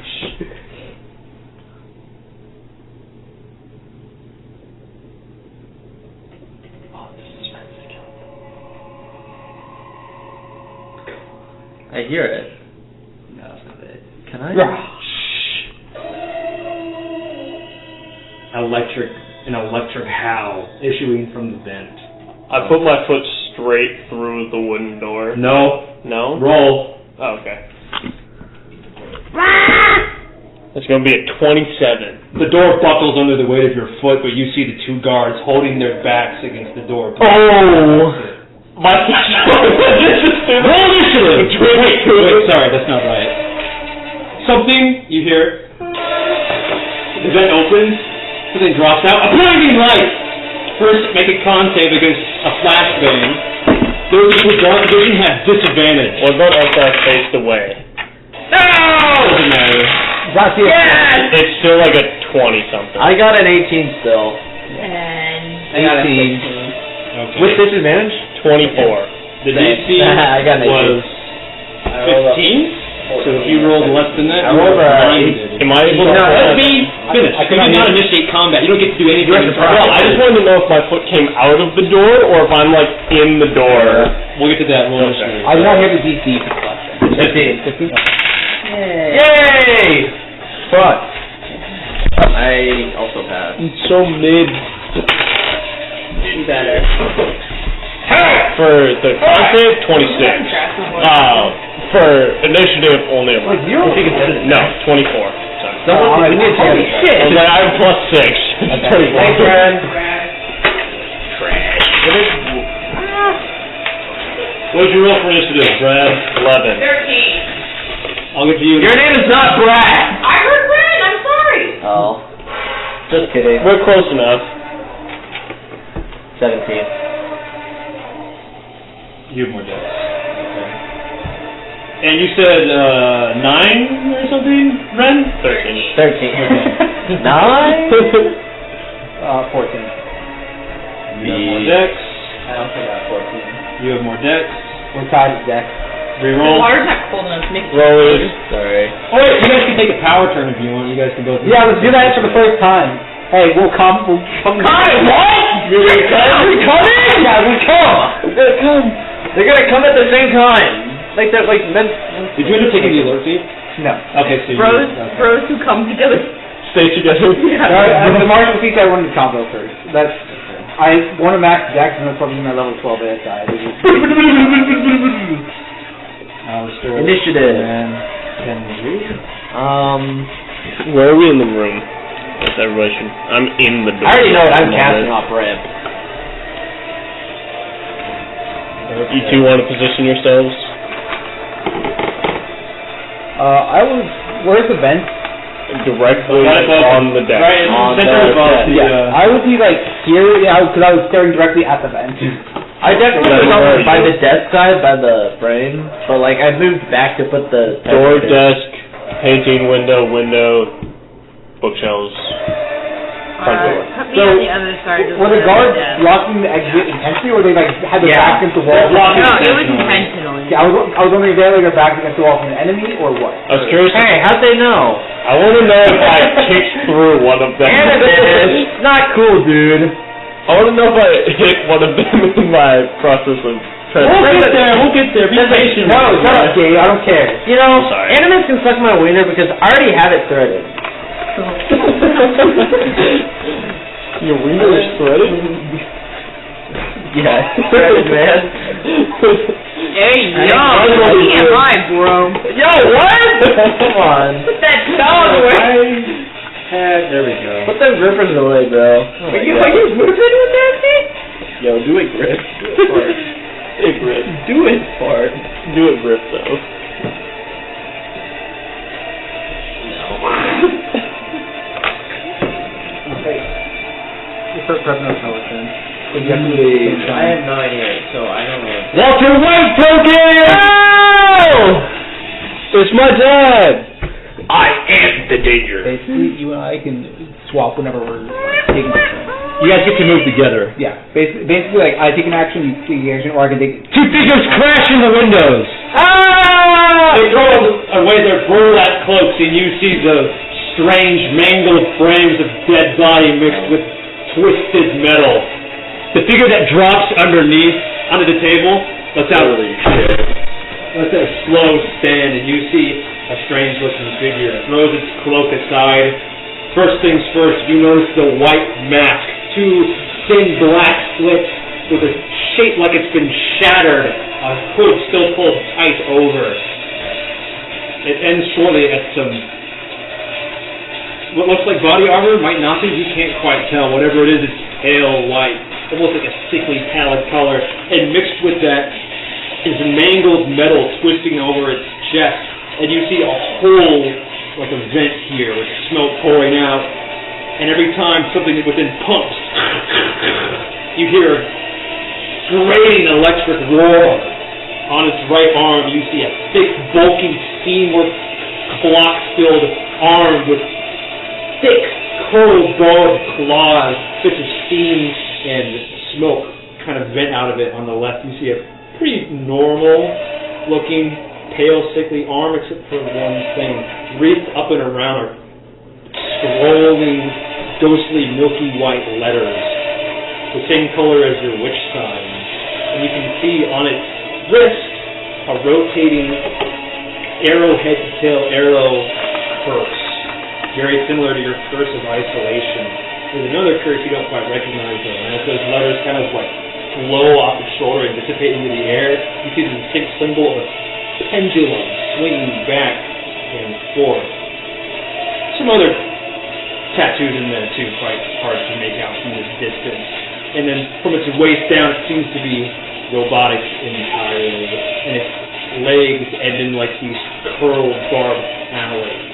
I hear it. No, that's not it. Can I? An electric howl issuing from the vent. I put my foot straight through the wooden door. No. No? Roll. Oh, okay. It's going to be a 27. The door buckles under the weight of your foot, but you see the two guards holding their backs against the door. Oh! My roll initiative! Wait, sorry, that's not right. Something, you hear, the vent opens, something drops out, a blinding light! First, make a con save against a flashbang. Those with dark vision have disadvantage. What about us that faced away? No! Doesn't matter. Yes! It's still like a 20-something. I got an 18 still. And I got a 18. 16. Okay. With disadvantage? 24. The DC I got an 18. was 15? So if you rolled less than that, I you rolled were a blinded. Am I able to... Let me finish. You did not initiate combat. You don't get to do anything. Well, I just wanted to know if my foot came out of the door or if I'm like in the door. We'll get to that. We'll illustrate. I did not hear the DC for the flashbang. 15. Yay! Fuck. I also passed. It's so mid. Do better. For the con save, 26. For initiative, only a... Like zero? No, 24. Sorry. Holy shit! I was like, I have +6. It's 24. Thanks, Brad. What did you roll for initiative, Brad? 11. 13. I'll get to you. Your name is not Brad! I heard Brad, I'm sorry. Oh. Just kidding. We're close enough. 17. You have more deaths. Okay. And you said 9 or something, Ren? 13. 13. 9? 14. You have more decks. I also got 14. You have more decks. We're tied at deck. The Reroll. water's not cold enough to make it. Roll. Sorry. Oh wait, you guys can take a power turn if you want. You guys can both. Yeah, let's do that for the first time. Hey, we'll come. We'll come. Kyle, what? We're coming? Yeah, we come. They're gonna come. They're gonna come at the same time. Like they're like meant. Did you end up taking the alert feed? No. Okay, so Bros who come together. Stay together. The martial feats I wanted to combo first. That's. I want to max dex and that's probably my level 12 ASI. Initiative. Where are we in the room? With everybody should... I'm in the door. I already know what I'm casting off Rip. You two want to position yourselves? I was. Where's the vent? Directly on the deck. Right, On center the above deck. the. I would be like here, yeah, because I was staring directly at the vent. I definitely was on by the desk side, by the frame, but like I moved back to put the Door, desk, painting, window, bookshelves. Front door. Put me on the other side. Were the guards blocking the exit intentionally, or they like had their backs against the wall? No, it was intentionally. Yeah, I was wondering if they had like their backs against the wall from an enemy or what. I was curious. Hey, how'd they know? I want to know if I kicked through one of them. It's not cool, dude. I want to know if I hit one of them in my process of We'll get there. We'll get there. Be patient. No, shut up, Gabe. I don't care. You know, Sorry. animals can suck my wiener because I already have it threaded. Your wiener is threaded? Yeah, it's threaded, man. Hey, yo, you can't lie, bro. Yo, what? Come on. Put that dog away. There we go. Put them grippers away, bro. Oh Are you gripping with that thing? Yo, do it, Griff. Do it, fart. Hey, Griff. Do it, fart. Do it, Griff, though. Start prepping our potion. I have no idea, so I don't know. Walter White token! Oh! It's my dad! I am the danger. Basically, you and I can swap whenever we're taking action. You guys get to move together. Yeah, basically, like I take an action, you take an action, or I can take. Two figures crash in the windows. Ah! They roll away their burlap cloaks, and you see the strange, mangled frames of dead body mixed with twisted metal. The figure that drops underneath, under the table, lets out a slow stand, and you see a strange-looking figure. It throws its cloak aside. First things first, you notice the white mask, two thin black slits with a shape like it's been shattered, a hood still pulled tight over. It ends shortly at some what looks like body armor, might not be, you can't quite tell. Whatever it is, it's pale white, almost like a sickly pallid color, and mixed with that is mangled metal twisting over its chest, and you see a hole, like a vent here, with smoke pouring out, and every time something within pumps, you hear grating electric roar. On its right arm, you see a thick, bulky, steam-work, clock-filled arm with thick, curled, barbed claws, bits of steam and smoke kind of vent out of it. On the left, you see a pretty normal-looking, pale, sickly arm, except for one thing. Wreathed up and around are scrolling, ghostly, milky white letters, the same color as your witch sign. And you can see on its wrist a rotating arrowhead-to-tail arrow curse, very similar to your curse of isolation. There's another curse you don't quite recognize though, and as those letters kind of like flow off the shoulder and dissipate into the air, you see the distinct symbol of a pendulum swinging back and forth. Some other tattoos in there too, quite hard to make out from this distance. And then from its waist down, it seems to be robotic entirely, and its legs end in like these curled, barbed alleys.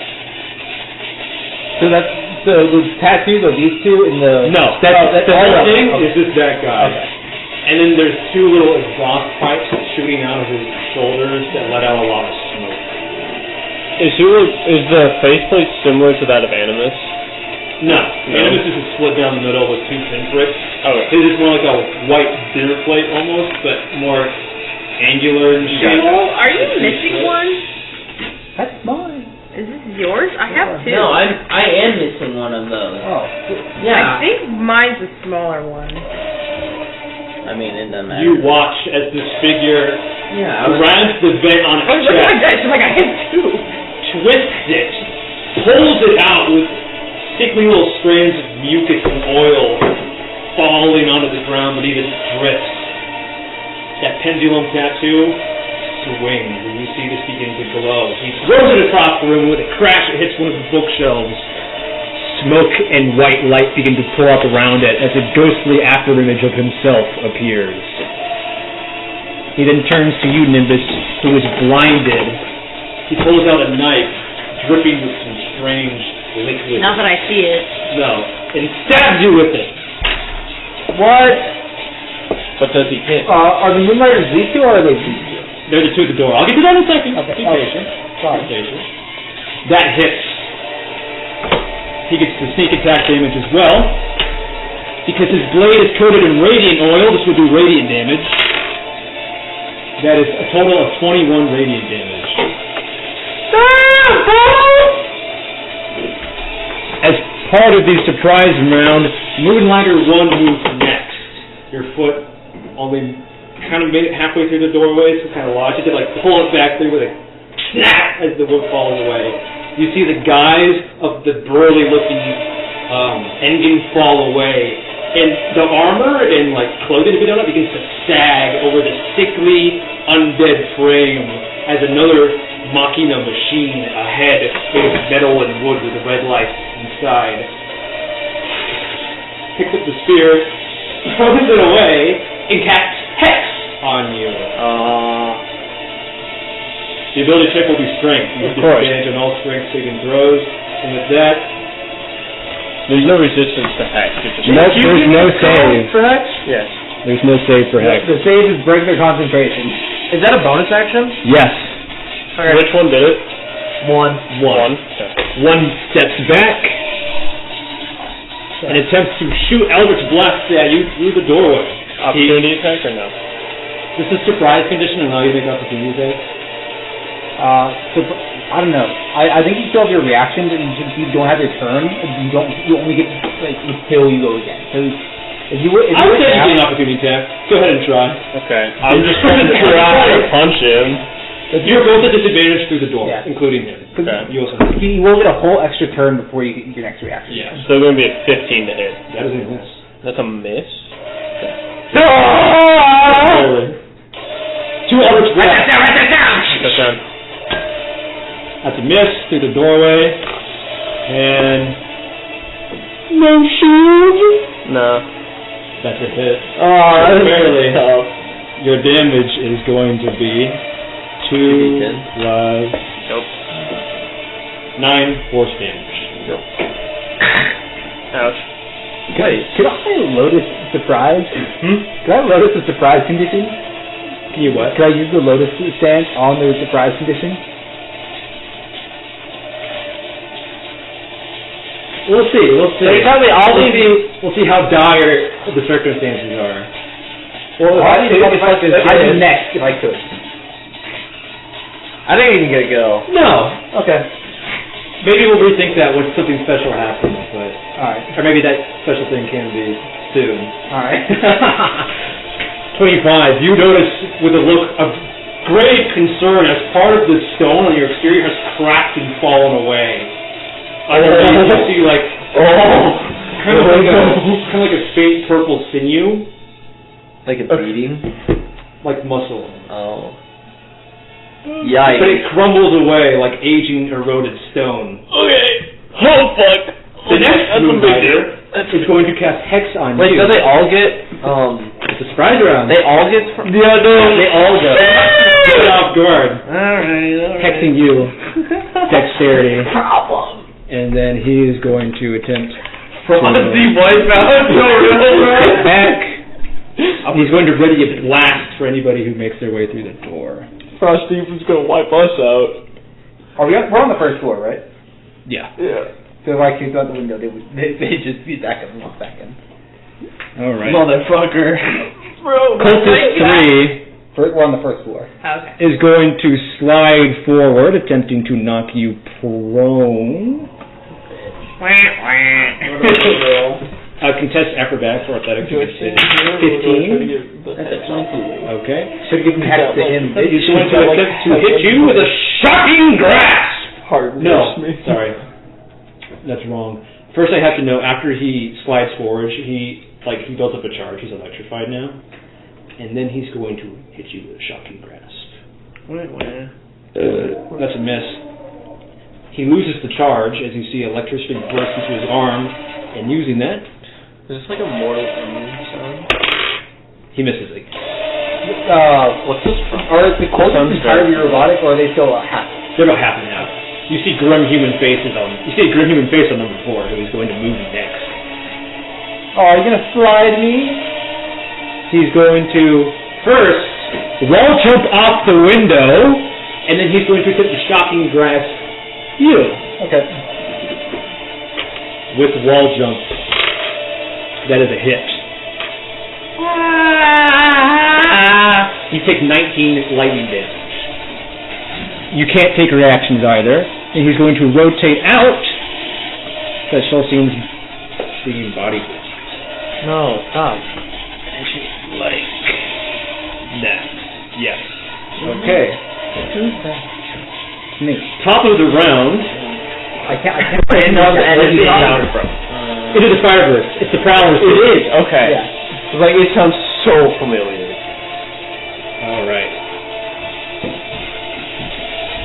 So that's the tattoos of these two in the... No, that's the whole thing is just that guy. Okay. And then there's two little exhaust pipes shooting out of his shoulders that let out a lot of smoke. Is the faceplate similar to that of Animus? No. Animus is split down the middle with two pinpricks. Oh, his is more like a white dinner plate almost, but more angular and shape. Well, are you missing one? That's mine. Is this yours? I have two. No, I am missing one of those. Oh. I Yeah. think mine's a smaller one. I mean, it doesn't matter. You watch as this figure grabs the vent on its Look chest, like that. It's like I have two. twists it, pulls it out with sickly little strands of mucus and oil falling onto the ground beneath its grip. That pendulum tattoo swings, and you see this begin to glow. He throws it across the room. With a crash, it hits one of the bookshelves. Smoke and white light begin to pour up around it as a ghostly afterimage of himself appears. He then turns to you, Nimbus, who is blinded. He pulls out a knife, dripping with some strange liquid. Not that I see it. No, and stabs you with it. What? What does he hit? Are the Moonlighters these two, or are they these two? They're the two at the door. I'll get to that in a second. Okay. Be patient. Sorry. Be patient. That hits. He gets the sneak attack damage as well. Because his blade is coated in radiant oil, this would do radiant damage. That is a total of 21 radiant damage. As part of the surprise round, Moonlighter 1 moves next. Your foot only kind of made it halfway through the doorway, so kind of lodged it, like pull it back through with a snap as the wood falls away. You see the guise of the burly-looking engine fall away, and the armor and like clothing to be done up begins to sag over the sickly, undead frame as another Machina machine ahead made of metal and wood with the red lights inside picks up the spear, throws it away, and casts Hex on you. The ability check will be strength. You have disadvantage on all strength saving throws, and with that, there's no resistance to Hex. nope, there's no save. For Hex? Yes. There's no save for Hex. The save is break their concentration. Is that a bonus action? Yes. Okay. Which one did it? One. Okay. One steps back and attempts to shoot Eldritch Blast at you through the doorway. Opportunity attack or no? This is surprise condition, and now you make opportunity attack. I don't know. I think you still have your reaction, but you don't have your turn. You only get like until you go again. So if you were, I would say you get an opportunity attack. Go ahead and try. Okay. I'm just trying to try to punch him. You're both at disadvantage through the door, including him. Okay. You also you will get a whole extra turn before you get your next reaction. Yeah. So going to be a 15 to hit. That is a miss. That's a miss? Two Eldritch Blasts. That's down. That's a miss through the doorway. And no shield. No. That's a hit. Oh, that's barely. tough. Your damage is going to be 2 plus Nope. 9 force damage. Nope. Ouch. Could I Lotus Surprise? Could I Lotus the Surprise condition? Can you what? Could I use the Lotus stance on the Surprise condition? We'll see. They probably all leave you. We'll see how dire the circumstances are. Well, I'd be next if I could. I think you can get a go. No. Okay. Maybe we'll rethink that when something special happens, but Alright. or maybe that special thing can be soon. Alright. 25. You notice with a look of great concern as part of the stone on your exterior has cracked and fallen away. Underneath you see like kind of like a faint purple sinew, Like a beating? like muscle. Oh. But Yikes. it crumbles away like aging, eroded stone. Okay. Oh fuck. The next That's a move big rider deal. is going to cast Hex on Wait, you. do they all get, It's a surprise round. they all get from... Yeah, no. They all go. Get off guard. Alright. Hexing you. Dexterity. Problem. And then he is going to attempt Frosty wipe out. So real, get back. He's going to ready a blast for anybody who makes their way through the door. Frosty is gonna wipe us out. We're on the first floor, right? Yeah. Yeah. So if I kicked out the window, they'd just be back up and walk back in. All right. Motherfucker. Bro. Cultist 3 We're on the first floor. Okay. is going to slide forward, attempting to knock you prone. Contest acrobatics or athletics. 15. That's a 22. Okay. Should have given hex to him. He's going to attempt to hit you with a shocking grasp. Hard. No, sorry, that's wrong. First, I have to know after he slides forward, he built up a charge. He's electrified now, and then he's going to hit you with a shocking grasp. That's a miss. He loses the charge as you see electricity burst into his arm, and using that, Is this like a Mortal Enemy sound? he misses it. What's this from? Are the cultists entirely robotic, or are they still half? They're about half an hour. You see grim human faces on. You see a grim human face on number 4, who is going to move next. Oh, are you gonna slide me? He's going to first wall jump off the window, and then he's going to attempt to shocking grasp you Okay. with wall jump. That is a hit. You take 19 lightning damage. You can't take reactions either, and he's going to rotate out. That shall seem being body. No, stop. Like that. Yes. Okay. Me. Top of the round. I can't. And no, and Where's it's the not- sound from? It is a fire burst. It's the prowler. It is. Okay. Yeah. Like it sounds so familiar. All right.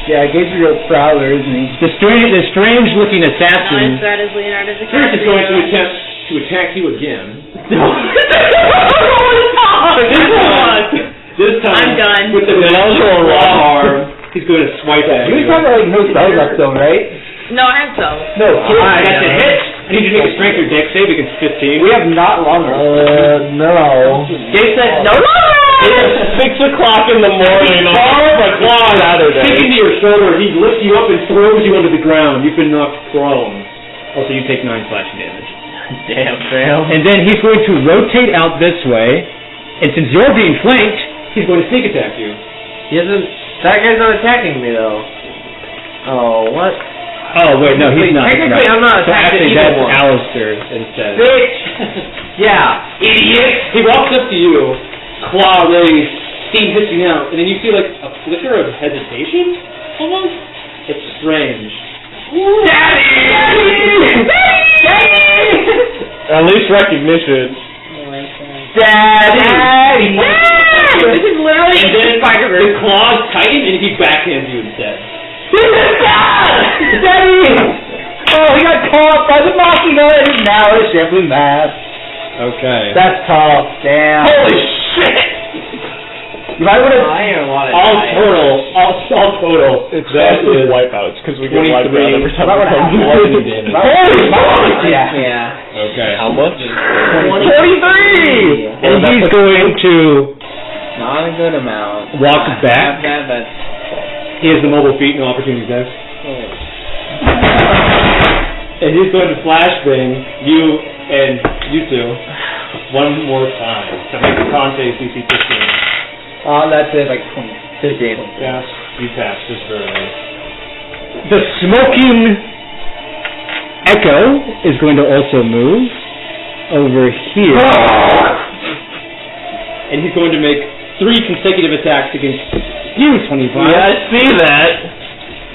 Yeah, Gabriel Prowler, isn't he? The strange looking Not as assassin bad as Leonardo first is going to DiCaprio. attempt to attack you again. This time, I'm done. with the natural raw arm, he's going to swipe at You you. probably no spell left though, right? No, I have some. No. That's a hit. I need you to make a strength or dex save against 15. We have not long. No. They said no. It's 6 o'clock in the morning. Saturday. Kicking to your shoulder, he lifts you up and throws you onto the ground. You've been knocked prone. Also, you take 9 slashing damage. Damn, fail. And then he's going to rotate out this way, and since you're being flanked, he's going to sneak attack you. He hasn't. That guy's not attacking me though. Oh, what? Oh, wait, no, he's not. Technically, I'm not So attacking actually, that's either one. Alistair instead. Bitch! Yeah. Idiot! He walks up to you, claw raised, steam hissing out, and then you see like a flicker of hesitation, almost? It's strange. At least recognition. Daddy! This is literally And then Spider-Man. the claws tighten and he backhands you instead. Daddy! Oh, he got caught by the was mocking her, and now it's simply math. Okay. That's tough. Damn. Holy shit! You might want to. I don't want to All die. total. That is wipeouts, because we get wiped out every time About we come half. Bludgeoning damage. Holy fuck! Yeah. Yeah. Okay. How much? 43! And he's going to Not a good amount. walk back. That's He has the mobile feet, no opportunity attacks. And he's going to flashbang you and you two one more time. So make a con save DC 15. That's it, like 20. 15. Pass. You pass, just barely. The smoking echo is going to also move over here. And he's going to make 3 consecutive attacks against you, 25. Yeah, I see that.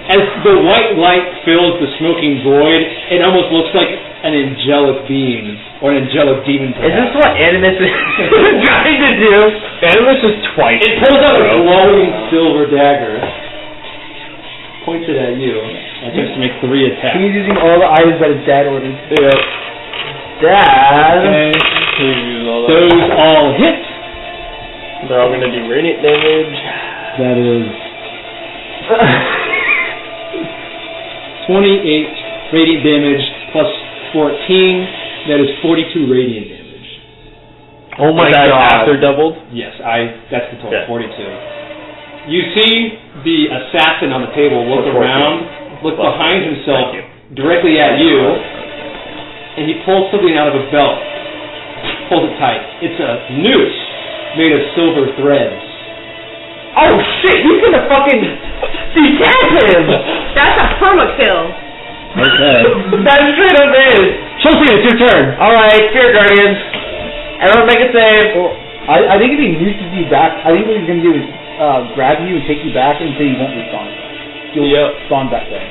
As the white light fills the smoking void, it almost looks like an angelic being, or an angelic demon. Is this what Animus is trying to do? Animus is twice. It pulls out a glowing silver dagger, points it at you, and attempts to make 3 attacks. He's using all the items that his dad ordered. Yep. Dad. Okay. Please use all that. Those all hit. They're all gonna do radiant damage. That is 28 radiant damage plus 14. That is 42 radiant damage. Oh my Is that god. after doubled? Yes, that's the total, Okay. 42. You see the assassin on the table look around, look behind himself directly at you, and he pulls something out of a belt. Pulls it tight. It's a noose made of silver threads. Oh shit, he's gonna fucking decap him! That's a perma kill. Okay. That straight up is. Chelsea, it's your turn. Alright, Spirit Guardians. Everyone make a save. Well, I think if he nooses you back, I think what he's going to do is grab you and take you back until you won't respawn. You'll spawn back there.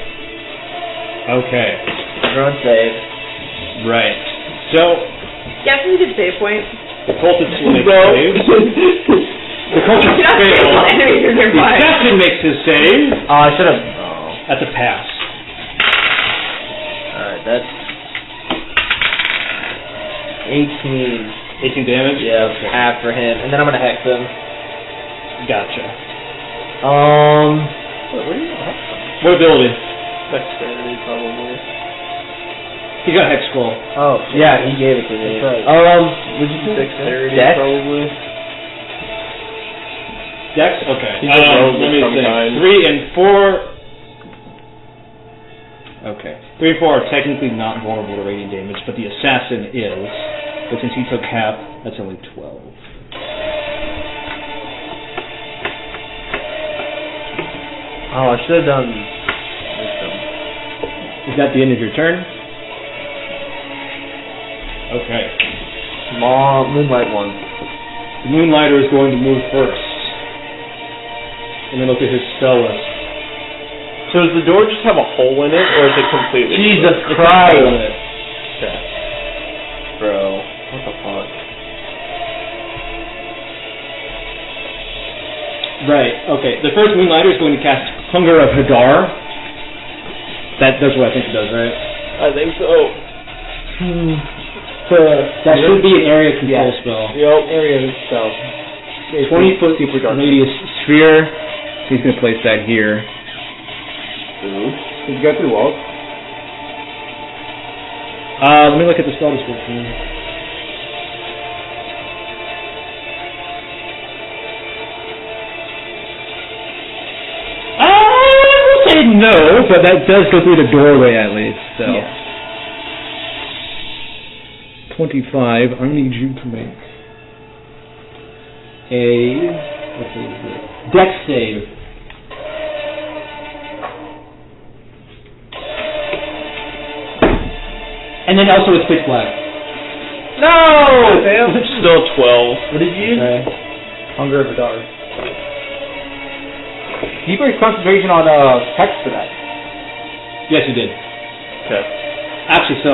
Okay. Everyone save. Right. So, Yes, we did save point. the cultist will make No. saves. The cultist You cannot save fails. while enemies are The nearby. assassin makes his save. Oh, I should have. That's a pass. Alright, that's 18. 18 damage? Yeah, half for him. And then I'm gonna hex him. Gotcha. Where do you hex him? What ability? Dexterity, probably. He got hex scroll. Oh, yeah, he gave it to me. That's right. Would you do Dexterity, Dex? probably. Dex? Okay. He just rolled let of me some think. kind. 3 and 4. Okay. 3 and 4 are technically not vulnerable to radiant damage, but the assassin is. But since he took half, that's only 12. Oh, I should have done wisdom. Is that the end of your turn? Okay. Moonlight one. The Moonlighter is going to move first. And then look at his spell list. So does the door just have a hole in it, or is it completely? Jesus It's Christ! spell list. Okay. Bro, what the fuck? Right, okay. The first Moonlighter is going to cast Hunger of Hadar. That's what I think it does, right? I think so. That should be an area control spell. Yep. Area itself. 20-foot super dark. radius sphere. He's going to place that here. Did you go through walls? Let me look at the spell description. I will say no, but that does go through the doorway at least. So. Yeah. 25. I need you to make what is it? Dex save. And then also it's pitch black. No! Still 12. What did you use? Okay. Hunger of the Dark. He breaks concentration on text for that. Yes, you did. Okay. Actually, so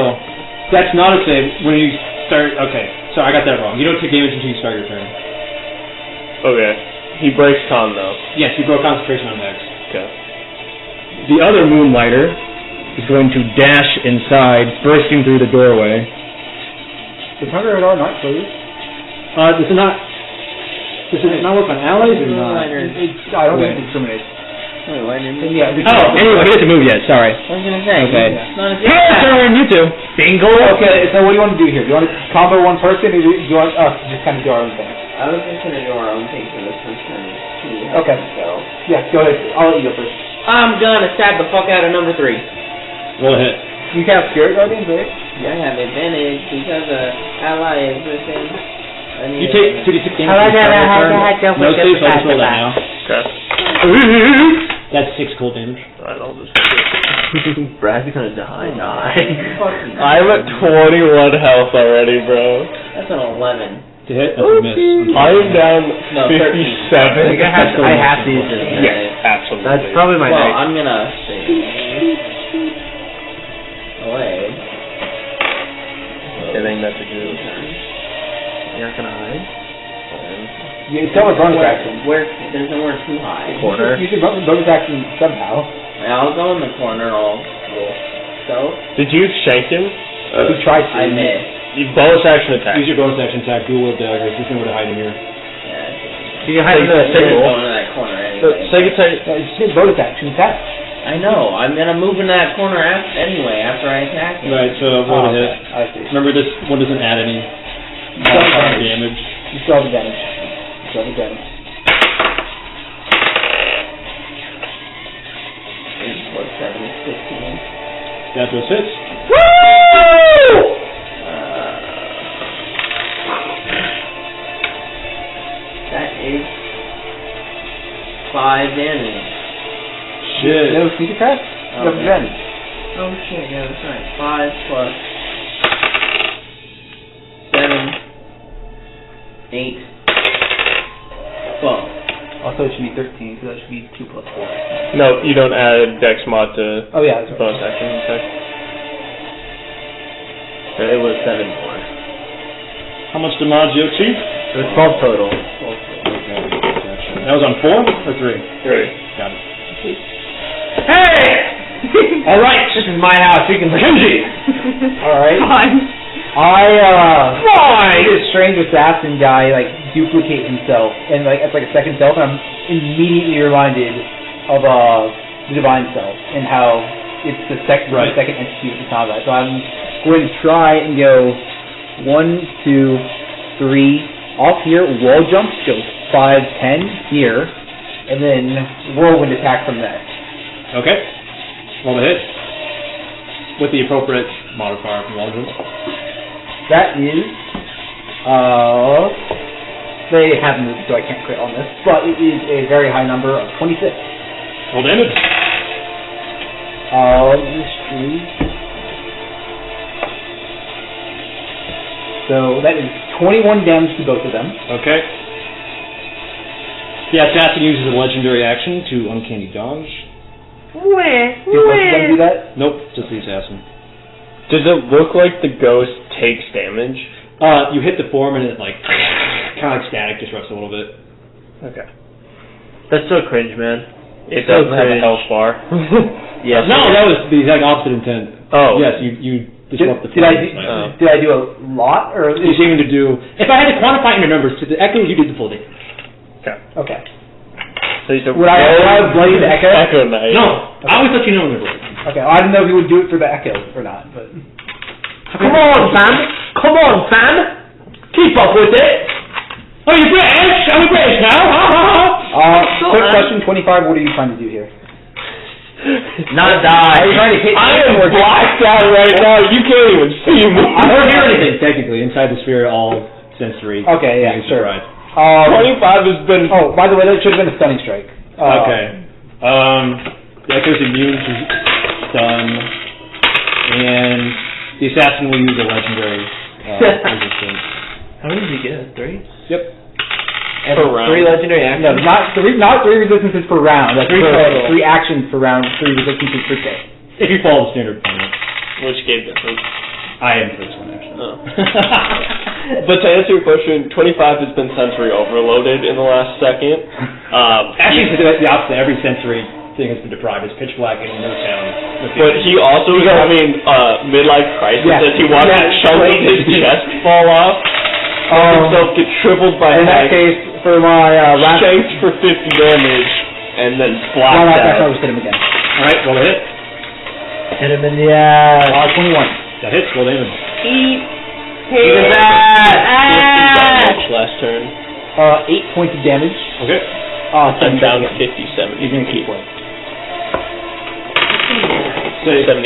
that's not a save when you start. Okay, so I got that wrong. You don't take damage until you start your turn. Okay. He breaks con though. Yes, you broke concentration on Hex. Okay. The other Moonlighter is going to dash inside, bursting through the doorway. Does Hunger at all not close? Does it not work on allies or not? I don't think it discriminates. Wait, why didn't you? Yeah. Anyway, he hasn't moved yet, sorry. I was gonna say. Okay. Yeah. Turn, you two. Bingo! Okay, so what do you want to do here? Do you want to combo one person, or do you want us to just kind of do our own thing? I was just gonna do our own thing for this first time. Okay. So. Yeah, go ahead. I'll let you go first. I'm gonna stab the fuck out of number 3. Roll a hit. You can have Spirit Guardians, right? I have advantage because ally is within. You take 2d6 damage. No saves, so I'll just roll that now. Okay. That's 6 cold damage. Alright, I'll just... Brad's gonna die. I'm at 21 health already, bro. That's an 11. To hit, that's a miss. I am down No, 57. I have to use this. Yeah, absolutely. That's probably my Well, next. I'm gonna save away. I think that's a good... You're not gonna hide? You still have a bonus action. Where there's nowhere too high. Corner. You should bonus action somehow. I'll go in the corner. I'll roll. So Did you shank him? You tried to. I missed. You bonus action attack. Use your bonus action attack, dual wield daggers. There's nowhere to hide him here. Yeah. You can hide in the I'm table. going to that corner anyway. Second attack. It's just bonus action attack. I know. I'm gonna move in that corner anyway after I attack him. Right, so roll a hit. I see. Remember, this one doesn't add any Damage. damage. You still have the damage. You still have the damage. What, 7 is 15? That was hits. That is 5 damage. Shit. No sneak attack? You have advantage. Oh shit, yeah, that's right. 5 plus 7, 8, 12. Also, it should be 13, so that should be 2 plus 4. No, you don't add Dex mod to Oh, yeah, that's right. bonus action attack. It was 7 more. How much damage you achieve? It was 12 total. That was on 4 or 3? 3. Got it. Hey! Alright, this is my house. You can Mackenzie! Alright. Fine. I this strange assassin guy like duplicate himself, and like it's like a second self, and I'm immediately reminded of the divine self and how it's the second entity of the combat. So I'm going to try and go 1, 2, 3 off here, wall jump, go 5, 10 here, and then whirlwind attack from there. Okay. Roll a hit. With the appropriate modifier from wall jump. That is, they have moved, so I can't crit on this, but it is a very high number of 26. Roll damage. So that is 21 damage to both of them. Okay. The assassin uses a legendary action to uncanny dodge. Did both of them do that? Nope, just the assassin. Does it look like the ghost takes damage? You hit the form and it like kind of like static disrupts a little bit. Okay. That's so cringe, man. It So doesn't have a cringe. health bar. Yes. No, that was the exact opposite intent. Oh. Yes, you disrupt the Did form. I do a lot, or You seem to do. If I had to quantify in your numbers to the echoes, you did the full day. okay? So you said Would I bloody the echo? Echo Knight. No, I always let you know when they're broken. Okay, well, I didn't know if you would do it for the echo or not, but Come on, fam! Come on, fam! Keep up with it! Oh, you're British? I'm British now. quick question: 25. What are you trying to do here? Not die. Are you trying to hit? I am blacked out right now. You can't even see me. I don't hear anything technically inside the sphere. All sensory. Okay, yeah, things sure. are right. 25 has been... Oh, by the way, that should have been a stunning strike. Okay. The echo's immune to stun, and the assassin will use a legendary resistance. How many did you get? 3? Yep. And Per round. 3 legendary No, actions? not 3 resistances per round. That's 3 total. 3 actions per round, 3 resistances per day. If you follow the standard plan. Which gave difference? I am first one actually. Oh. But to answer your question, 25 has been sensory overloaded in the last second. Actually, it's the opposite. Every sensory thing has been deprived. It's pitch black in no town. But he also is having midlife crisis as he watches chunks of his chest fall off. Himself get tripled by in that case, for my last... shanked for 50 damage, and then blacked out. out. I was hit him again. Alright, roll a hit. Hit him in the ass. 21. That hits, roll damage. Eat His his ass! Last turn. 8 points of damage. Okay. I'm down 57. He's gonna keep playing. 78.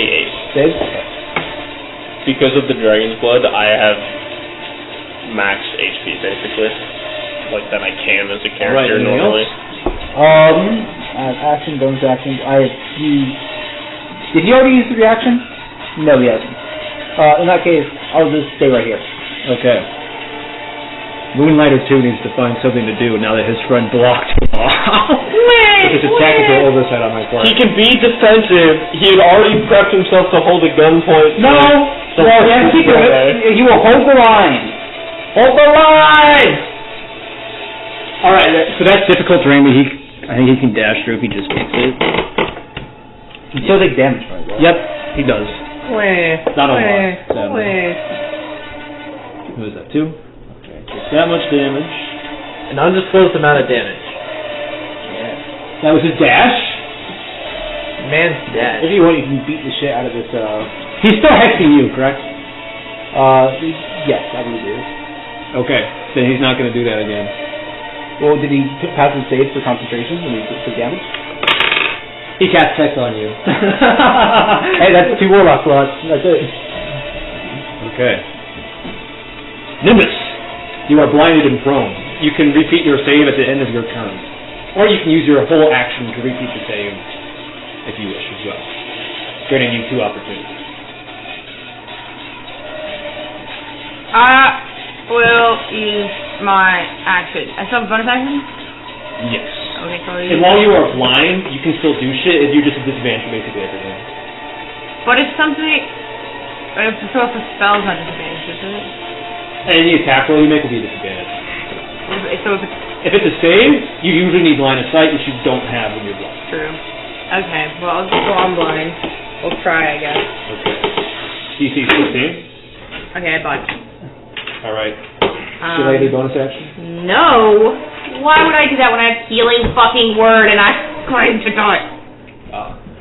Save? Because of the dragon's blood, I have max HP basically. Like that I can as a character normally. Action, bonus action. Did he already use the reaction? No, he hasn't. In that case, I'll just stay right here. Okay. Moonlighter 2 needs to find something to do now that his friend blocked him off. It's a tactical oversight on my part. He can be defensive. He had already prepped himself to hold a gunpoint. No! Well, he has to do it. He will hold the line. Hold the line! Alright, so that's difficult terrain, but I think he can dash through if he just kicks it. He still takes damage, right? Yep, he does. Not a lot. Who is that, 2? Okay, takes that much damage. An undisclosed amount of damage. That was his dash? Man's dead. If you want, you can beat the shit out of this, He's still hexing you, correct? Yes, I believe it is. Okay, then he's not going to do that again. Well, did he pass his save for concentration when he took damage? He casts Hex on you. Hey, that's 2 warlock slots. That's it. Okay. Nimbus! You are blinded and prone. You can repeat your save at the end of your turn. Or you can use your whole action to repeat your save if you wish as well. Granting you 2 opportunities. I will use my action. I still have a bonus action? Yes. Okay, so And while you are blind, you can still do shit. You're just a disadvantage for basically everything. But if something... So if a spell's not disadvantage, isn't it? Any attack roll you make will be a disadvantage. So if it's... If it's a save, you usually need line of sight, which you don't have when you're blind. True. Okay, well, I'll just go on blind. We'll try, I guess. Okay. DC 16. Okay, I bought. Alright. Should I do bonus action? No! Why would I do that when I have healing fucking word and I'm going to die?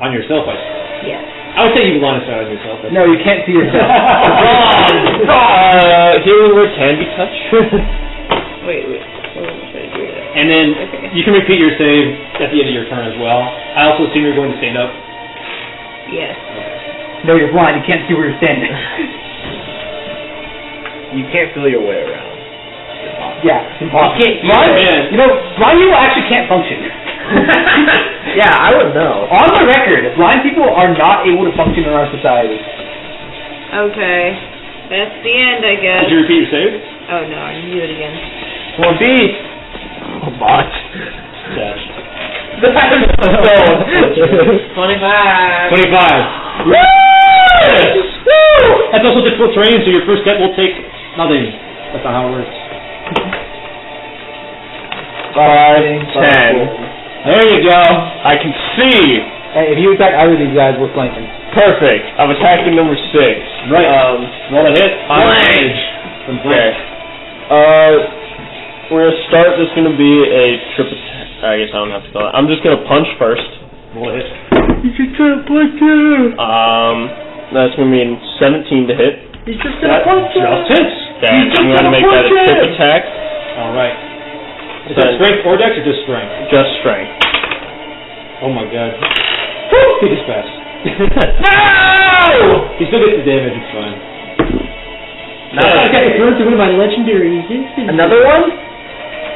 On yourself, I suppose. Yes. I would say you line of sight on yourself. No, you can't see yourself. Healing word can be touched. Wait. And then you can repeat your save at the end of your turn as well. I also assume you're going to stand up. Yes. No, you're blind. You can't see where you're standing. You can't feel your way around. Yeah, it's impossible. Man. You know, blind people actually can't function. Yeah, I would know. On the record, blind people are not able to function in our society. Okay. That's the end, I guess. Did you repeat your save? Oh no, I can do it again. Come on, B! Oh, bot. Dash. 25. 25. Woo! That's also difficult terrain, so your first step will take nothing. That's not how it works. 5, 10. There you go. I can see. Hey, if you attack either of these guys, we're flanking. Perfect. I'm attacking number 6. Right. Roll a hit. Flank. From Okay. We're gonna start. This is gonna be a trip attack. I guess I don't have to call it. I'm just gonna punch first. Roll a hit. You should try to punch you! That's gonna be 17 to hit. He's just gonna punch you! Just hits. Then I'm gonna make that a trip attack. Alright. Is that strength or dex or just strength? Just strength. Oh my god. Woo! He just passed. No! He still gets the damage, it's fine. I got the first one of my legendaries. Another one?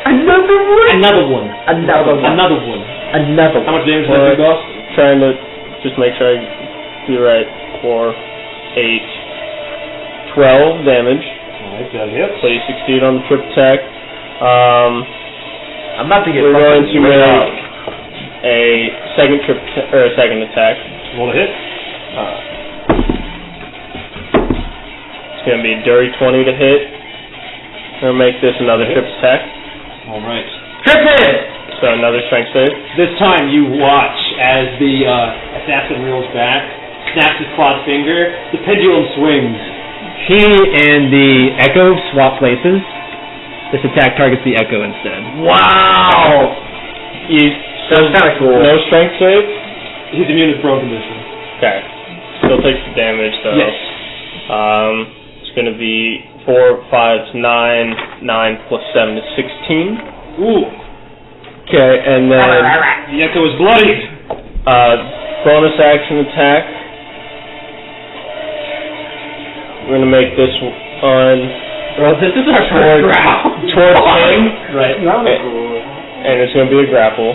Another one? Another one. Another one. Another one. Another one. How much damage does that do, boss? Trying to just make sure I do right. 4, 8, 12 damage. Alright, that hits. So you succeed on the trip attack. I'm about to get we're going to right make out. a second second attack. Roll a hit. It's going to be a dirty 20 to hit. We're going to make this another trip attack. Alright. Trip hit! So another strength save. This time you watch as the assassin reels back, snaps his clawed finger, the pendulum swings. He and the Echo swap places. This attack targets the Echo instead. Wow! That's kind of cool. No strength save? He's immune to prone condition. Okay. Still takes the damage, though. Yes. It's going to be 4, 5, 9, 9 plus 7 is 16. Ooh. Okay, and then The Echo is bloodied. bonus action attack. We're going to make this one Bro, this is our first round. towards him, Right. and it's going to be a grapple.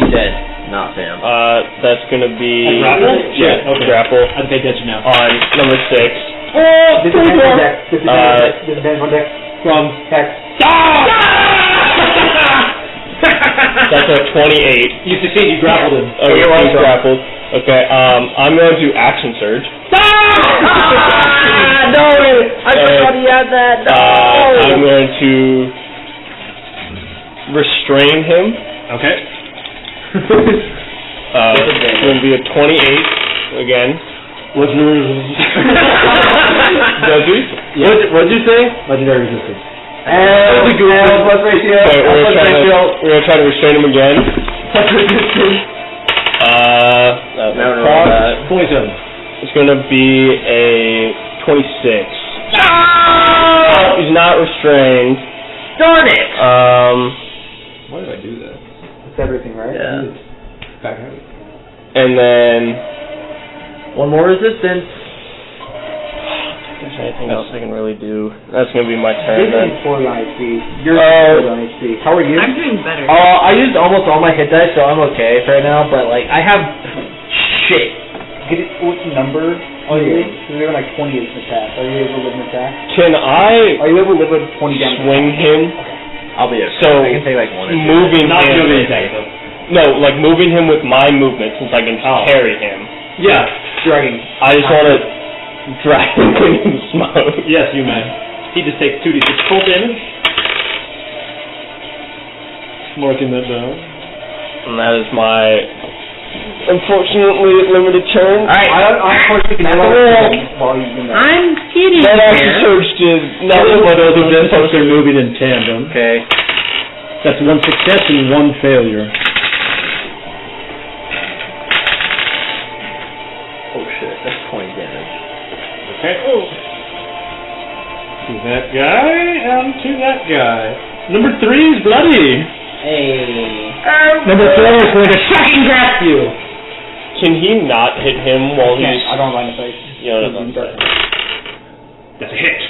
He's dead. Not Sam. That's going to be... A grapple? Yeah, Okay. grapple I'd pay attention now. on number 6. Disadvantage on deck. Disadvantage on deck. From Hex. That's a 28. you succeed, you grappled him. Okay, he's grappled. Okay, I'm going to do action surge. No! I forgot he had that. No! I'm going to restrain him. Okay. It's going to be a 28 again. Does he? What'd you say? Legendary resistance. And plus ratio. Okay, we're going to try to restrain him again. Plus resistance. That 27. It's going to be a 26. He's not restrained. Darn it! Why did I do that? That's everything, right? Yeah. Back heavy. And then... One more resistance. If there's anything else I can really do. That's going to be my turn You're then. doing 40 on HP. You're 40 on HP. How are you? I'm doing better. I used almost all my hit dice, so I'm okay right now, but like, I have shit. Get it, what number? Oh, yeah. You're like 20 as an attack. Are you able to live an attack? Can I Are you able to live with 20 damage? swing him? I'll be okay. So, I can take like one or two. moving Not him... doing attack, though. No, like moving him with my movement since I can carry him. Yeah. Dragging. I just want to drag him into the smoke. Yes, you may. He just takes 2d6 full damage. Marking that down. And that is my, unfortunately, limited turn. Alright. I'm fortunately can while he's in there. I'm kidding That actually here. surged to Nothing but those nothing events are moving in tandem. Okay. That's one success and one failure. Oh shit, that's 20 damage. Okay. To that guy and to that guy. Number 3 is bloody. Hey. Number 4 is going to shocking grasp you. Can he not hit him while Can't. he's... I don't mind the face. You know, that's fine. That's a hit.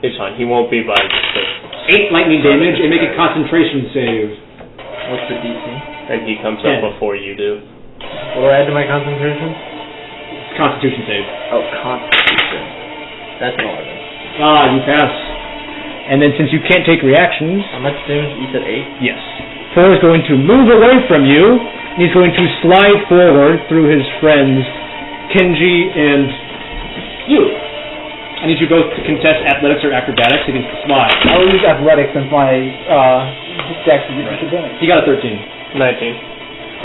It's fine. He won't be by... 8 lightning damage and make a concentration save. What's the DC? And he comes 10. up before you do. What do I add to my concentration? Constitution save. Oh, constitution. That's an 11. Ah, you pass. And then since you can't take reactions... How much damage? You said 8? Yes. 4 is going to move away from you. And he's going to slide forward through his friends, Kenji and you. I need you both to contest athletics or acrobatics against the slide. I will use athletics since my dex is disadvantage. He got a 13. 19.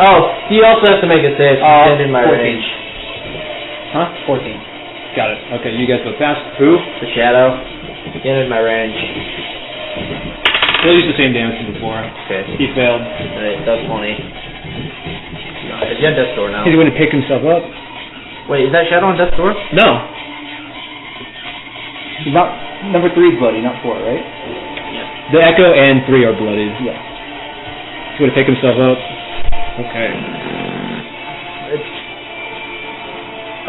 Oh, he also has to make a save. He's in my 14. range. Huh? 14. Got it. Okay, you guys both passed. Who? The shadow. He entered my range. He'll use the same damage as before. Okay. He failed. Alright, that's 20. Is he on death's door now? He's going to pick himself up. Wait, is that shadow on death's door? No. He's not number 3 is bloody, not 4, right? The Echo and 3 are bloodied. Yeah. He's going to pick himself up. Okay.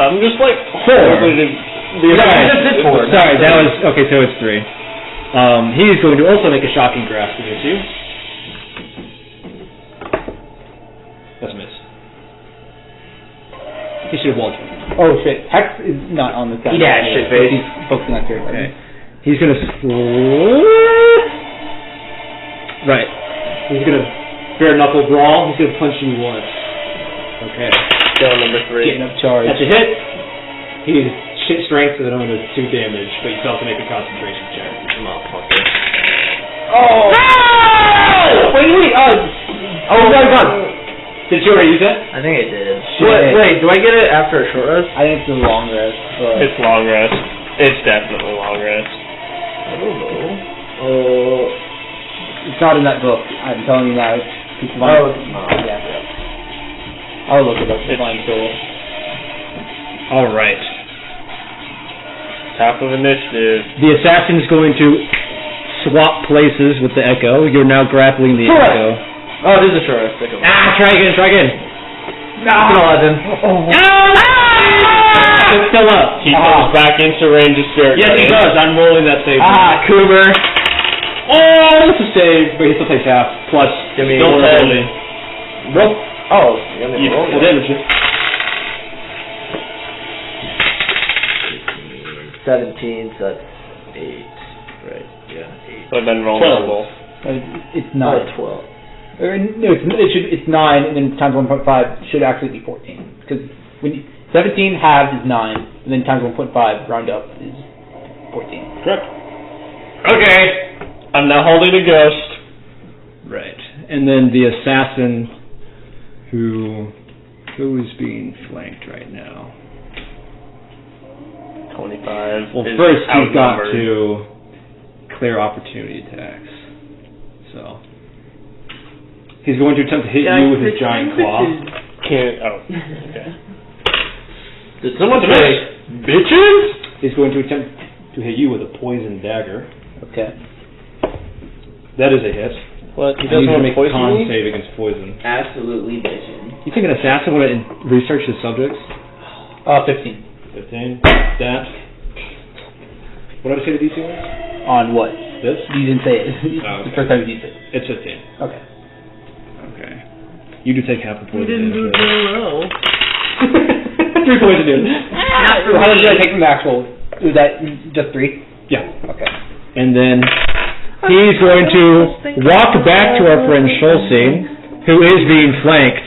I'm just like... 4. Sorry, Sorry, that was... Okay, so it's 3. He's going to also make a shocking grasp against you. That's a miss. He should have walled you. Oh shit. Hex is not on this guy. He dashed shit face. He's focusing on Terry. Okay. He's going to... Right. He's going to bare knuckle brawl. He's going to punch you once. Okay. Still number 3. Getting up charge. That's a hit. He's shit strength and only does 2 damage, but you still have to make a concentration check. Motherfucker. Oh! No! Wait! Oh, gun. Did you already use that? I think I did. Shit. Wait, do I get it after a short rest? I think it's a long rest. But It's long rest. It's definitely long rest. I don't know. it's not in that book. I'm telling you now. It's Oh, it's not. Yeah. I'll look it up. Divine Soul. All right. Top of initiative. The assassin is going to swap places with the Echo. You're now grappling the Sure. Echo. Oh, this is a short rest. Try again. It's an 11. It's still up. He comes back into range of spirit. Yes, he Guardian. does. I'm rolling that save. Coomer. Oh, that's a save, but he still takes half. Plus, Give me still one. rolling. Roll. Oh, you got me You roll. full damage. 17, so that's 8. Right, yeah, 8. But then roll 12. normal. It's 9. 12. No, it's 9, and then times 1.5 should actually be 14. Because 17 halves is 9, and then times 1.5 round up is 14. Correct. Okay. I'm now holding a ghost. Right. And then the assassin who is being flanked right now. 25. Well, is first he's got outnumbered. to clear opportunity attacks. So he's going to attempt to hit you with his giant claw. Can't. Oh. Okay. Did someone say bitches? He's going to attempt to hit you with a poison dagger. Okay. That is a hit. What? He I need doesn't to want make to a poison con me? save against poison. Absolutely bitchin'. You think an assassin would research his subjects? 15. 15. That. What did I say the DC was? On what? This? You didn't say it. Oh, The okay. first time you used it. It's 15. Okay. Okay. You do take half the You poison didn't do damage. very well. 3 poison damage. So how much did I take from the actual? Was that just 3? Yeah. Okay. And then he's going to walk back to our friend Schulze, who is being flanked.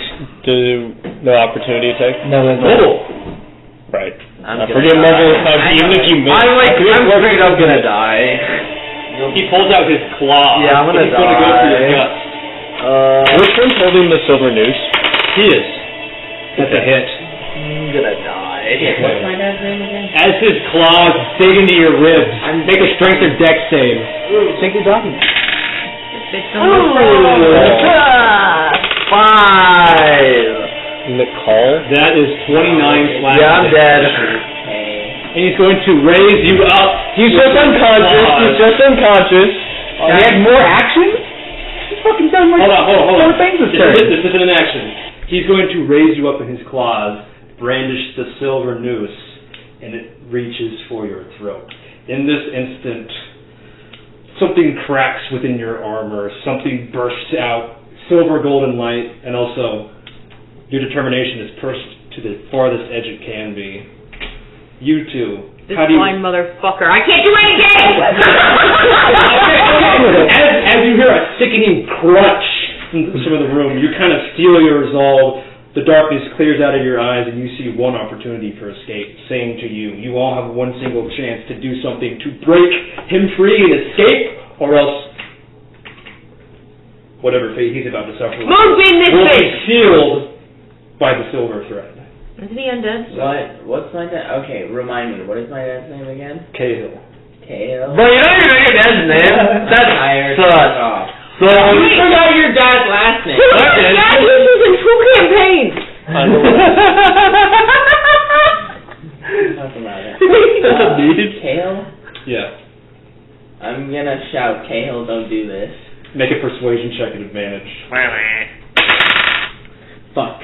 No opportunity attack? No, there's Right. I'm I gonna forget die. multiple times, even if you miss. I'm straight up gonna die. He pulls out his claw. Yeah, I'm gonna He's going to go for your die. guts. Which one's holding the silver noose? He is. That's a hit. I'm gonna die. What's my dad's name again? As his claws dig into your ribs, make a strength or dex save. Take your document. Oh, 5. Nicole? That is 29 slash. Yeah, I'm dead. And he's going to raise you up. He's just unconscious. He's just unconscious. And he had more action? He's fucking done like Hold on. 4 things this This turn. isn't an action. He's going to raise you up in his claws, brandish the silver noose, and it reaches for your throat. In this instant, something cracks within your armor, something bursts out, silver golden light, and also your determination is pushed to the farthest edge it can be. You two. This How do you... blind motherfucker. I can't do anything! As you hear a sickening crunch from some of the room, you kind of steel your resolve. The darkness clears out of your eyes, and you see one opportunity for escape, saying to you, you all have one single chance to do something to break him free and escape, or else whatever fate he's about to suffer Move in this will be face! sealed by the silver thread. Isn't he undead? What? What's my dad? Okay, remind me. What is my dad's name again? Cahill. Cahill. But you don't even know your dad's name. That's Tired. sucks. Off. So, You forgot your dad's last name. Dad uses in 2 campaigns! Talk about it. Cahill? Yeah. I'm gonna shout, Cahill, don't do this. Make a persuasion check at advantage. Fuck.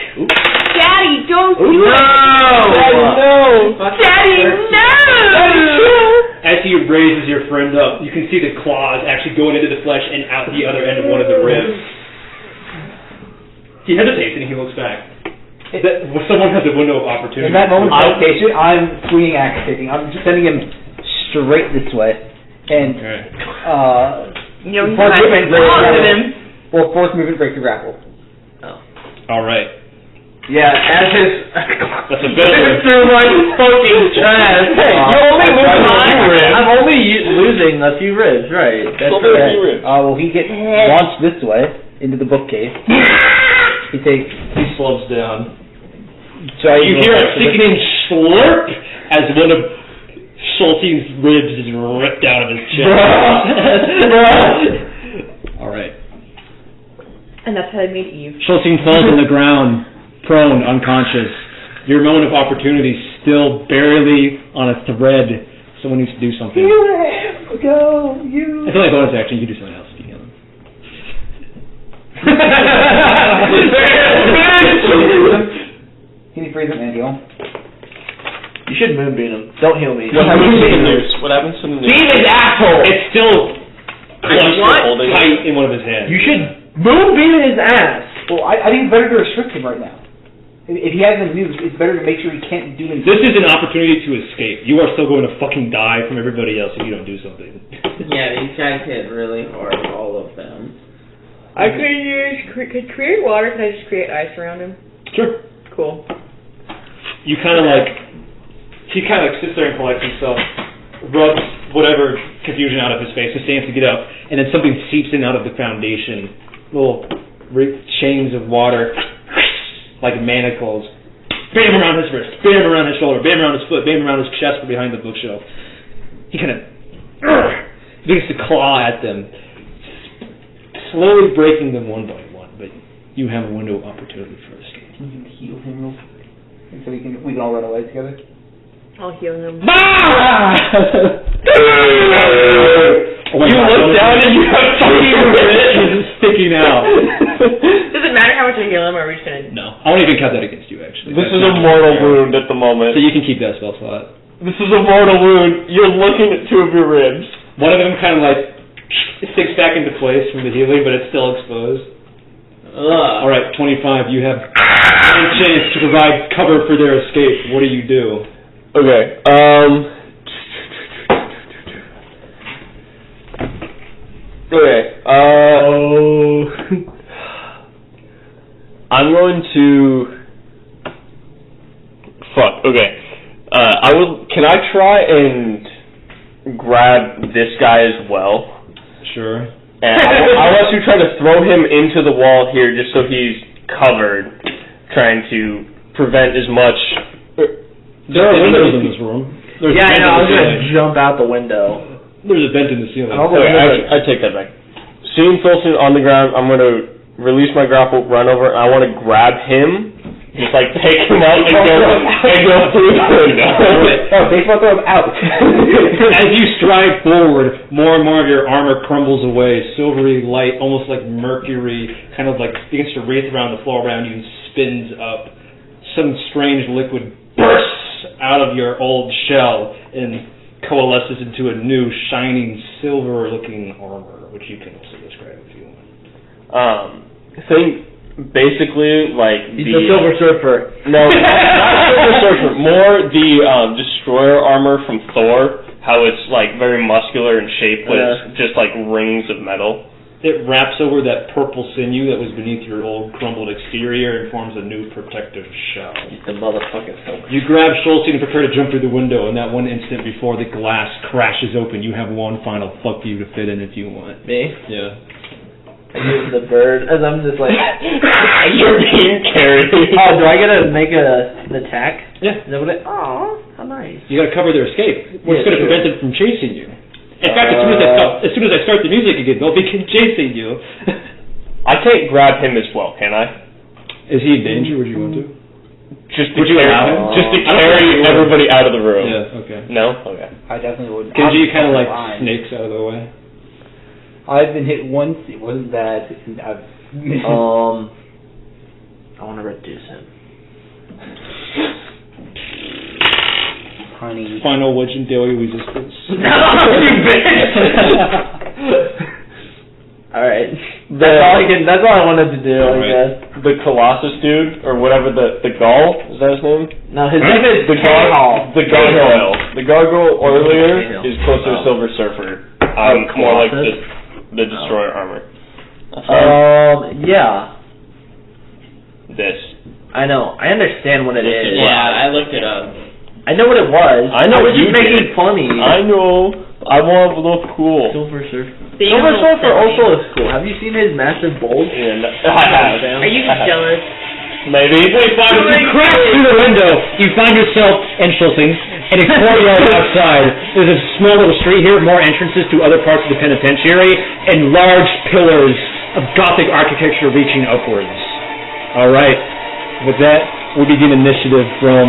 Daddy, don't do no! it! Daddy, no! As he raises your friend up, you can see the claws actually going into the flesh and out the other end of one of the ribs. He hesitates and he looks back. Someone has a window of opportunity. In that moment of hesitation, I'm swinging axe kicking. I'm just sending him straight this way. And, You know, he's fourth not movement breaks longer the than him. grapple. Well, fourth movement breaks the grapple. All right. yeah, as his... That's a bit of a... through my fucking chest. Hey, you only lose a few ribs. I'm only losing a few ribs, right. That's Only a correct. few ribs. Well, he gets launched this way into the bookcase. He slumps down. So you hear a sickening slurp as one of Schulte's ribs is ripped out of his chest. All right. And that's how I made Eve. Schulte falls on the ground, prone, unconscious. Your moment of opportunity still barely on a thread. Someone needs to do something. Go, you. I feel like bonus action, you can do something else to heal him. Can you freeze him and heal him? You should moonbeam him. Don't heal me. What happens to the noose? What happens to the noose? Beam his asshole! It's still tight in one of his hands. You should moonbeam his ass. Well, I think it's better to restrict him right now. If he has a noose, it's better to make sure he can't do anything. This is an opportunity to escape. You are still going to fucking die from everybody else if you don't do something. Yeah, these guys hit really hard, all of them. I could create water. Can I just create ice around him? Sure. Cool. You kind of he kind of sits there and collects himself, rubs whatever confusion out of his face, and stands to get up, and then something seeps in out of the foundation. Little chains of water, like manacles. Bam around his wrist, bam around his shoulder, bam around his foot, bam around his chest from behind the bookshelf. He kind of begins to claw at them, slowly breaking them one by one, but you have a window of opportunity for escape. Can you heal him real quick? And so we can all run away together? I'll heal him. You look down and you have fucking ribs sticking out. Does it matter how much I heal him, or are we just gonna... No. I won't even count that against you, actually. This is a mortal wound at the moment. So you can keep that spell slot. This is a mortal wound. You're looking at two of your ribs. One of them kind of sticks back into place from the healing, but it's still exposed. Alright, 25. You have one chance to provide cover for their escape. What do you do? Okay, I'm going to... Fuck, okay. Can I try and grab this guy as well? Sure. And I want to try to throw him into the wall here just so he's covered, trying to prevent as much... There are windows in this room. Yeah, I know. I was going to jump out the window. There's a vent in the ceiling. Okay, I take that back. Seeing Filson on the ground, I'm going to release my grapple, run over, and I want to grab him, just take him out and go through the window. Baseball throw him out. As you stride forward, more and more of your armor crumbles away. Silvery light, almost like mercury, begins to wreath around the floor around you and spins up. Some strange liquid bursts out of your old shell and coalesces into a new, shining, silver-looking armor, which you can also describe if you want. I think basically he's the Silver Surfer. No, not Silver Surfer. More the Destroyer armor from Thor. How it's very muscular and shapeless, just rings of metal. It wraps over that purple sinew that was beneath your old crumbled exterior and forms a new protective shell. The motherfucking Silver. You grab Schulte and prepare to jump through the window, and that one instant before the glass crashes open, you have one final fuck you to fit in if you want. Me? Yeah. I use the bird as I'm just You're being carried. Oh, do I gotta make an attack? Yeah. Is that what it? Oh, how nice. You gotta cover their escape. What's gonna prevent them from chasing you? In fact, as soon as I start the music again, they'll be chasing you. I can't grab him as well, can I? Is he in danger? Would you want to? Just to carry everybody out of the room. Yeah. Okay. No. Okay. I definitely wouldn't. Kenji kind of snakes out of the way. I've been hit once. It wasn't bad. I want to reduce him. Honey. Final legendary resistance. You bitch! Alright. That's all I wanted to do, I guess. The Colossus dude, or whatever, the Gaul, is that his name? No, his name is Cahill. The Gargoyle. The Gargoyle earlier is closer to Silver Surfer. More like the Destroyer armor. Yeah. This. I know. I understand what it is. Yeah, I looked it up. I know what it was. I know I was you just making funny. I know. I want to look cool. Silver Surfer. Silver Surfer also is cool. Have you seen his massive bulge? Yeah, I have. Are you jealous? Maybe. You crash through the window, you find yourself entering in a courtyard outside. There's a small little street here, more entrances to other parts of the penitentiary, and large pillars of Gothic architecture reaching upwards. Alright, with that, we begin initiative from...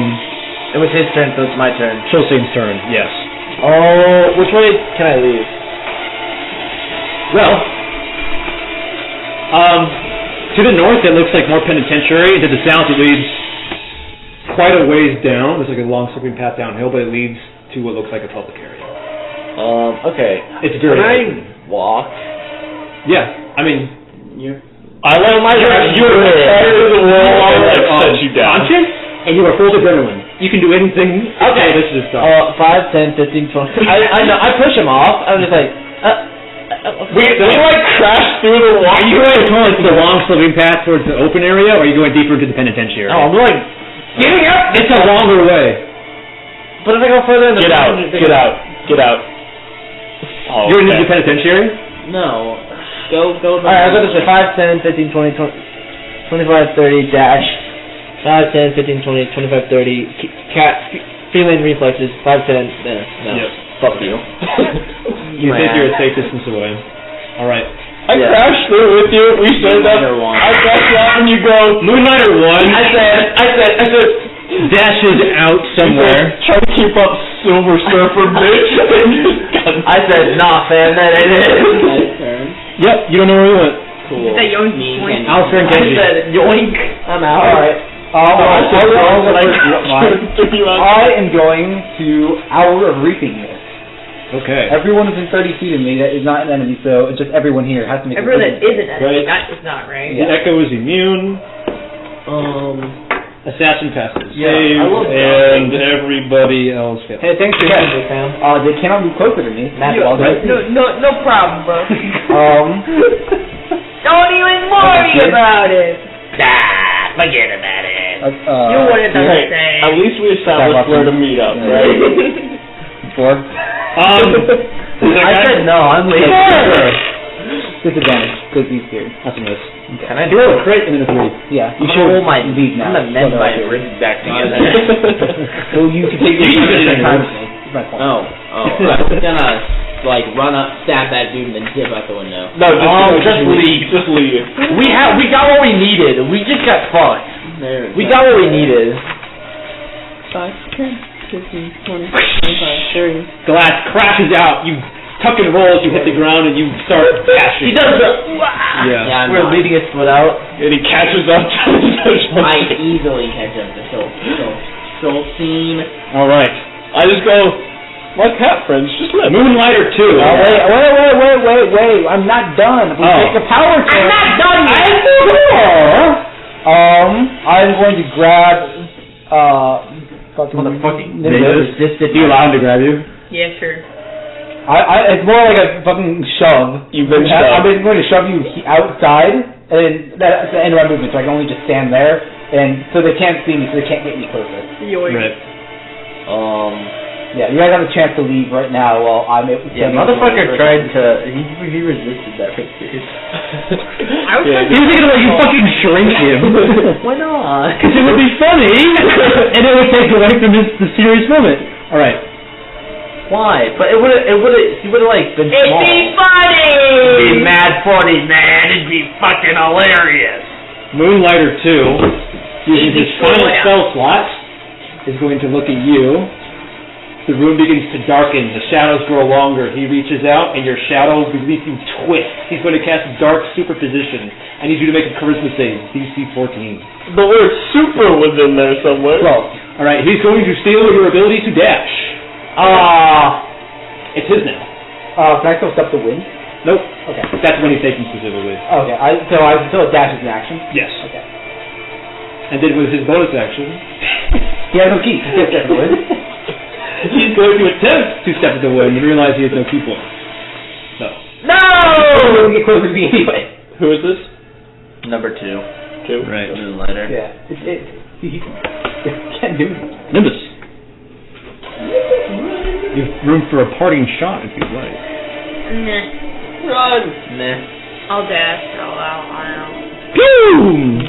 It was his turn, so it's my turn. Chilsein's turn, yes. Oh, which way can I leave? Well, to the north it looks like more penitentiary, to the south it leads quite a ways down. There's like a long sloping path downhill, but it leads to what looks like a public area. Okay. It's very Can I open. walk? Yeah, I mean... I let my you're to the wall, I'll set you down. Conscious, and you are full of adrenaline. You can do anything. Okay, this is done. 5, 10, 15, 20. I know, I push him off. I was just like, we like crashed through the wall. Are you going to the long sloping path towards the open area, or are you going deeper into the penitentiary? No, I'm like, getting up! It's a longer way. But if I go further in the Get out. Oh, you're into the penitentiary? No. Go. Alright, I'll go this way. 5, 10, 15, 20, 25, 30, dash. 5, 10, 15, 20, 25, 30. Cat, feline reflexes. 5, 10, no. Yep. Fuck you. You think you're a safe distance away. Alright. I crashed through with you. We said that. I got you out and you go. Moonlighter 1. I said. Dashes out somewhere. Try to keep up, Silver Surfer, bitch. I said, nah, fam, that ain't it. Yep, you don't know where we went. Cool. You said yoink, yoink. Alistair and I Genji. said, yoink, I'm out. Alright. I am going to Hour of Reaping this. Okay. Everyone within 30 feet of me that is not an enemy, so just everyone here has to make Everyone that a is an enemy, Right. that is not right. The Echo is immune. Assassin passes. Save, I love and everybody else fails. Hey, thanks for that, fam. They cannot move closer to me. That's all right. No problem, bro. Don't even worry about it. Forget about it. You wouldn't Hey, understand. at least we established where to meet up, right? 4. I said no, I'm leaving. Disadvantage, because he's scared. That's a miss. Can I You roll a crit and then a 3. Yeah, You you should should hold my leave now. I'm gonna mend So my that- ribs back together. So you can take You your can time. take My point. I was gonna run up, stab that dude, and then dip out the window. No, just leave. Just leave. We got what we needed. We just got fucked. We got what we needed. 5, 10, 15, 20, 25, 30. Glass crashes out. You tuck and roll as you hit the ground and you start He dashing. does the. Yeah. I'm We're not. leading his foot out. And he catches up. I easily catch up to Soul Team. Alright. I just go, my cat friends, just let me. Moonlighter 2. Wait. I'm not done. We take a power turn. I'm not done yet. I'm going to grab, Motherfucking Nimbus. resisted. Do you allow him to grab you? Yeah, sure. It's more like a fucking shove. You've been I'm shoved. going to shove you outside, and that's the end of my movement, so I can only just stand there, and so they can't see me, so they can't get me closer. Yoink. Right. Yeah, you guys have a chance to leave right now while I'm Yeah, motherfucker tried to. He resisted that right there. I was Yeah, trying He was gonna let you fucking shrink him. Why not? Because it would be funny, and it would take away from the serious moment. Alright. Why? But he would've like been It'd small. be funny! It'd be mad funny, man. It'd be fucking hilarious. Moonlighter 2, using his final spell slot, is going to look at you. The room begins to darken, the shadows grow longer. He reaches out, and your shadow beneath you twists. He's going to cast Dark Superposition. I need you to make a charisma save, DC 14. The word super was in there somewhere. Alright, he's going to steal your ability to dash. It's his now. Can I still step the wind? Nope. Okay. That's when he's taken specifically. Okay, so it dashes an action? Yes. Okay. And then with his bonus action, He has no key. He can't step the wind. he's going to attempt to step in the wind and realize he has no key point. So. No! Get closer to me anyway. Who is this? Number 2. Two. Right. Moonlighter. Yeah. He can't do it. Nimbus. You have room for a parting shot if you'd like. Nah. Run! Nah. I'll dash. I don't. Pew!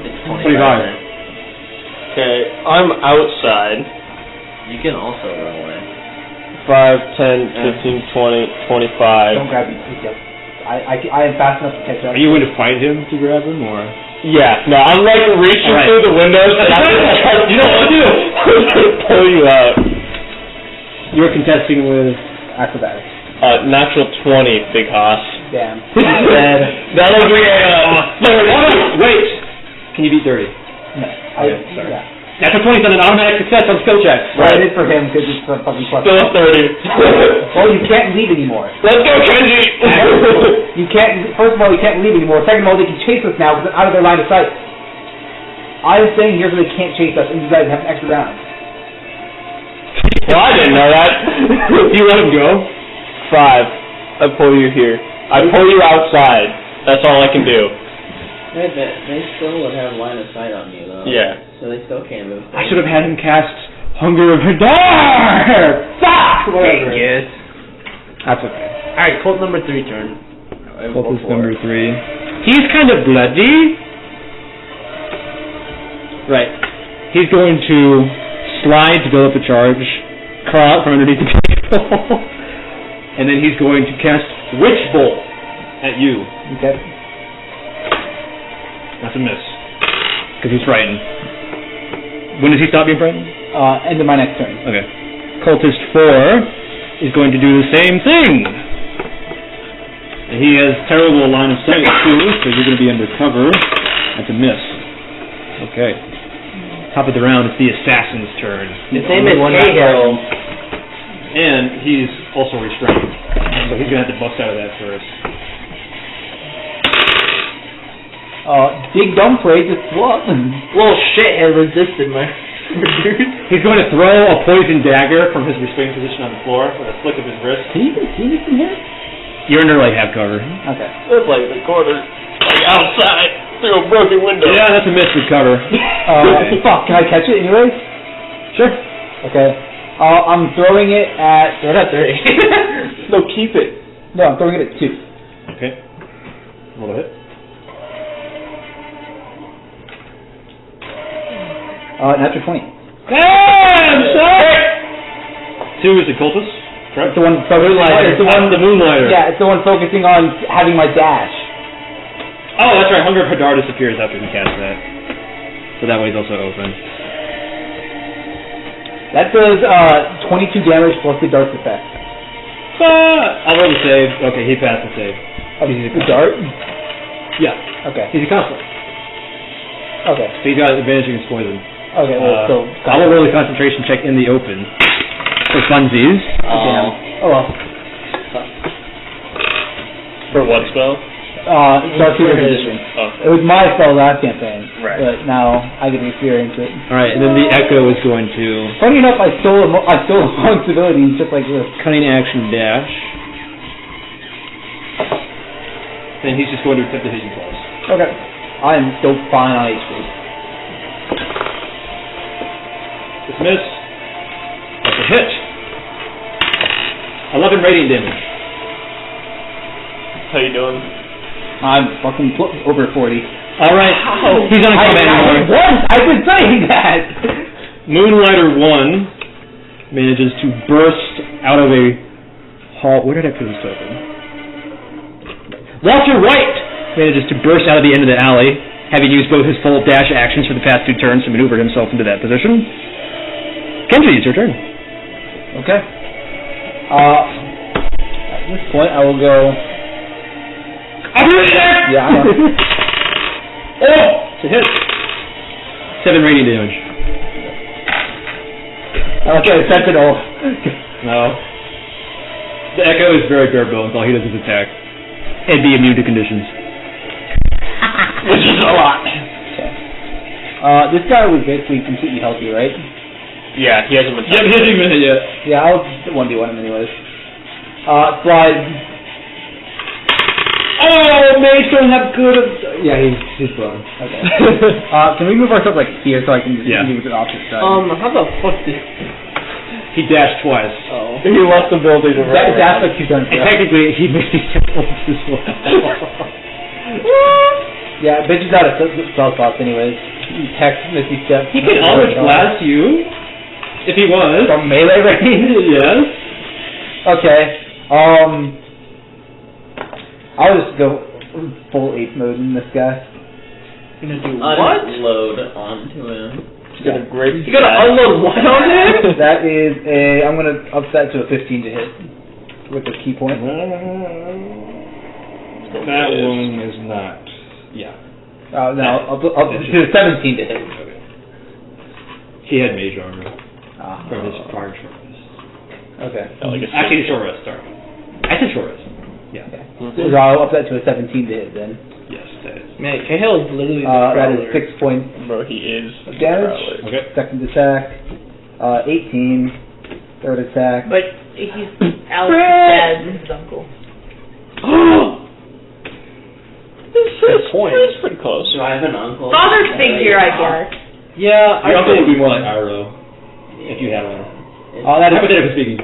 It's 25. then. Okay, I'm outside. You can also run away. 5, 10, 15, 20, 25. Don't grab me. I am fast enough to catch up. Are you going to find him to grab him, or? Yeah, no, I'm like reaching Right. through the windows and I'm just You know what to do. pull you out. You're contesting with... Acrobatics. Natural 20, big hoss. Damn. That'll be Wait! Can you beat 30? No. Okay, sorry. Yeah. Natural 20 is an automatic success on skill checks. Well, it is for him because it's a fucking plus. Still 30. Well, you can't leave anymore. Let's go, Kenji! You can't. First of all, you can't leave anymore. Second of all, they can chase us now because they're out of their line of sight. I'm saying here so they can't chase us, and you guys have an extra round. Well, I didn't know that. You let him go. 5. I pull you here. I pull you outside. That's all I can do. They still would have line of sight on you, though. Yeah. So they still can't move. I should have had him cast Hunger of Hadar! Fuck! Whatever. Yes. That's okay. Alright, Colt number 3 turn. Cultist number 3. He's kind of bloody. Right. He's going to slide to build up the charge, crawl out from underneath the table, and then he's going to cast Witch Bolt at you. Okay. That's a miss. Because he's frightened. When does he stop being frightened? End of my next turn. Okay. Cultist 4 is going to do the same thing. And he has terrible line of sight too, so you're going to be under cover. That's a miss. Okay. Top of the round, it's the assassin's turn. His name is Cahill. And he's also restrained. So he's going to have to bust out of that first. Dig dumb phrase just swap. Little shithead resisted my He's going to throw a poison dagger from his restrained position on the floor with a flick of his wrist. Can you even see me from here? You're under like half cover. Okay. That's like the corner, like outside, through a broken window. Yeah, that's a miss with cover. Fuck, can I catch it anyways? Sure. Okay. I'm throwing it at... Throw it at 3. No, keep it. No, I'm throwing it at 2. Okay. Roll a hit. Natural 20. Damn, son! 2 is the cultist, correct? It's the one focusing It's the one, the Moonlighter. Yeah, it's the one focusing on having my dash. Oh, that's right. Hunger of Hadar disappears after he casts that. So that way he's also open. That does 22 damage plus the dart effect. I'll roll the save. Okay, he passed the save. Oh, the dart? Yeah. Okay. He's a constable. Okay. So he's got advantage against poison. Okay, well, so... I will roll a concentration check in the open. For funsies. Damn. Oh, well. For what spell? Dark Hero Position. Oh. It was my spell last campaign. Right. But now I get to experience it. Alright, and then the Echo is going to... Funny enough, I stole amongst abilities just like this. Cunning action dash. Then he's just going to attempt to hit you twice. Okay. I am still fine on HP. Dismiss. That's a hit. 11 radiant damage. How you doing? I'm fucking over 40. Alright, he's on a combat anymore. I've been saying that! Moonlighter 1 manages to burst out of a hall. Where did I put this open? Walter White manages to burst out of the end of the alley, having used both his full dash actions for the past 2 turns to maneuver himself into that position. Kenji, it's your turn. Okay. At this point, I will go... Yeah, I know. Oh! It's a hit. 7 radiant damage. Okay, Sentinel. No. The Echo is very bare bones. All he does is attack. And be immune to conditions. Which is a lot. Okay. This guy was basically completely healthy, right? Yeah, he hasn't been Yep, he hasn't even hit yet. Yeah, I'll 1v1 him anyways. Slide. Oh, mage don't have good... Yeah, he's blown. Okay. Can we move ourselves like here so I can just Yeah. move to the opposite side? How the fuck did... He dashed twice. Oh. He left the building to run. That's like 2 times. And technically, he made these temples as well. Yeah, bitch is out of spell slots anyways. Hex, Misty Step. He could always blast you. If he was. From melee range? Yes. Okay. I'll just go full ape mode in this guy. You're gonna do what? Unload onto him. Got a great. You gotta unload what on him? That is a. I'm gonna up that to a 15 to hit with the key point. That one is not. Yeah. No, up to a 17 to hit. Okay. He had mage armor from his fire shortness. Okay. Actually, short rest. Sorry. I said short rest. Yeah. Okay. So I'll up that to a 17 to hit then. Yes, that is. Man, Cahill is literally the That prowler. is 6 points Bro, he is. of damage. Okay. Second attack, 18. Third attack. But he's Alex's dad, his uncle. That's pretty close. Do I have an uncle? Father figure, I guess. Yeah, your uncle would be more like Iroh, if you had one. That is Hypothetically speaking.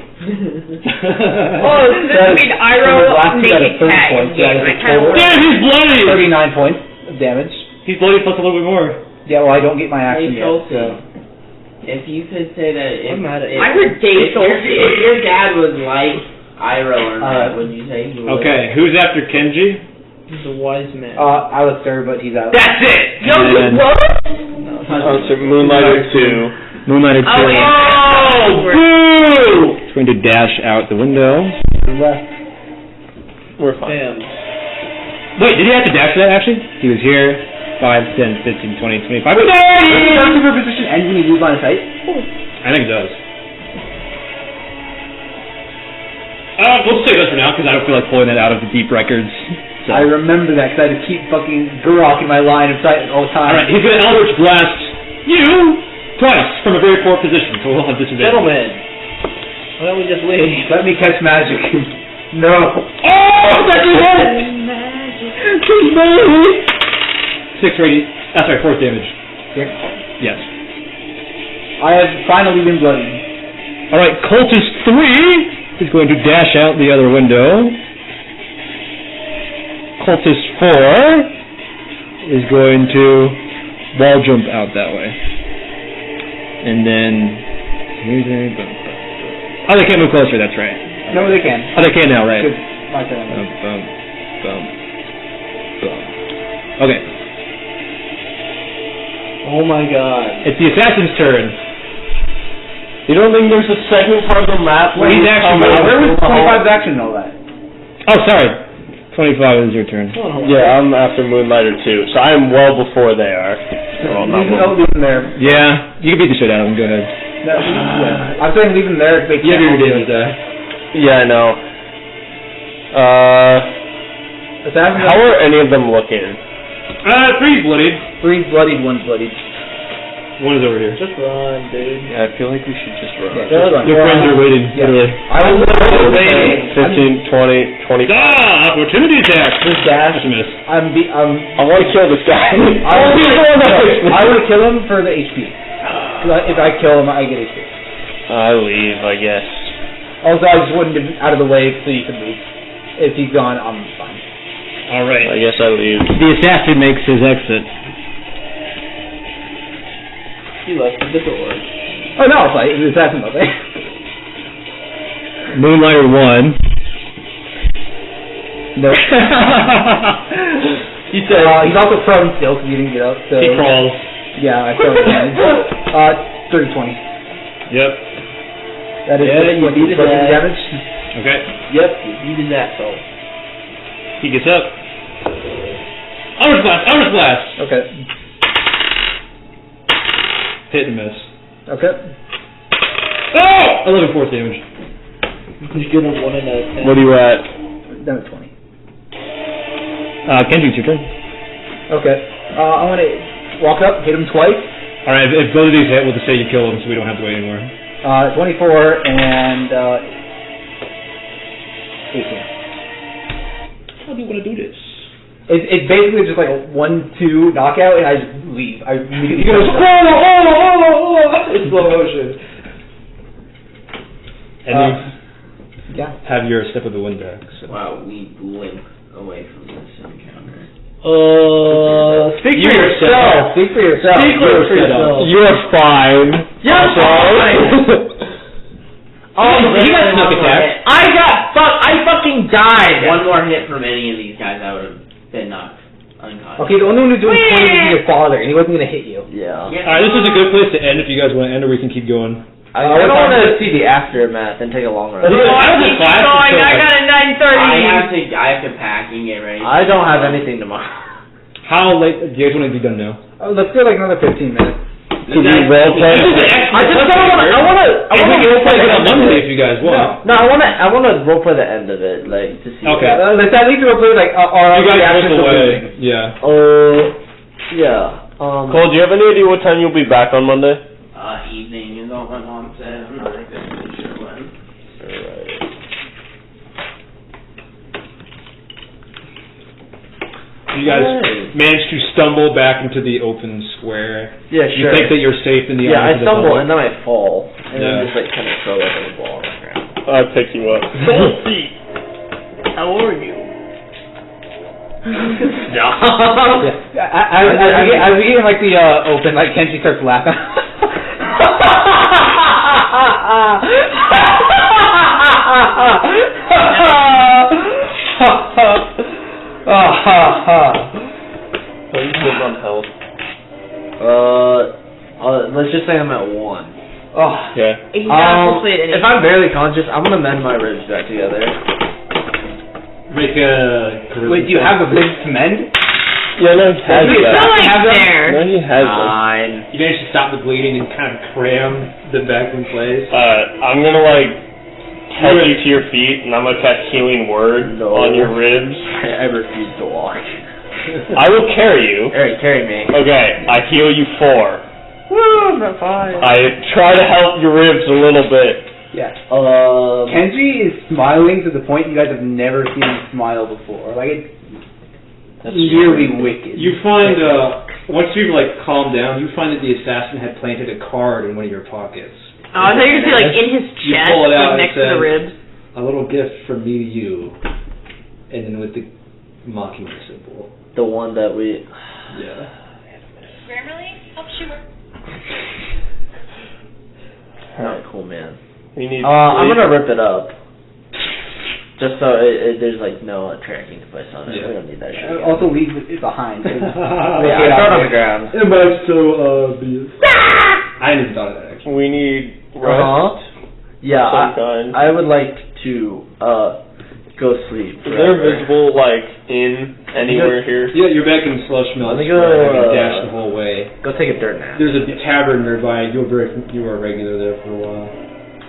Oh, this would be Iroh last two got a naked 30 cat. points. Yeah, Yeah, I kind of Damn, he's bloody! 39 points of damage. He's bloody plus a little bit more. Yeah, well, I don't get my action Hey, yet. Chelsea. So. If you could say that if, I'm mad at if, you. I heard Dave if your dad was like Iroh or not, would you say he was? Okay, who's after Kenji? He's a wise man. Alistair, but he's out. That's it! Yo, And what? So Moonlighter 2. Moonlighter 2. Oh, Boo! It's going to dash out the window. We're fine. Damn. Wait, did he have to dash for that actually? He was here. 5, 10, 15, 20, 25. Does the super position end when you lose line of sight? I think it does. We'll just say this for now because I don't feel like pulling that out of the deep records. So. I remember that because I had to keep fucking Gurok in my line of sight all the time. Alright, he's going to Eldritch Blast you twice from a very poor position, so we'll have disadvantage. Gentlemen, why don't we just leave? Let me catch magic. No. Oh, that's a hit! Magic! 6 radiant. Sorry, 4 damage. Yes. I have finally been bloodied. Alright, Cultist 3 is going to dash out the other window. Cultist 4 is going to wall jump out that way. And then... Oh, they can't move closer, that's right. No, they can. Oh, they can now, right. Good. My turn. Okay. Oh my god. It's the assassin's turn. You don't think there's a second part of the map where He's actually... Where was 25's action and all that? Oh, sorry. 25 is your turn. Yeah, I'm after Moonlighter 2, so I'm well before they are. Well, not well. Leave them there. Yeah, you can beat the shit out of him. Go ahead. No, yeah. I'm saying leave them there. They You have can't your do it. damage die. Yeah, I know. Assassin's How are any of them looking? 3's bloodied. 3's bloodied, 1's bloodied. 1 is over here. Just run, dude. Yeah, I feel like we should just run. Your friends are waiting. Yeah. Literally. I was waiting. 15, 20, 25. Opportunity attack. Just dash. That's a miss. I want to kill this guy. I want to kill him for the HP. If I kill him, I get HP. I leave, I guess. Also, I just wanted him out of the way so you can move. If he's gone, I'm fine. Alright. I guess I leave. The assassin makes his exit. He left the door. Oh no, I'll fight. The assassin will fight. Moonlighter 1. Nope. He said... He's also prone still because he didn't get up. So he crawls. Yeah, I killed him. 30-20. Yep. That is Yeah, you did that. damage. Okay. Yep, you did that, so. He gets up. Eldritch Blast! Eldritch Blast! Okay. Hit and miss. Okay. Oh! 11 force damage. He's gonna 1 in a 10. What are you at? Down to 20. Kenji, it's your turn. Okay. I want to walk up, hit him twice. Alright, if both of these hit, we'll just say you kill them so we don't have to wait anymore. 24 and 18. How do you want to do this? It's basically just like a 1-2 knockout, and I just leave. I immediately He goes, oh, in slow motion. And you Yeah. have your step of the wind back. So. Wow, we blink away from this encounter. Speak for yourself. Speak for yourself. Speak for yourself. You're fine. You're fine. He got snuck attack. I fucking died. One more hit from any of these guys, I would have been knocked unconscious. Okay, the only one who's doing pointing is your father, and he wasn't going to hit you. Yeah. Alright, this is a good place to end if you guys want to end, or we can keep going. I don't want to see the aftermath and take a long rest. I got a 9:30. I have to pack and get ready. I don't have anything tomorrow. How late? Do you guys want to be done now? Let's do like another 15 minutes. Can you roleplay? I want to roleplay on Monday if you guys want. No, I want to roleplay the end of it, like to see. Okay. Let's at least roleplay like our You guys reactions both to away. losing. Yeah. Yeah. Cole, do you have any idea what time you'll be back on Monday? Evening is all my mom said. I'm not exactly sure when. You guys managed to stumble back into the open square. Yeah, You sure. think that you're safe in the I eyes of the stumble public. and then I fall, and Yeah. then just like kind of throw like a ball on the ground. I pick you up. How are you? As we get in like the open, like Kenji starts laughing. Are you still on health? Let's just say I'm at 1. Oh. Yeah. He's not supposed to at any If I'm barely conscious, I'm gonna mend my ribs back together. Make a. Wait, do you have the ribs to mend? Yeah, no, he has He's that. still like there. No, he has it. Fine. You managed to stop the bleeding and kind of cram them back in place. I'm gonna like help you to your feet, and I'm gonna cast Healing Word on your ribs. I refuse to walk. I will carry you. Alright, carry me. Okay, I heal you 4. Woo, I'm at 5. I try to help your ribs a little bit. Yeah. Kenji is smiling to the point you guys have never seen him smile before. Like it's nearly wicked. You find, once you've like calmed down, you find that the assassin had planted a card in one of your pockets. Oh, I thought you were gonna see like in his You chest, pull it out like and next to the says, ribs. A little gift from me to you. And then with the mocking symbol. The one that we... Yeah. Grammarly helps you work. Alright, cool, man. You need I'm gonna rip it up. Just so there's like no tracking device on it. Yeah. We don't need that shit. Also leave it behind. Yeah, I throw it on the ground. Am I so obvious? I hadn't even thought of that actually. We need rest. Yeah, Some kind. I would like to go sleep. Is there visible like in anywhere here? Yeah, you're back in Slush Mill. Let me go, dash the whole way. Go take a dirt nap. There's a tavern nearby. You were a regular there for a while.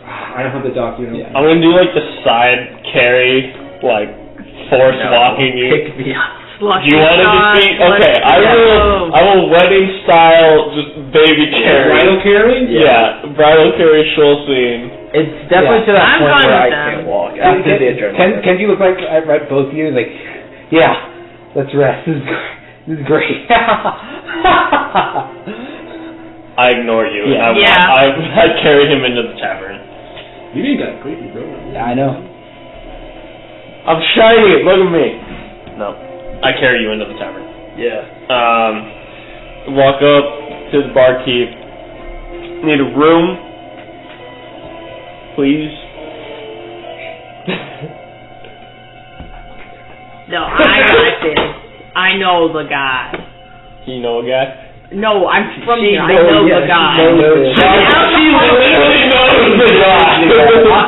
I don't have the document. Yeah. I'm gonna do like the side carry, like force walking you. Pick me up. Do you want to defeat? Okay, I will wedding style just baby carry. Bridal carry? Yeah, bridal carry Schulzine. It's definitely to that I'm point fine where I with that. can't walk. After the adrenaline. Kenji looks like right both of you like, yeah, let's rest. This is great. I ignore you. Yeah. And I carry him into the tavern. You ain't got creepy, bro. Yeah, I know. I'm shiny. Look at me. No, I carry you into the tavern. Yeah. Walk up to the barkeep. Need a room, please. No, I got this. I know the guy. You know a guy? No, I'm from She here. I knows- know yeah, the she guy. knows the guy. She literally knows the guy.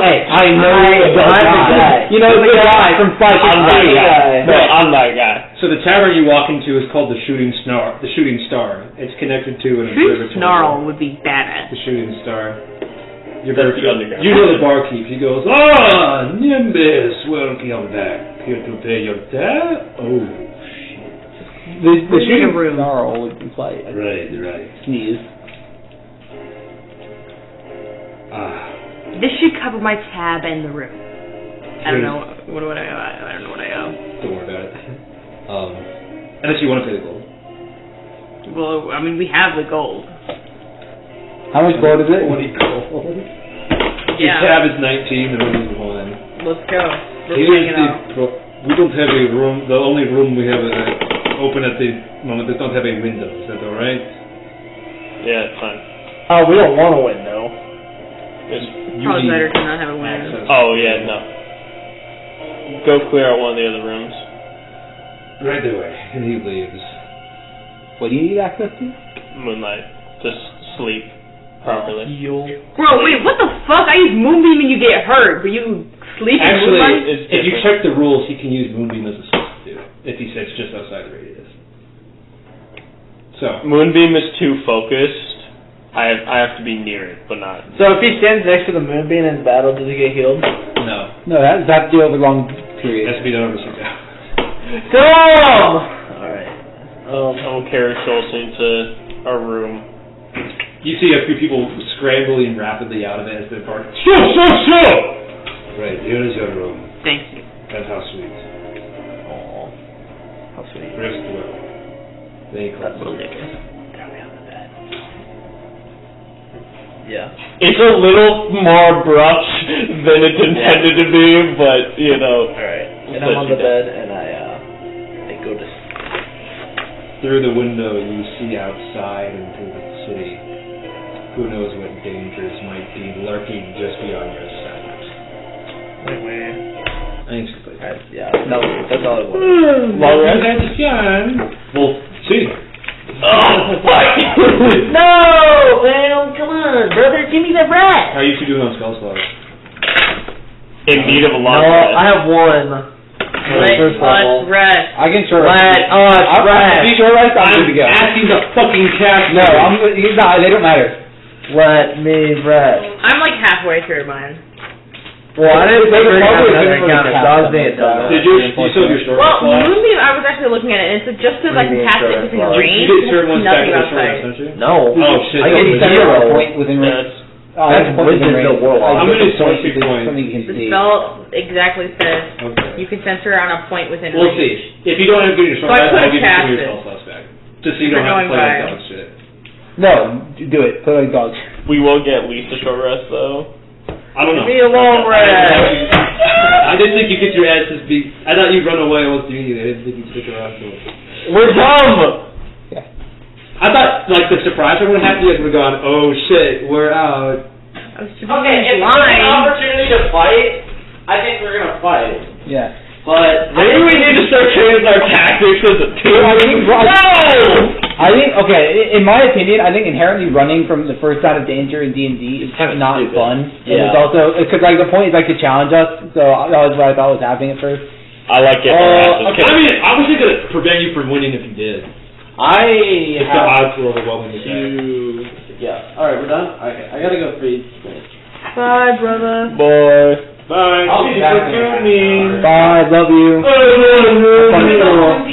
Hey, I know the guy. You know the guy from Fight I'm that guy. guy. No, I'm that guy. So the tavern you walk into is called the Shooting Star. The Shooting Star. It's connected to an True observatory. snarl would be badass. The Shooting Star. You're That's very the underground. You know the barkeep. He goes, Nimbus, welcome back. Here to pay your debt? Oh, The Where's shooting the room? snarl would imply a right. sneeze. This should cover my tab and the room. I don't know. What do I? I don't know what I owe. Don't worry about it. Unless you want to pay the gold. Well, I mean, we have the gold. How much gold is it? 20 gold. Your tab is 19, the room is 1. Let's go. Let's Here's hang it out. we don't have a room. The only room we have open at the moment does not have a window. Is that all right? Yeah, it's fine. We don't want a window. Probably better to not have a window. access. Oh, yeah, no. Go clear out one of the other rooms. Right away. And he leaves. What do you need access to? Moonlight. Just sleep properly. Bro, wait, what the fuck? I use Moonbeam and you get hurt, but you sleep in Actually, Moonlight? if you check the rules, he can use Moonbeam as a substitute if he sits just outside the radius. So Moonbeam is too focused. I have to be near it, but not. So if he stands next to the moonbeam in battle, does he get healed? no, No, that's the over long period. it has to be done over 6 hours. Dumb! Alright. I will carry Schultz into our room. You see a few people scrambling rapidly out of it as they're part. Sure! Right, here is your room. Thank you. That's how sweet. Aww. How sweet. Rest well. Very That's close. ridiculous. Yeah. It's a little more abrupt than it's intended to be, but, you know. Alright. And I'm on the bed and I go to sleep. Through the window, you see outside into the city. Who knows what dangers might be lurking just beyond your sight. I think it's good. Alright, yeah. No, that's all it was. Well, that's fun. Well, see. Oh, fuck! No, man, come on, brother, give me the rat. How are you two doing on spell slots? In need of a lot No, of I have one. Let's rest. I can short rest. Rest. If you short rest, I'm good to go. Asking the fucking cat. No, he's not. They don't matter. Let me rest. I'm like halfway through mine. Well, I didn't They figure were out probably another looking for encounter, the so I was cat being something, dumb. Did you still have your short Well, rest slot? Moonbeam, I was actually looking at it, and it's just because I can cast it within Well, range. You get certain ones back Nothing with short rest, outside. don't you? No. Oh shit. I get that's zero. Point within range. That's Wizards of the World. I'm gonna do point 26 because points. something you can The see. spell exactly says Okay. you can censor on a point within We'll range. see. If you don't have good your short So I rest, could I'll give you some cast of your it. spell slots back. Just so you If don't we're have to play going like by- dog shit. No, do it. Play like dogs. We will get at least a short rest, though. I don't know. Give me a long rest. I didn't think you get your asses beat. I thought you'd run away and was doing it. I didn't think you'd stick around to it. We're dumb! I thought, like, the surprise would have happened. You would have gone, oh shit, we're out. I was just Okay, if being we have an blind. opportunity to fight, I think we're gonna fight. Yeah. But Maybe we need to start changing our tactics as a team. I think, okay, in my opinion, I think inherently running from the first sign of danger in D&D is Kinda not stupid. fun. Yeah. And it's also, because like the point is like to challenge us, so that was what I thought was happening at first. I like it. Okay. I mean, I was going to prevent you from winning if you did. I If the have odds were overwhelming. to. Yeah. All right, we're done. Okay, I gotta go feed. Bye, brother. Boy. Bye. I'll be back in a half an hour. Bye, love you. Fun school.